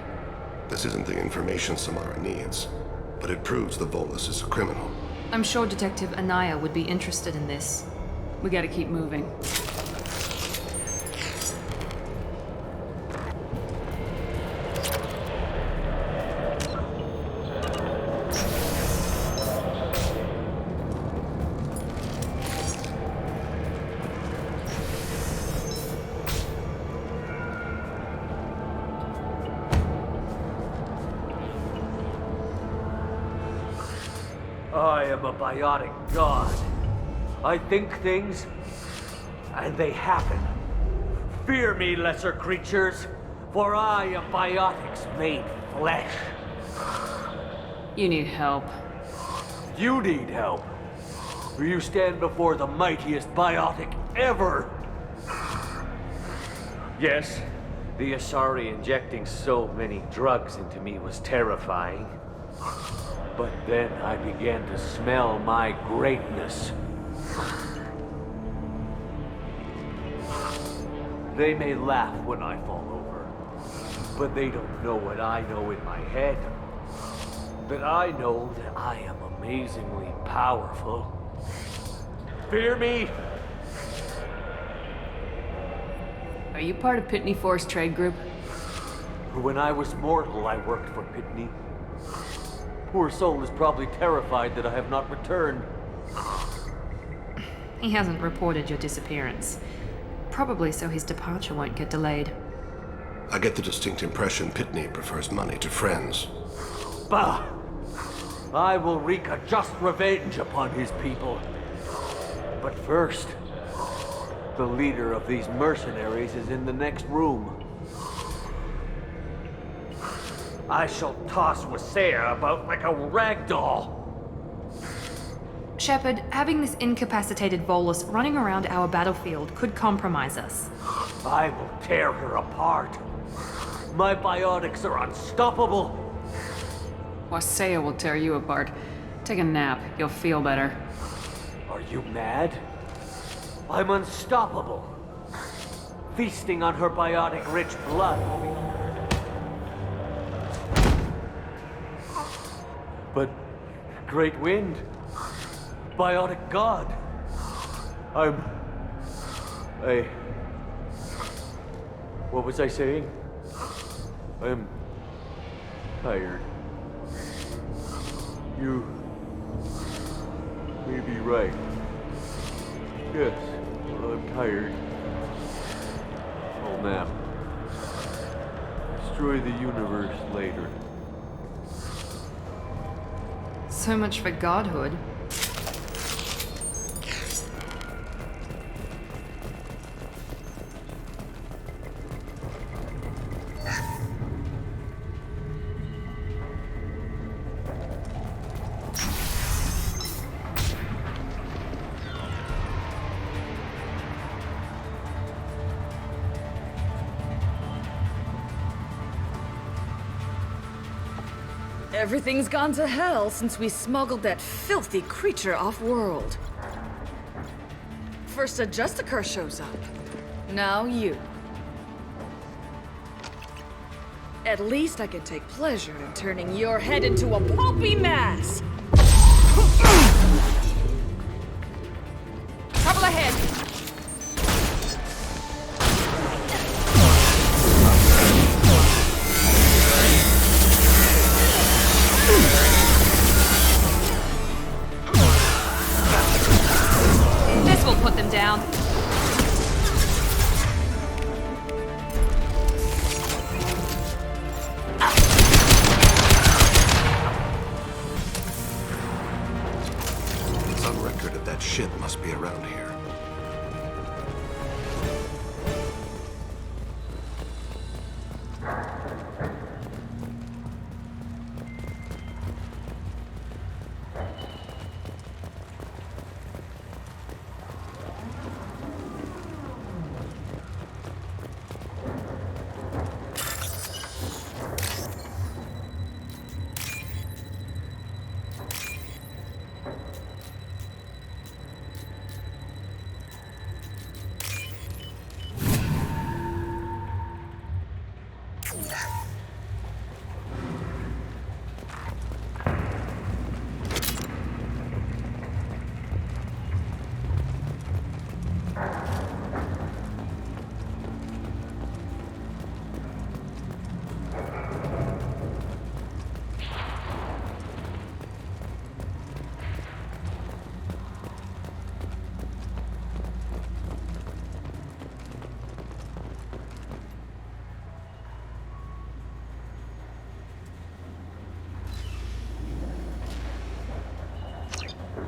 This isn't the information Samara needs, but it proves the Volus is a criminal. I'm sure Detective Anaya would be interested in this. We gotta keep moving. I am a biotic god. I think things, and they happen. Fear me, lesser creatures, for I am biotics made flesh. You need help. You need help, for you stand before the mightiest biotic ever. Yes, the Asari injecting so many drugs into me was terrifying. But then I began to smell my greatness. They may laugh when I fall over, but they don't know what I know in my head. That I know that I am amazingly powerful. Fear me? Are you part of Pitney 4's trade group? When I was mortal, I worked for Pitney. Poor soul is probably terrified that I have not returned. He hasn't reported your disappearance. Probably so his departure won't get delayed. I get the distinct impression Pitney prefers money to friends. Bah! I will wreak a just revenge upon his people. But first, The leader of these mercenaries is in the next room. I shall toss Wasea about like a rag doll. Shepard, having this incapacitated Volus running around our battlefield could compromise us. I will tear her apart. My biotics are unstoppable. Wasea will tear you apart. Take a nap. You'll feel better. Are you mad? I'm unstoppable. Feasting on her biotic-rich blood will be... But... Great Wind... Biotic God... What was I saying? I'm... tired. You... may be right. Yes, I'm tired. I'll nap. Destroy the universe later. So much for godhood. Everything's gone to hell since we smuggled that filthy creature off-world. First a Justicar shows up. Now you. At least I can take pleasure in turning your head into a pulpy mass! Trouble ahead! This will put them down. Some record of that ship must be around here.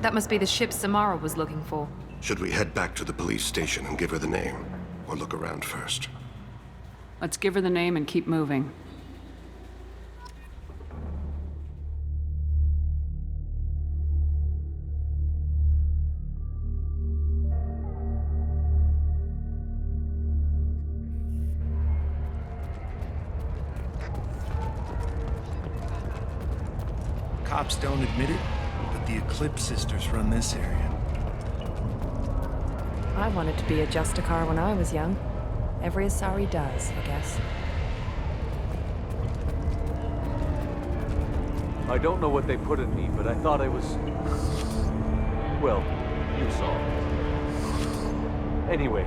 That must be the ship Samara was looking for. Should we head back to the police station and give her the name? Or look around first? Let's give her the name and keep moving. Cops don't admit it, but the Eclipse sisters run this area. I wanted to be a Justicar when I was young. Every Asari does, I guess. I don't know what they put in me, but I thought I was... well, you saw. Anyway,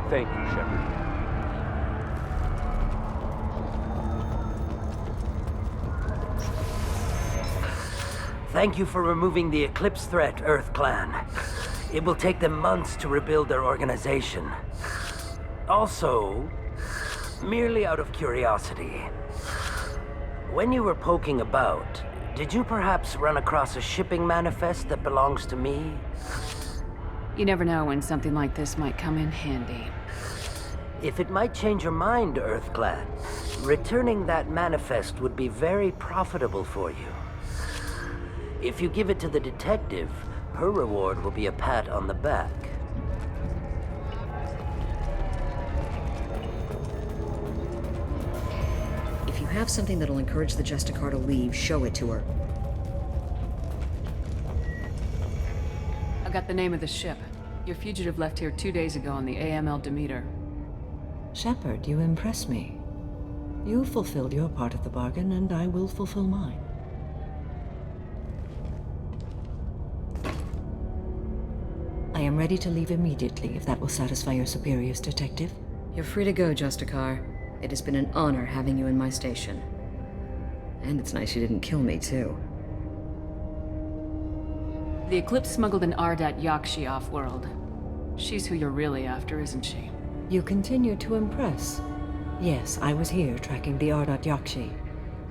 thank you, Shepard. Thank you for removing the Eclipse threat, Earth Clan. It will take them months to rebuild their organization. Also, merely out of curiosity, when you were poking about, did you perhaps run across a shipping manifest that belongs to me? You never know when something like this might come in handy. If it might change your mind, Earthclad, returning that manifest would be very profitable for you. If you give it to the detective, her reward will be a pat on the back. If you have something that'll encourage the Justicar to leave, show it to her. I got the name of the ship. Your fugitive left here 2 days ago on the AML Demeter. Shepard, you impress me. You fulfilled your part of the bargain, and I will fulfill mine. I am ready to leave immediately, if that will satisfy your superiors, Detective. You're free to go, Justicar. It has been an honor having you in my station. And it's nice you didn't kill me, too. The Eclipse smuggled an Ardat Yakshi off-world. She's who you're really after, isn't she? You continue to impress. Yes, I was here tracking the Ardat Yakshi.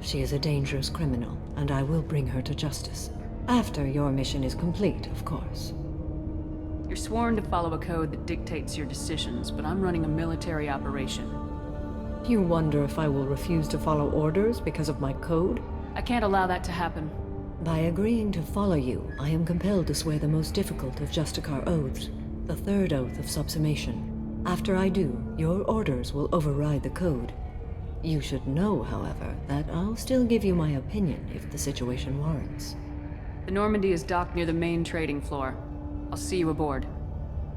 She is a dangerous criminal, and I will bring her to justice. After your mission is complete, of course. You're sworn to follow a code that dictates your decisions, but I'm running a military operation. You wonder if I will refuse to follow orders because of my code? I can't allow that to happen. By agreeing to follow you, I am compelled to swear the most difficult of Justicar oaths, the third oath of subsumation. After I do, your orders will override the code. You should know, however, that I'll still give you my opinion if the situation warrants. The Normandy is docked near the main trading floor. I'll see you aboard.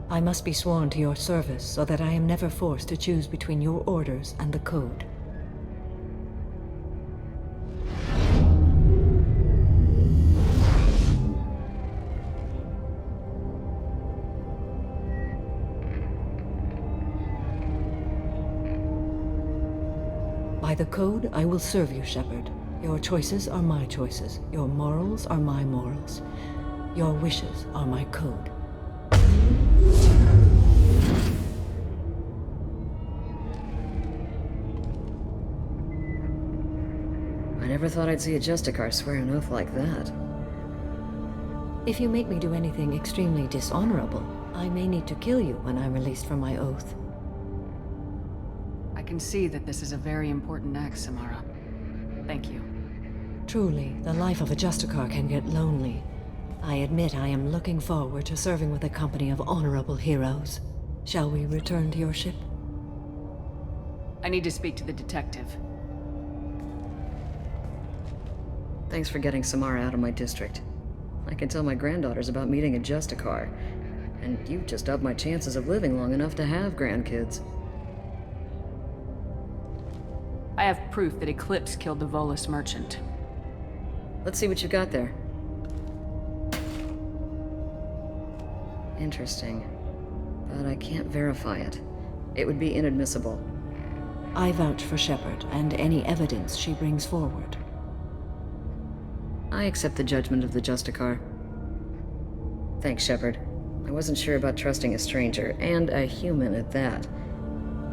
I must be sworn to your service so that I am never forced to choose between your orders and the code. By the code, I will serve you, Shepard. Your choices are my choices. Your morals are my morals. Your wishes are my code. I never thought I'd see a Justicar swear an oath like that. If you make me do anything extremely dishonorable, I may need to kill you when I'm released from my oath. I can see that this is a very important act, Samara. Thank you. Truly, the life of a Justicar can get lonely. I admit I am looking forward to serving with a company of honorable heroes. Shall we return to your ship? I need to speak to the detective. Thanks for getting Samara out of my district. I can tell my granddaughters about meeting a Justicar, and you've just upped my chances of living long enough to have grandkids. I have proof that Eclipse killed the Volus merchant. Let's see what you got there. Interesting. But I can't verify it. It would be inadmissible. I vouch for Shepard and any evidence she brings forward. I accept the judgment of the Justicar. Thanks, Shepard. I wasn't sure about trusting a stranger, and a human at that.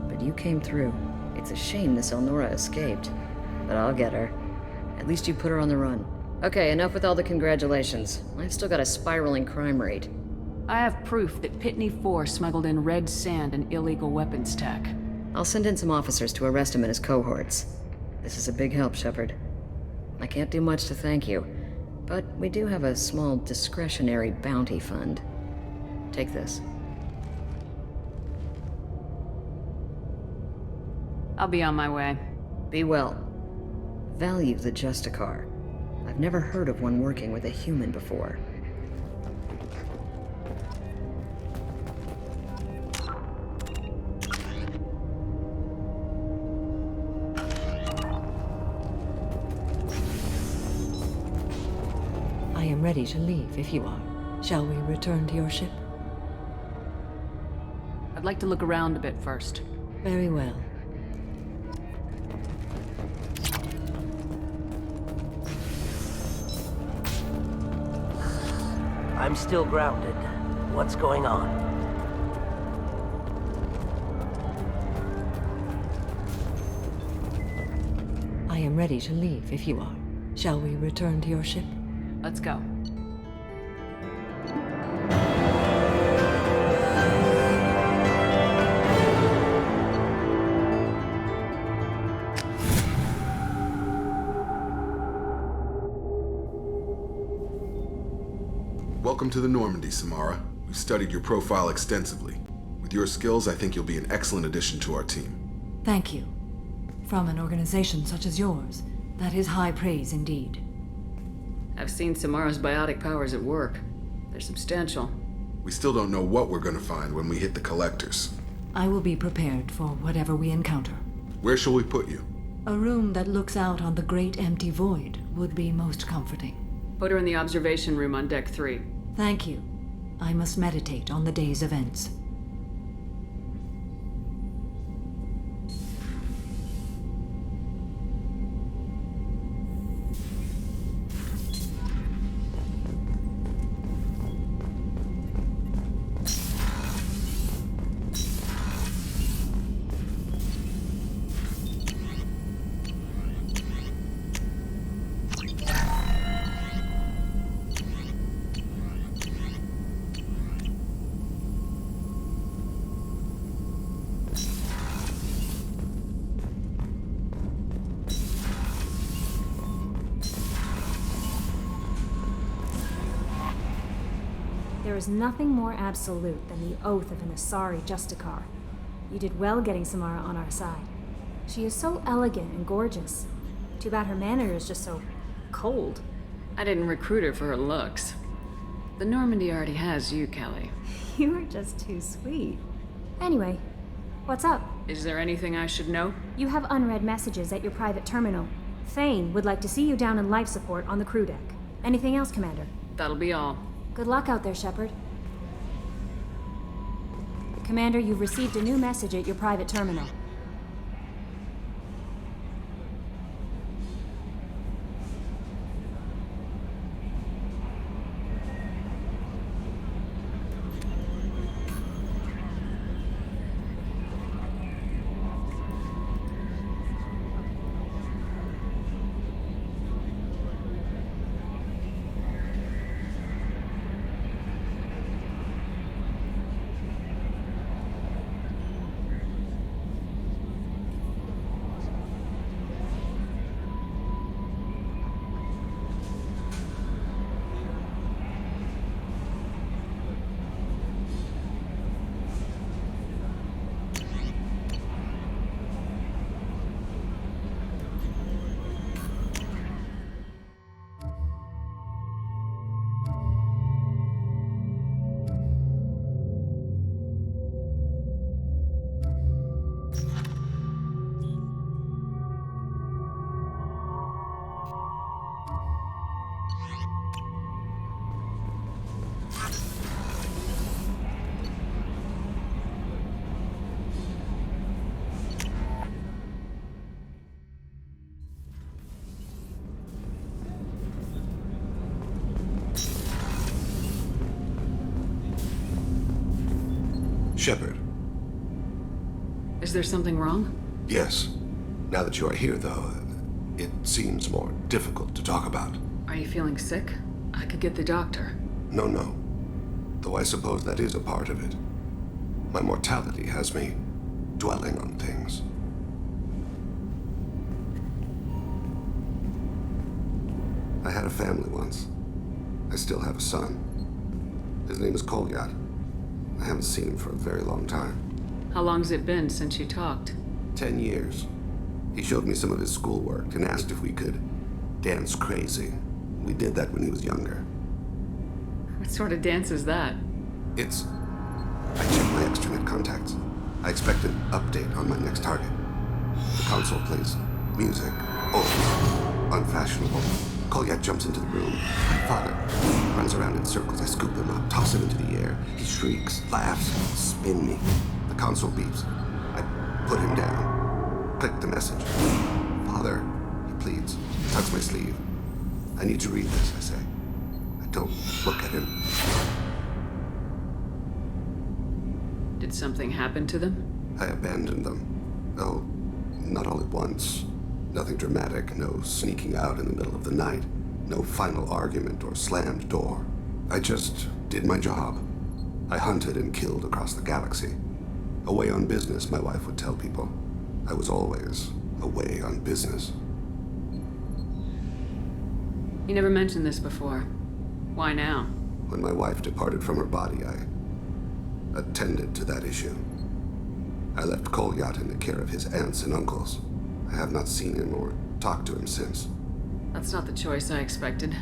But you came through. It's a shame this Elnora escaped. But I'll get her. At least you put her on the run. Okay, enough with all the congratulations. I've still got a spiraling crime rate. I have proof that Pitney 4 smuggled in red sand and illegal weapons tech. I'll send in some officers to arrest him and his cohorts. This is a big help, Shepard. I can't do much to thank you, but we do have a small discretionary bounty fund. Take this. I'll be on my way. Be well. Value the Justicar. I've never heard of one working with a human before. I am ready to leave if you are. Shall we return to your ship? I'd like to look around a bit first. Very well. I'm still grounded. What's going on? I am ready to leave if you are. Shall we return to your ship? Let's go. Welcome to the Normandy, Samara. We've studied your profile extensively. With your skills, I think you'll be an excellent addition to our team. Thank you. From an organization such as yours, that is high praise indeed. I've seen Samara's biotic powers at work. They're substantial. We still don't know what we're gonna find when we hit the collectors. I will be prepared for whatever we encounter. Where shall we put you? A room that looks out on the great empty void would be most comforting. Put her in the observation room on deck 3. Thank you. I must meditate on the day's events. There is nothing more absolute than the oath of an Asari Justicar. You did well getting Samara on our side. She is so elegant and gorgeous. Too bad her manner is just so cold. I didn't recruit her for her looks. The Normandy already has you, Kelly. You are just too sweet. Anyway, what's up? Is there anything I should know? You have unread messages at your private terminal. Thane would like to see you down in life support on the crew deck. Anything else, Commander? That'll be all. Good luck out there, Shepard. Commander, you've received a new message at your private terminal. Shepard. Is there something wrong? Yes. Now that you are here, though, it seems more difficult to talk about. Are you feeling sick? I could get the doctor. No. Though I suppose that is a part of it. My mortality has me dwelling on things. I had a family once. I still have a son. His name is Kolyat. I haven't seen him for a very long time. How long's it been since you talked? 10 years. He showed me some of his schoolwork and asked if we could dance crazy. We did that when he was younger. What sort of dance is that? I checked my extranet contacts. I expect an update on my next target. The console plays music. Oh, unfashionable. Kolyat jumps into the room. My father runs around in circles. I scoop him up, toss him into the air. He shrieks, laughs, spin me. The console beeps. I put him down. Click the message. Father, he pleads. Tugs my sleeve. I need to read this, I say. I don't look at him. Did something happen to them? I abandoned them. Oh, not all at once. Nothing dramatic, no sneaking out in the middle of the night, no final argument or slammed door. I just did my job. I hunted and killed across the galaxy. Away on business, my wife would tell people. I was always away on business. You never mentioned this before. Why now? When my wife departed from her body, I attended to that issue. I left Kolyat in the care of his aunts and uncles. I have not seen him or talked to him since. That's not the choice I expected.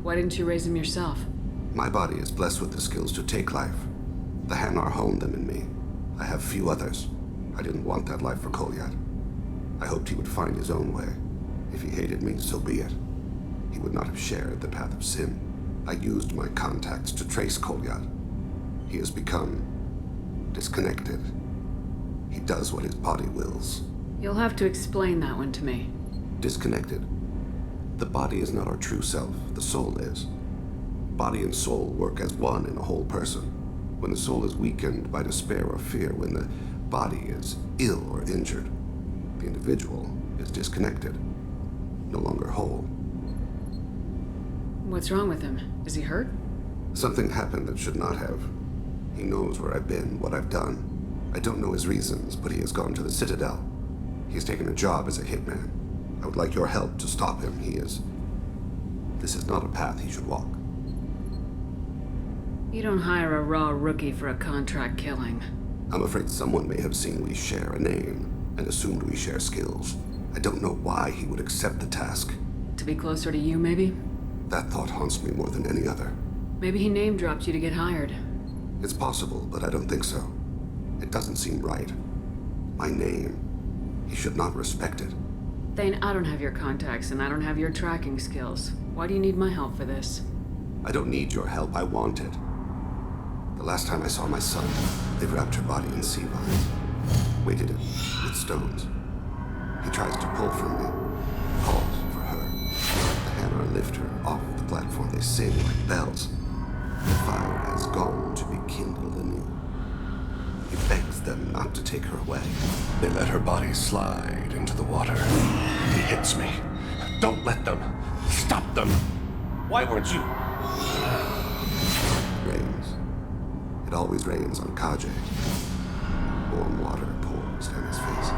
Why didn't you raise him yourself? My body is blessed with the skills to take life. The Hanar honed them in me. I have few others. I didn't want that life for Kolyat. I hoped he would find his own way. If he hated me, so be it. He would not have shared the path of sin. I used my contacts to trace Kolyat. He has become disconnected. He does what his body wills. You'll have to explain that one to me. Disconnected. The body is not our true self, the soul is. Body and soul work as one in a whole person. When the soul is weakened by despair or fear, when the body is ill or injured, the individual is disconnected, no longer whole. What's wrong with him? Is he hurt? Something happened that should not have. He knows where I've been, what I've done. I don't know his reasons, but he has gone to the Citadel. He has taken a job as a hitman. I would like your help to stop him. This is not a path he should walk. You don't hire a raw rookie for a contract killing. I'm afraid someone may have seen we share a name and assumed we share skills. I don't know why he would accept the task. To be closer to you, maybe? That thought haunts me more than any other. Maybe he name-dropped you to get hired. It's possible, but I don't think so. It doesn't seem right. My name. He should not respect it. Thane, I don't have your contacts, and I don't have your tracking skills. Why do you need my help for this? I don't need your help. I want it. The last time I saw my son, they wrapped her body in sea vines, weighted it with stones. He tries to pull from me, calls for her. The Hanar lift her off the platform. They sing like bells. The fire has gone to be kindled anew. He begs them not to take her away. They let her body slide into the water. He hits me. Don't let them. Stop them. Why weren't you? Rains. It always rains on Kaje. Warm water pours down his face.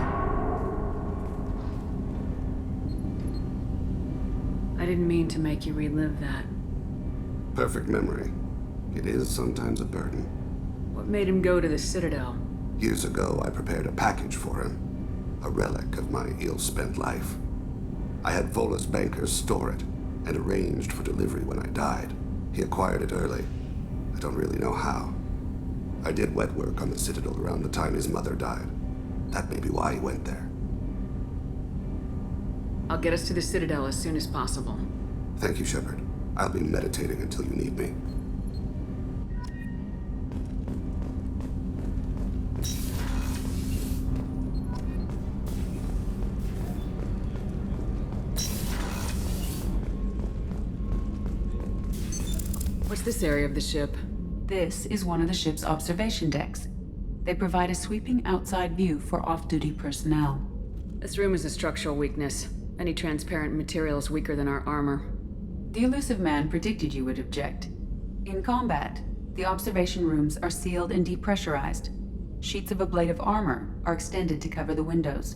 I didn't mean to make you relive that. Perfect memory. It is sometimes a burden. What made him go to the Citadel? Years ago, I prepared a package for him. A relic of my ill-spent life. I had Volus bankers store it, and arranged for delivery when I died. He acquired it early. I don't really know how. I did wet work on the Citadel around the time his mother died. That may be why he went there. I'll get us to the Citadel as soon as possible. Thank you, Shepard. I'll be meditating until you need me. What's this area of the ship? This is one of the ship's observation decks. They provide a sweeping outside view for off-duty personnel. This room is a structural weakness. Any transparent material is weaker than our armor. The elusive man predicted you would object. In combat, the observation rooms are sealed and depressurized. Sheets of ablative armor are extended to cover the windows.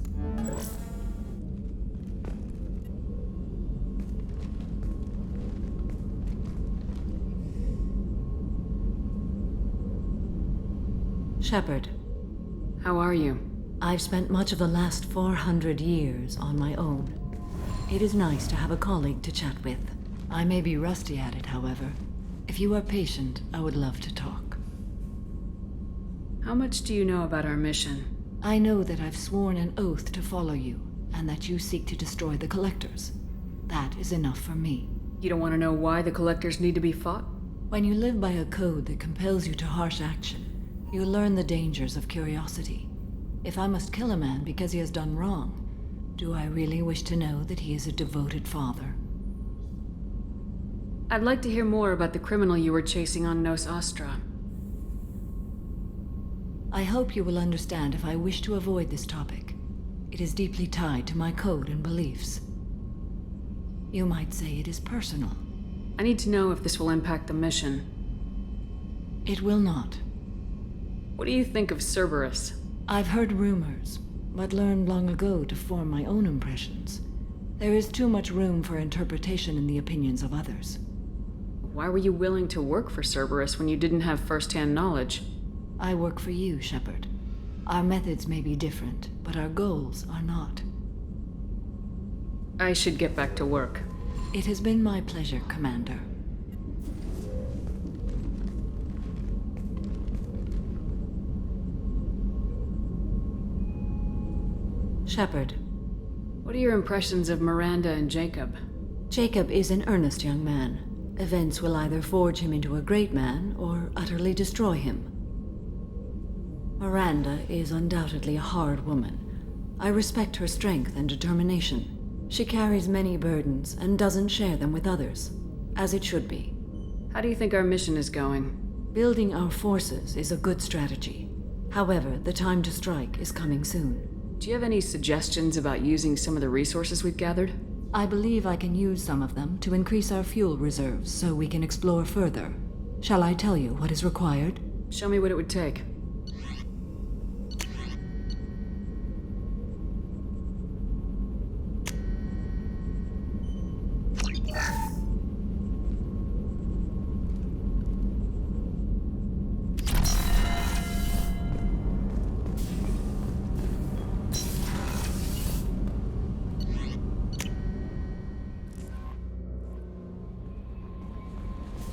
Shepard. How are you? I've spent much of the last 400 years on my own. It is nice to have a colleague to chat with. I may be rusty at it, however. If you are patient, I would love to talk. How much do you know about our mission? I know that I've sworn an oath to follow you, and that you seek to destroy the Collectors. That is enough for me. You don't want to know why the Collectors need to be fought? When you live by a code that compels you to harsh action, you learn the dangers of curiosity. If I must kill a man because he has done wrong, do I really wish to know that he is a devoted father? I'd like to hear more about the criminal you were chasing on Nos Astra. I hope you will understand if I wish to avoid this topic. It is deeply tied to my code and beliefs. You might say it is personal. I need to know if this will impact the mission. It will not. What do you think of Cerberus? I've heard rumors, but learned long ago to form my own impressions. There is too much room for interpretation in the opinions of others. Why were you willing to work for Cerberus when you didn't have first-hand knowledge? I work for you, Shepard. Our methods may be different, but our goals are not. I should get back to work. It has been my pleasure, Commander. Shepard. What are your impressions of Miranda and Jacob? Jacob is an earnest young man. Events will either forge him into a great man or utterly destroy him. Miranda is undoubtedly a hard woman. I respect her strength and determination. She carries many burdens and doesn't share them with others, as it should be. How do you think our mission is going? Building our forces is a good strategy. However, the time to strike is coming soon. Do you have any suggestions about using some of the resources we've gathered? I believe I can use some of them to increase our fuel reserves so we can explore further. Shall I tell you what is required? Show me what it would take.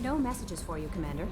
No messages for you, Commander.